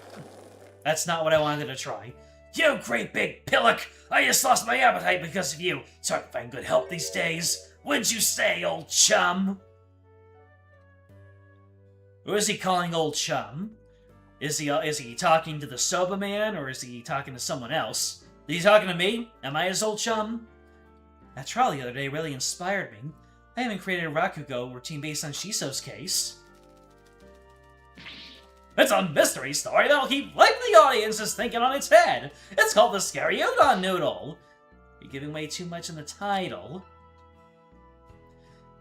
that's not what I wanted to try. You great big pillock! I just lost my appetite because of you. It's hard to find good help these days. What'd you say, old chum? Who is he calling old chum? Is he talking to the Soba Man, or is he talking to someone else? Is he talking to me? Am I his old chum? That trial the other day really inspired me. I haven't created a Rakugo routine based on Shiso's case. It's a mystery story that'll keep likely audiences thinking on its head. It's called the Scary Udon Noodle. You're giving away too much in the title.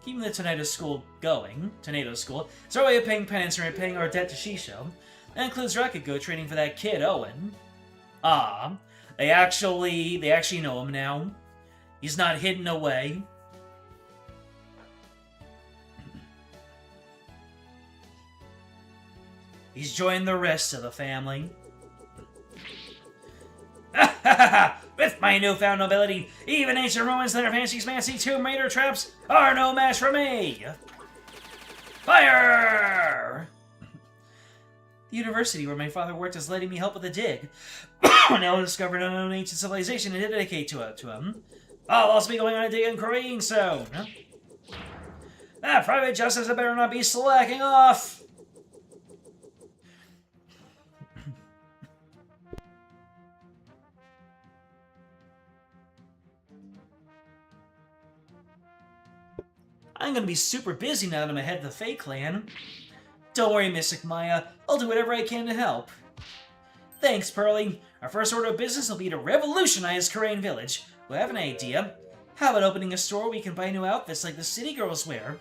Keeping the Tornado School going, Tornado School, is our way of paying penance and repaying our debt to Shisho. That includes Rakugo training for that kid, Owen. Ah, they actually know him now. He's not hidden away. He's joined the rest of the family. With my newfound nobility, even ancient Romans and their fancy Tomb Raider traps are no match for me! Fire! The university where my father worked is letting me help with the dig. Now I've discovered an unknown ancient civilization and dedicate to him. I'll also be going on a dig in Khura'in soon. That private justice had better not be slacking off! I'm gonna be super busy now that I'm ahead of the Fae Clan. Don't worry, Mystic Maya. I'll do whatever I can to help. Thanks, Pearly. Our first order of business will be to revolutionize Khura'in Village. We'll have an idea. How about opening a store where we can buy new outfits like the city girls wear?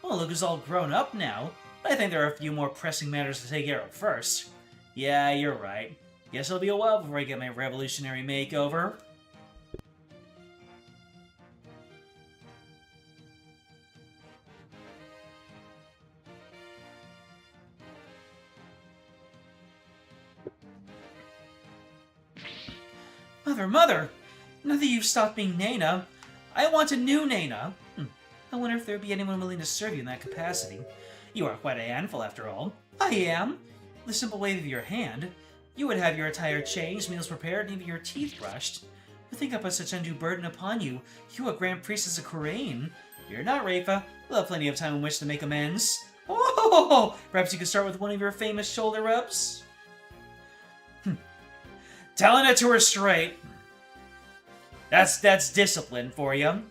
Well, look who's all grown up now. But I think there are a few more pressing matters to take care of first. Yeah, you're right. Guess it'll be a while before I get my revolutionary makeover. Mother! Now that you've stopped being Nana, I want a new Nana. I wonder if there'd be anyone willing to serve you in that capacity. You are quite a handful, after all. I am. With a simple wave of your hand, you would have your attire changed, meals prepared, and even your teeth brushed. To think I put such undue burden upon you, you a Grand Priestess of Khura'in. You're not, Rafa. We'll have plenty of time in which to make amends. Oh, perhaps you could start with one of your famous shoulder rubs? Telling it to her straight. That's discipline for you.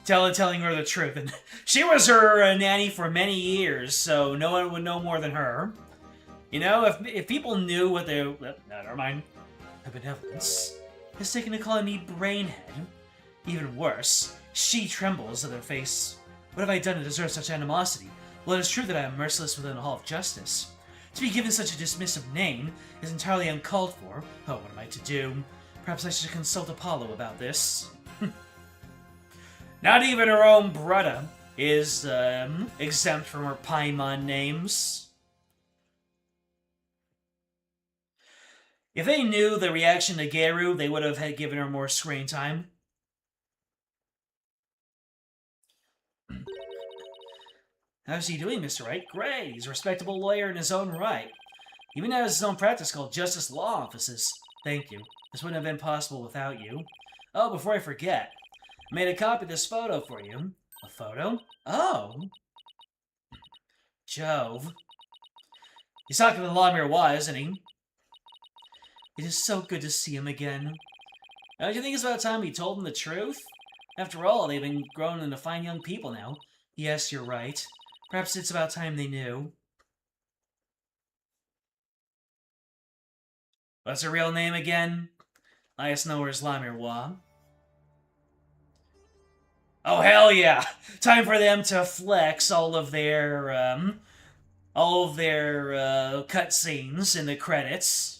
Telling her the truth. And she was her nanny for many years, so no one would know more than her. You know, if people knew what they... No, never mind. Her benevolence has taken to calling me Brainhead. Even worse, she trembles at her face. What have I done to deserve such animosity? Well, it is true that I am merciless within the Hall of Justice. To be given such a dismissive name is entirely uncalled for. Oh, what am I to do? Perhaps I should consult Apollo about this. Not even her own brother is exempt from her Paimon names. If they knew the reaction to Geru, they would have given her more screen time. How's he doing, Mr. Wright? Great. He's a respectable lawyer in his own right. He even has his own practice called Justice Law Offices. Thank you. This wouldn't have been possible without you. Oh, before I forget, I made a copy of this photo for you. A photo? Oh. Jove. He's talking to Lamir Wa, isn't he? It is so good to see him again. Don't you think it's about time we told him the truth? After all, they've been grown into fine young people now. Yes, you're right. Perhaps it's about time they knew. What's her real name again? I just know her as Lamir Wa. Oh, hell yeah! Time for them to flex all of their cutscenes in the credits.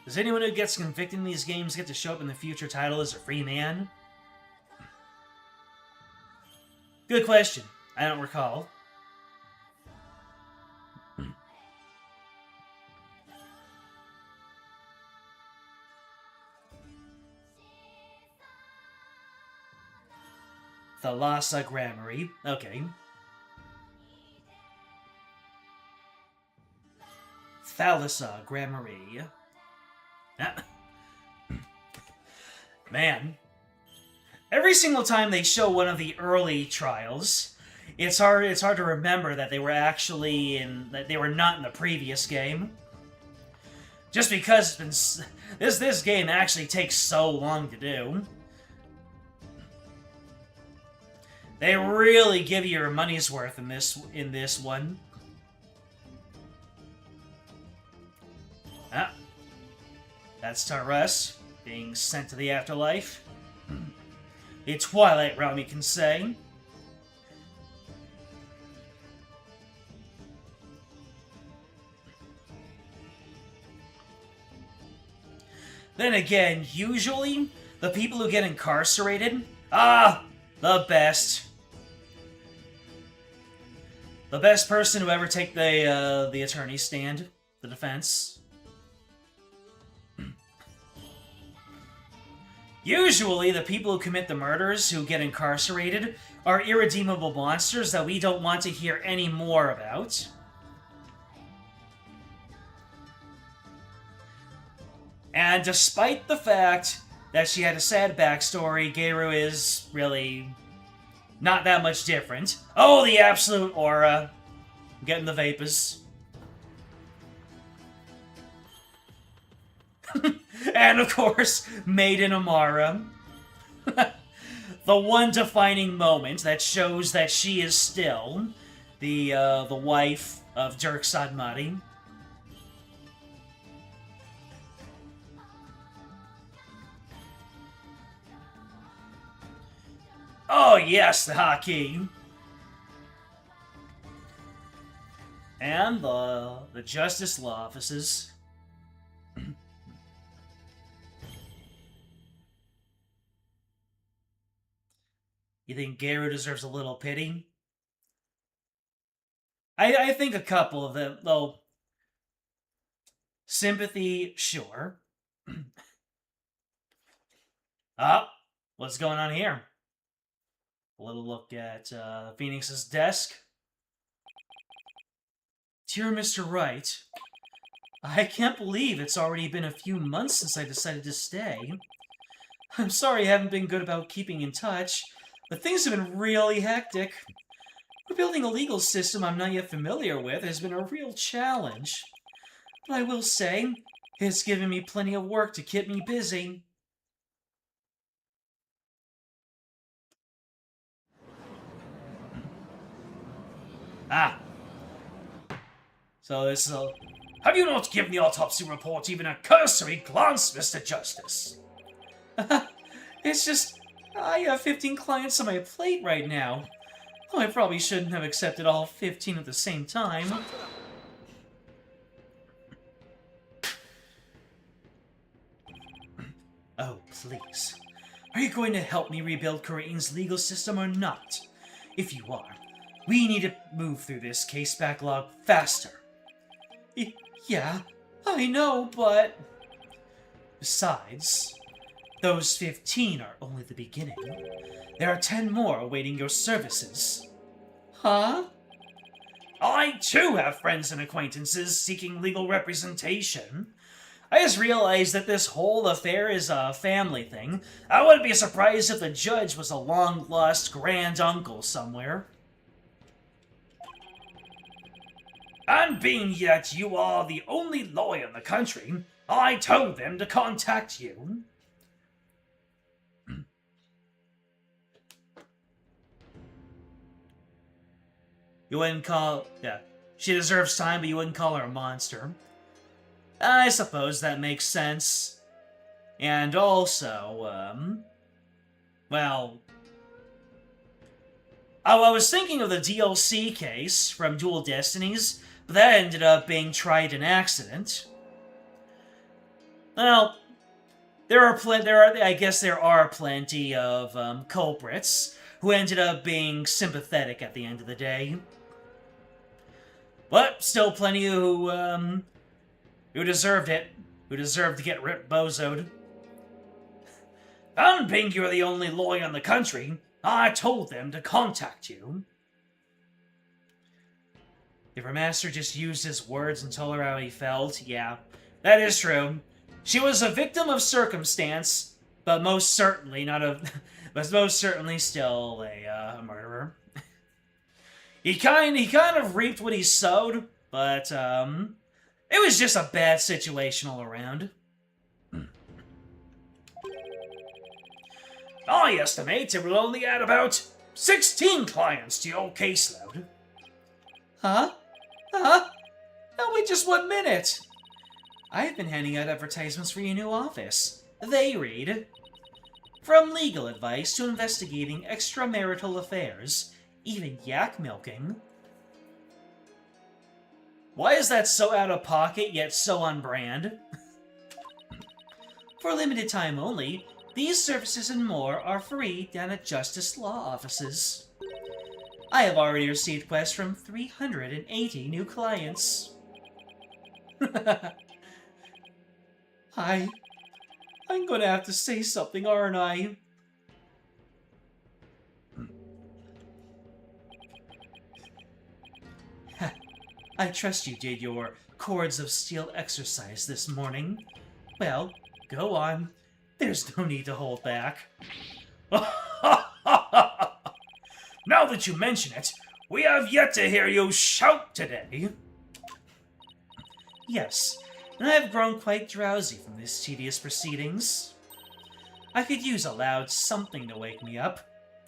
Does anyone who gets convicted in these games get to show up in the future title as a free man? Good question. I don't recall. Thalassa Grammary. Okay. Thalassa Grammary. Man. Every single time they show one of the early trials, it's hard to remember that they were actually that they were not in the previous game. Just because this game actually takes so long to do. They really give you your money's worth in this one. Ah. That's Taurus being sent to the afterlife. The Twilight Realm, you can say. Then again, usually, the people who get incarcerated, the best. The best person who ever take the attorney stand, the defense. Usually, the people who commit the murders who get incarcerated are irredeemable monsters that we don't want to hear any more about. And despite the fact that she had a sad backstory, Geru is really not that much different. Oh, the absolute aura. I'm getting the vapors. And of course, Maiden Amara. The one defining moment that shows that she is still the wife of Dirk Sadmati. Oh yes, the Haki. And the Justice Law offices. You think Garu deserves a little pity? I think a couple of them, though. Sympathy, sure. What's going on here? A little look at Phoenix's desk. Dear Mr. Wright, I can't believe it's already been a few months since I decided to stay. I'm sorry I haven't been good about keeping in touch, but things have been really hectic. Rebuilding a legal system I'm not yet familiar with has been a real challenge. But I will say, it's given me plenty of work to keep me busy. So this is a... Have you not given the autopsy report even a cursory glance, Mr. Justice? It's just... I have 15 clients on my plate right now. Oh, I probably shouldn't have accepted all 15 at the same time. Oh, please. Are you going to help me rebuild Khura'in's legal system or not? If you are, we need to move through this case backlog faster. Yeah, I know, but... Besides, those 15 are only the beginning. There are 10 more awaiting your services. Huh? I, too, have friends and acquaintances seeking legal representation. I just realized that this whole affair is a family thing. I wouldn't be surprised if the judge was a long-lost grand-uncle somewhere. And being that you are the only lawyer in the country, I told them to contact you. You wouldn't call... Yeah, she deserves time, but you wouldn't call her a monster. I suppose that makes sense. And also, well... Oh, I was thinking of the DLC case from Dual Destinies, but that ended up being tried in accident. Well, I guess there are plenty of culprits who ended up being sympathetic at the end of the day. But still plenty who deserved it, who deserved to get bozoed. And being you're the only lawyer in the country, I told them to contact you. If her master just used his words and told her how he felt, yeah, that is true. She was a victim of circumstance, but most certainly still a murderer. He kind of reaped what he sowed, but it was just a bad situation all around. I estimate it will only add about 16 clients to your caseload. Huh? Oh, wait just 1 minute. I've been handing out advertisements for your new office. They read, from legal advice to investigating extramarital affairs, even yak milking. Why is that so out of pocket yet so on brand? For a limited time only, these services and more are free down at Justice Law offices. I have already received requests from 380 new clients. I'm gonna have to say something, aren't I? I trust you did your cords of steel exercise this morning. Well, go on. There's no need to hold back. Now that you mention it, we have yet to hear you shout today. Yes, and I have grown quite drowsy from these tedious proceedings. I could use a loud something to wake me up.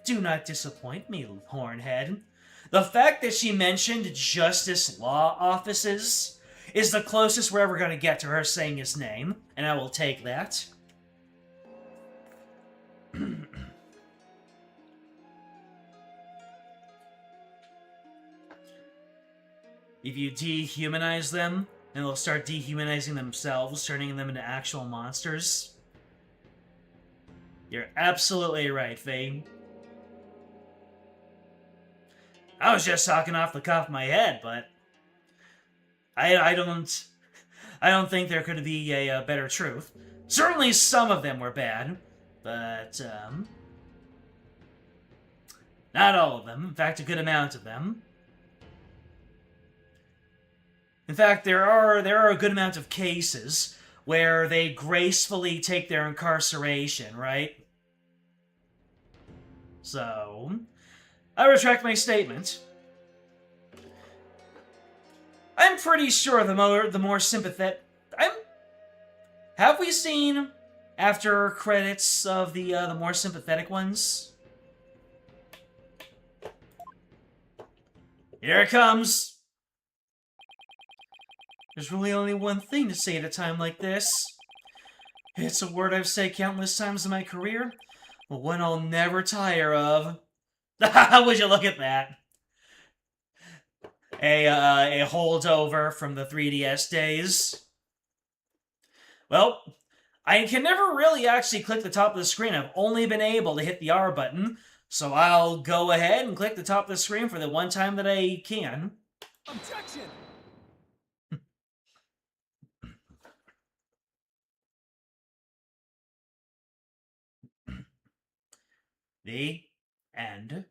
Do not disappoint me, Hornhead. The fact that she mentioned justice law offices is the closest we're ever going to get to her saying his name, and I will take that. If you dehumanize them, then they'll start dehumanizing themselves, turning them into actual monsters. You're absolutely right, Faye. I was just talking off the cuff of my head, but I don't think there could be a better truth. Certainly some of them were bad, but not all of them. In fact, a good amount of them. In fact, there are a good amount of cases where they gracefully take their incarceration, right? So, I retract my statement. I'm pretty sure the more sympathetic... Have we seen after credits of the more sympathetic ones? Here it comes! There's really only one thing to say at a time like this. It's a word I've said countless times in my career, but one I'll never tire of. Would you look at that? A holdover from the 3DS days. Well, I can never really actually click the top of the screen. I've only been able to hit the R button, so I'll go ahead and click the top of the screen for the one time that I can. Objection! The end.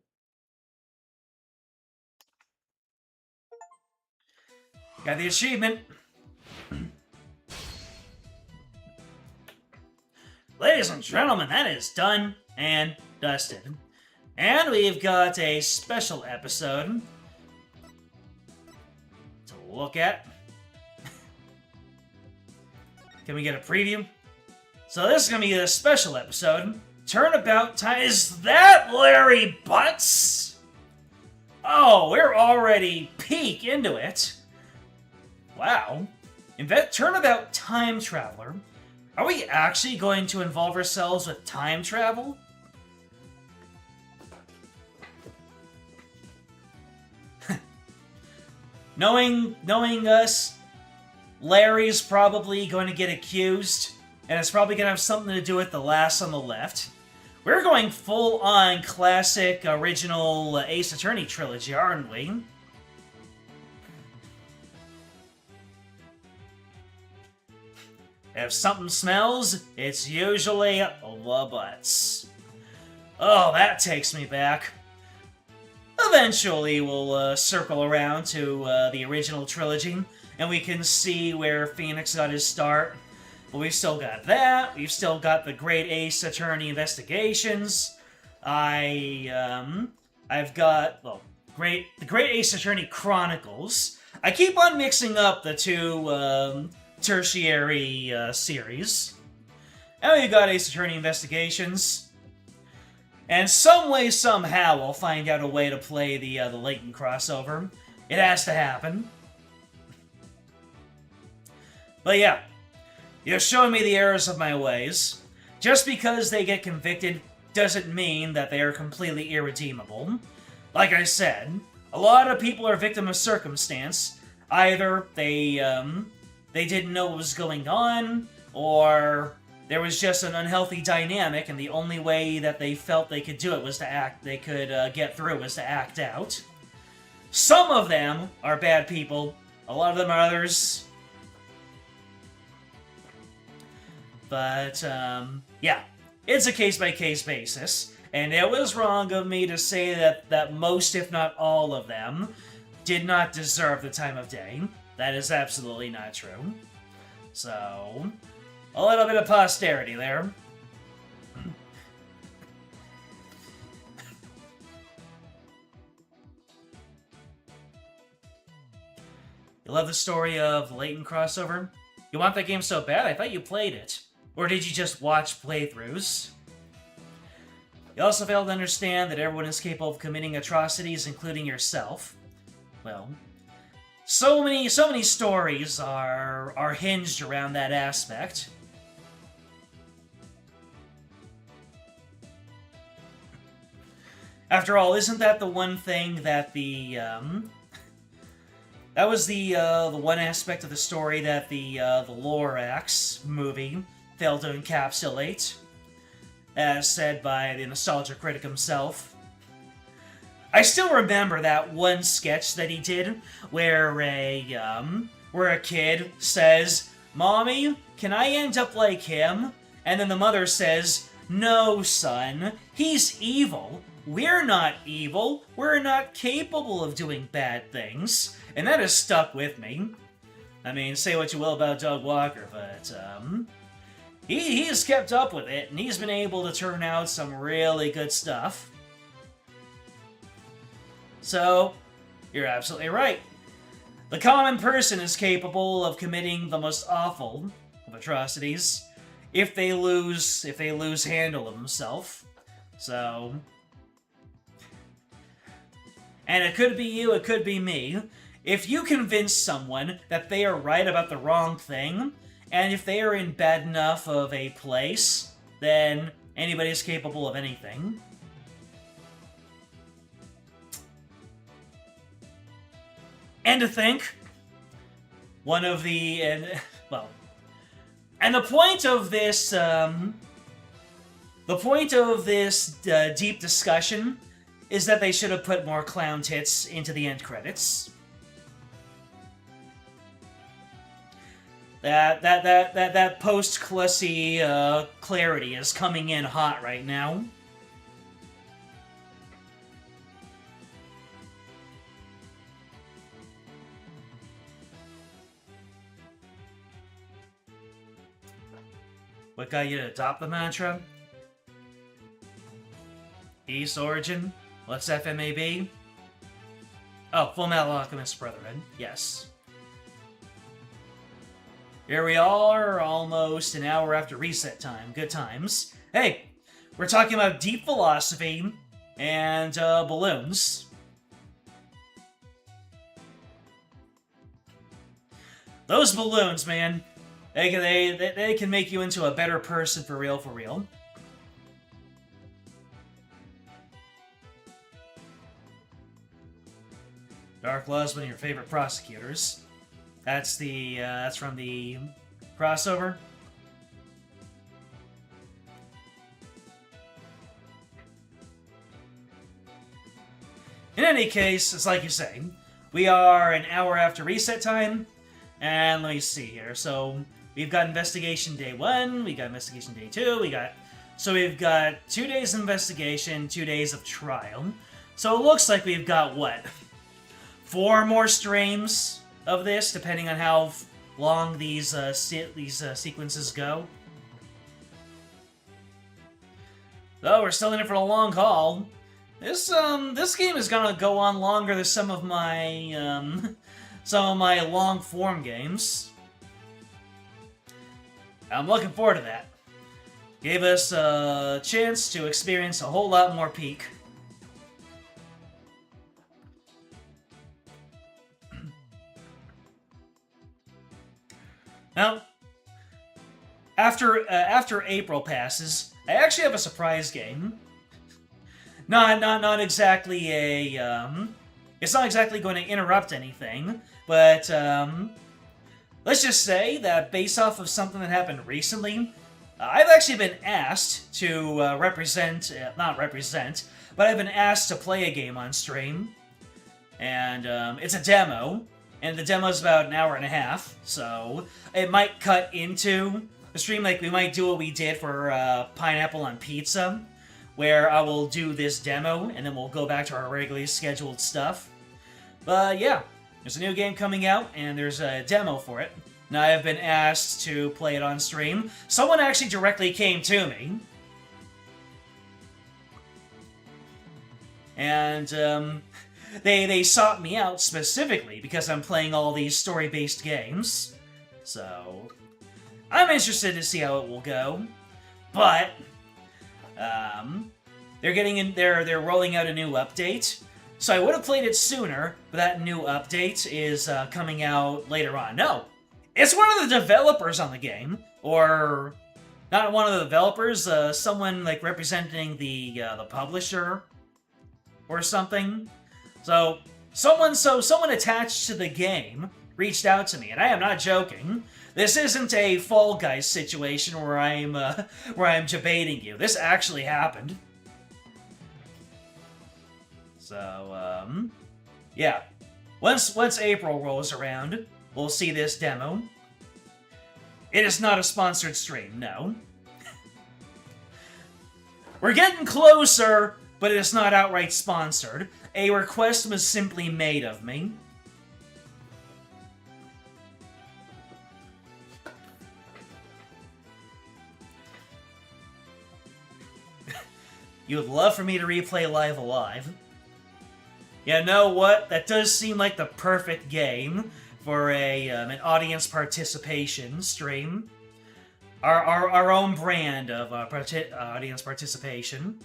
Got the achievement. Ladies and gentlemen, that is done and dusted. And we've got a special episode to look at. Can we get a preview? So this is going to be a special episode. Turnabout time. Is that Larry Butts? Oh, we're already peak into it. Wow. Turnabout time traveler. Are we actually going to involve ourselves with time travel? Knowing us, Larry's probably going to get accused, and it's probably going to have something to do with the last on the left. We're going full-on classic original Ace Attorney trilogy, aren't we? If something smells, it's usually the butts. Oh, that takes me back. Eventually, we'll circle around to the original trilogy, and we can see where Phoenix got his start. But we've still got that. We've still got the Great Ace Attorney Investigations. I've got the Great Ace Attorney Chronicles. I keep on mixing up the two tertiary series. And we've got Ace Attorney Investigations. And some way, somehow, we'll find out a way to play the latent crossover. It has to happen. But yeah. You're showing me the errors of my ways. Just because they get convicted doesn't mean that they are completely irredeemable. Like I said, a lot of people are victim of circumstance. Either they didn't know what was going on, or there was just an unhealthy dynamic, and the only way that they felt they could do it was to act. They could get through was to act out. Some of them are bad people. A lot of them are others. But, yeah, it's a case-by-case basis, and it was wrong of me to say that most, if not all of them, did not deserve the time of day. That is absolutely not true. So, a little bit of posterity there. You love the story of latent crossover? You want that game so bad? I thought you played it. Or did you just watch playthroughs? You also fail to understand that everyone is capable of committing atrocities, including yourself. Well, so many stories are hinged around that aspect. After all, isn't that the one thing that that was the one aspect of the story that the Lorax movie failed to encapsulate, as said by the nostalgia critic himself. I still remember that one sketch that he did where a kid says, "Mommy, can I end up like him?" And then the mother says, "No, son, he's evil. We're not evil. We're not capable of doing bad things." And that has stuck with me. I mean, say what you will about Doug Walker, but he has kept up with it, and he's been able to turn out some really good stuff. So, you're absolutely right. The common person is capable of committing the most awful of atrocities if they lose handle of themselves. So, and it could be you, it could be me. If you convince someone that they are right about the wrong thing, and if they are in bad enough of a place, then anybody's capable of anything. And to think, one of the, and the point of this, deep discussion is that they should have put more clown tits into the end credits. That post-Clussy clarity is coming in hot right now. What got you to adopt the mantra? East Origin? What's FMAB? Oh, Full Metal Alchemist Brotherhood. Yes. Here we are, almost an hour after reset time. Good times. Hey, we're talking about deep philosophy and balloons. Those balloons, man, they can make you into a better person for real, for real. Dark Law's one of your favorite prosecutors. That's from the crossover. In any case, it's like you say, we are an hour after reset time, and let me see here. So we've got investigation day 1, we got investigation day 2, we've got 2 days of investigation, 2 days of trial. So it looks like we've got what? 4 more streams of this, depending on how long these sequences go. Though we're still in it for a long haul. This game is gonna go on longer than some of my long form games. I'm looking forward to that. Gave us a chance to experience a whole lot more Peak. Now, after April passes, I actually have a surprise game. Not exactly a it's not exactly going to interrupt anything, but let's just say that based off of something that happened recently, I've actually been asked to not represent, but I've been asked to play a game on stream, and it's a demo. And the demo's about an hour and a half, so it might cut into the stream. Like, we might do what we did for Pineapple on Pizza, where I will do this demo, and then we'll go back to our regularly scheduled stuff. But yeah, there's a new game coming out, and there's a demo for it. Now, I have been asked to play it on stream. Someone actually directly came to me. And, They sought me out specifically because I'm playing all these story-based games. So, I'm interested to see how it will go. But, they're rolling out a new update. So I would have played it sooner, but that new update is coming out later on. No, it's one of the developers on the game, or not one of the developers, someone like representing the publisher or something. So someone attached to the game reached out to me, and I am not joking. This isn't a Fall Guys situation where I'm debating you. This actually happened. So, yeah. Once April rolls around, we'll see this demo. It is not a sponsored stream, no. We're getting closer, but it is not outright sponsored. A request was simply made of me. You would love for me to replay Live Alive. You know what? That does seem like the perfect game for an audience participation stream. Our own brand of audience participation.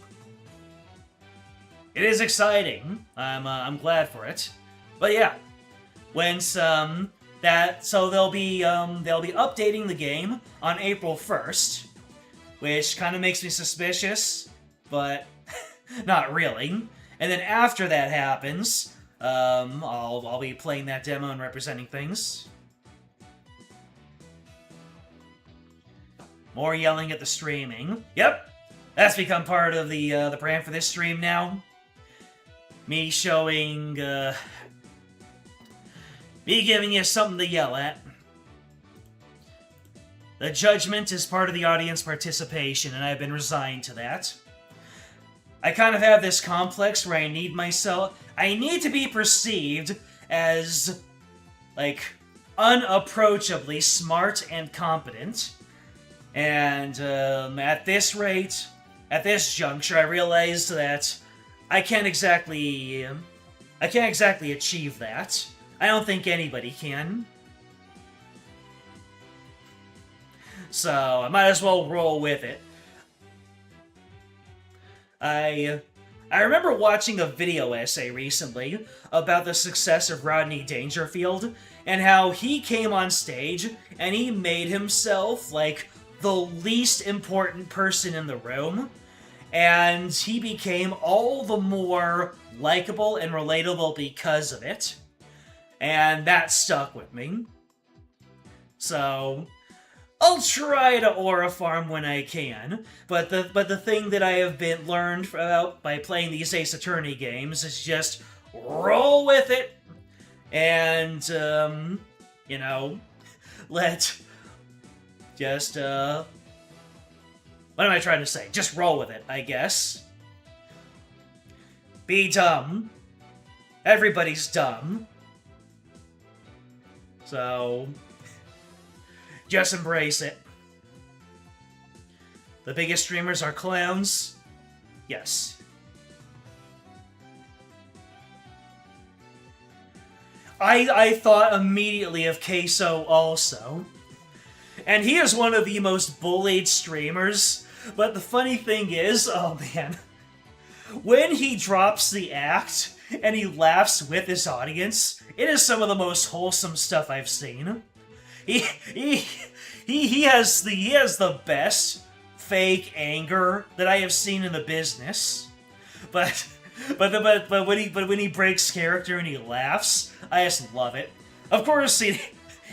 It is exciting. I'm glad for it. But yeah, once so they'll be updating the game on April 1st, which kind of makes me suspicious, but not really. And then after that happens, I'll be playing that demo and representing things. More yelling at the streaming. Yep, that's become part of the brand for this stream now. Me showing, me giving you something to yell at. The judgment is part of the audience participation, and I've been resigned to that. I kind of have this complex where I need to be perceived as, like, unapproachably smart and competent. And, at this juncture, I realized that I can't exactly achieve that. I don't think anybody can. So, I might as well roll with it. I remember watching a video essay recently about the success of Rodney Dangerfield, and how he came on stage and he made himself, like, the least important person in the room, and he became all the more likable and relatable because of it. And that stuck with me. So I'll try to aura farm when I can, but the thing that I have been learned about by playing these Ace Attorney games is just roll with it, and you know, what am I trying to say? Just roll with it, I guess. Be dumb. Everybody's dumb. So just embrace it. The biggest streamers are clowns. Yes. I thought immediately of Queso also. And he is one of the most bullied streamers. But the funny thing is, oh man, when he drops the act and he laughs with his audience, it is some of the most wholesome stuff I've seen. He has the best fake anger that I have seen in the business. But when he breaks character and he laughs, I just love it. Of course, he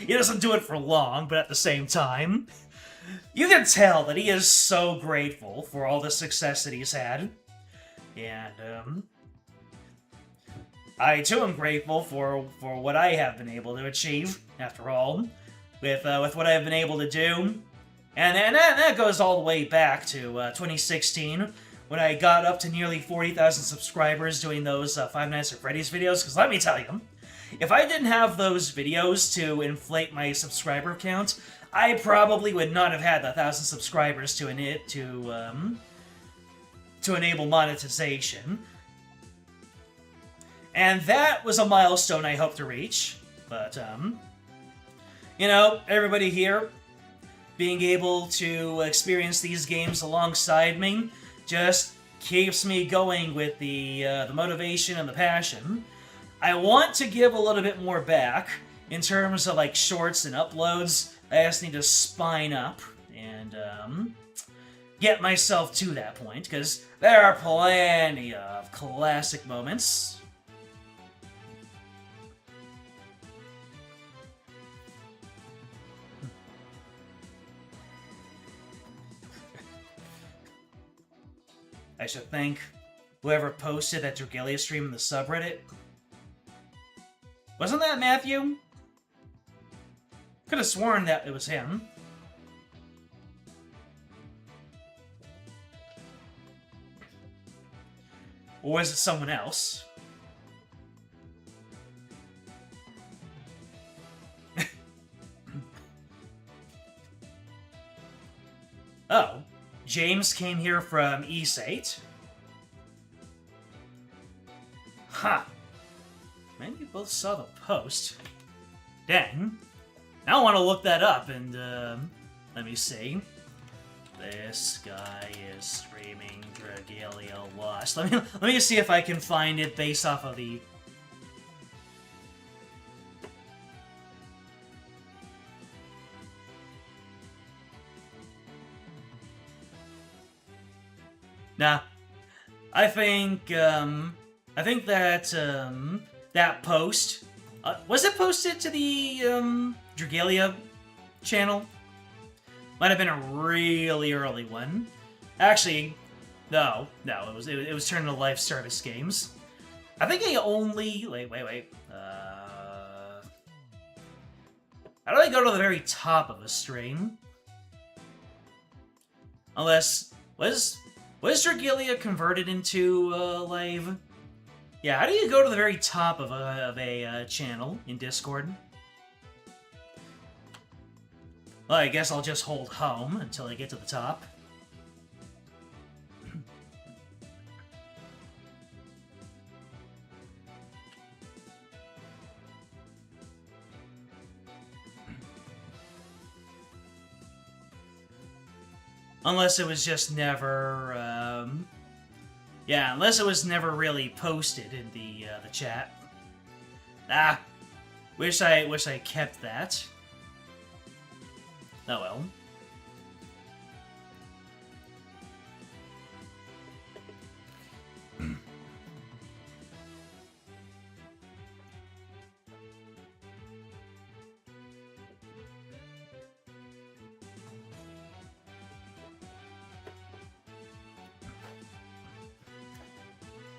doesn't do it for long, but at the same time, you can tell that he is so grateful for all the success that he's had. And I too am grateful for what I have been able to achieve, after all, with what I've been able to do. And that goes all the way back to 2016, when I got up to nearly 40,000 subscribers doing those Five Nights at Freddy's videos, because let me tell you, if I didn't have those videos to inflate my subscriber count, I probably would not have had the 1,000 subscribers to enable monetization. And that was a milestone I hope to reach. But, you know, everybody here, being able to experience these games alongside me just keeps me going with the motivation and the passion. I want to give a little bit more back in terms of like shorts and uploads. I just need to spine up and get myself to that point, because there are plenty of classic moments. I should thank whoever posted that Dragalia stream in the subreddit. Wasn't that Matthew? Could have sworn that it was him. Or was it someone else? Oh, James came here from E8. Huh. Maybe you both saw the post. Dang. Now I want to look that up and, let me see. This guy is streaming Dragalia Lost. Let me see if I can find it based off of the... Nah. I think that, that post... was it posted to the, Dragalia channel? Might have been a really early one. Actually, no, it was turned into live service games. I think I only... Wait. How do I go to the very top of a stream? Unless... Was Dragalia converted into, live? Yeah, how do you go to the very top of a channel in Discord? Well, I guess I'll just hold home until I get to the top. Unless it was just never, yeah, unless it was never really posted in the chat. Ah, wish I kept that. Oh well.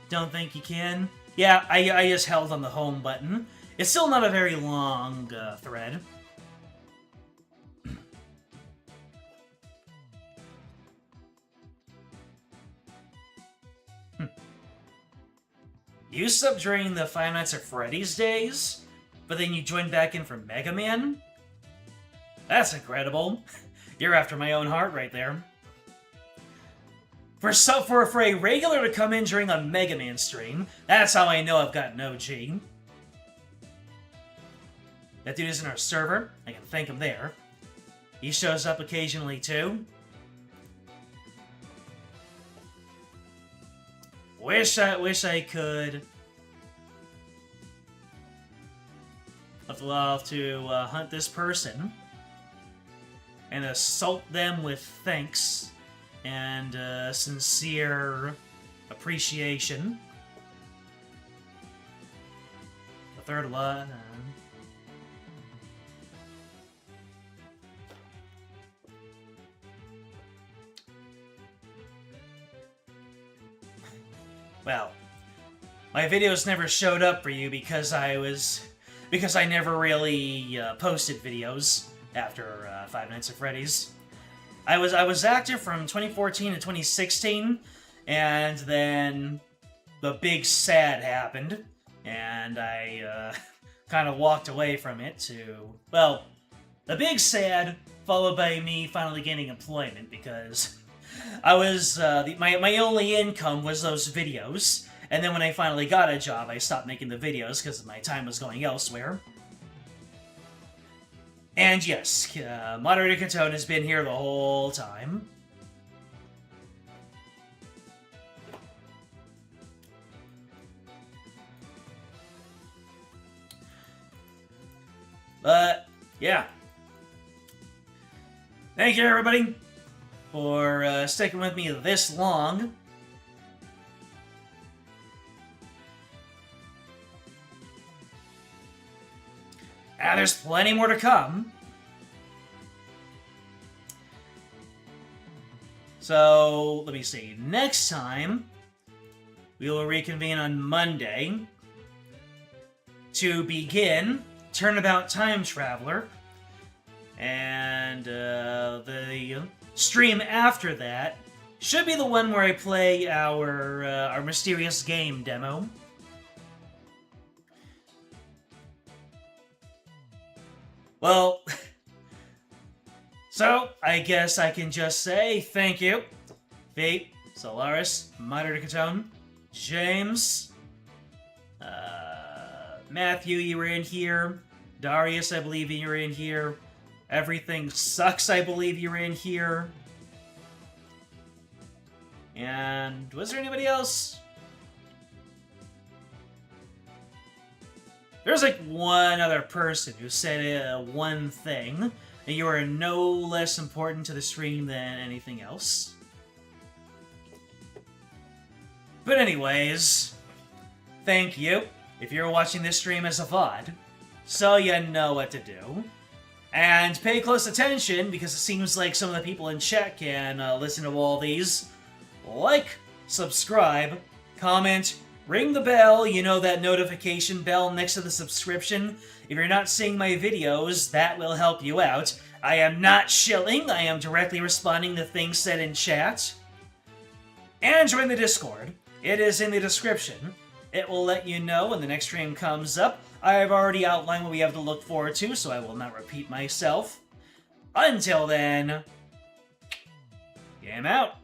Don't think you can? Yeah, I just held on the home button. It's still not a very long thread. You subbed during the Five Nights at Freddy's days, but then you joined back in for Mega Man? That's incredible. You're after my own heart right there. For a regular to come in during a Mega Man stream, that's how I know I've got an OG. That dude is in our server. I can thank him there. He shows up occasionally too. Wish I could. I'd love to hunt this person and assault them with thanks and sincere appreciation. The third lot. Well, my videos never showed up for you because I never really posted videos after Five Nights at Freddy's. I was active from 2014 to 2016, and then the big sad happened, and I kind of walked away from it to, well, the big sad followed by me finally gaining employment because I was my only income was those videos, and then when I finally got a job, I stopped making the videos because my time was going elsewhere. And yes, Moderator Catone has been here the whole time. But, yeah. Thank you, everybody, for sticking with me this long. And there's plenty more to come. So, let me see. Next time, we will reconvene on Monday to begin Turnabout Time Traveler. And the stream after that should be the one where I play our mysterious game demo. Well, so I guess I can just say thank you, Fate, Solaris, Moderator Catone, James, Matthew, you were in here, Darius, I believe you were in here, Everything Sucks, I believe you were in here, and was there anybody else? There's like one other person who said one thing, and you are no less important to the stream than anything else. But anyways, thank you if you're watching this stream as a VOD, so you know what to do. And pay close attention, because it seems like some of the people in chat can listen to all these. Like, subscribe, comment, ring the bell, you know, that notification bell next to the subscription. If you're not seeing my videos, that will help you out. I am not shilling, I am directly responding to things said in chat. And join the Discord. It is in the description. It will let you know when the next stream comes up. I have already outlined what we have to look forward to, so I will not repeat myself. Until then, game out.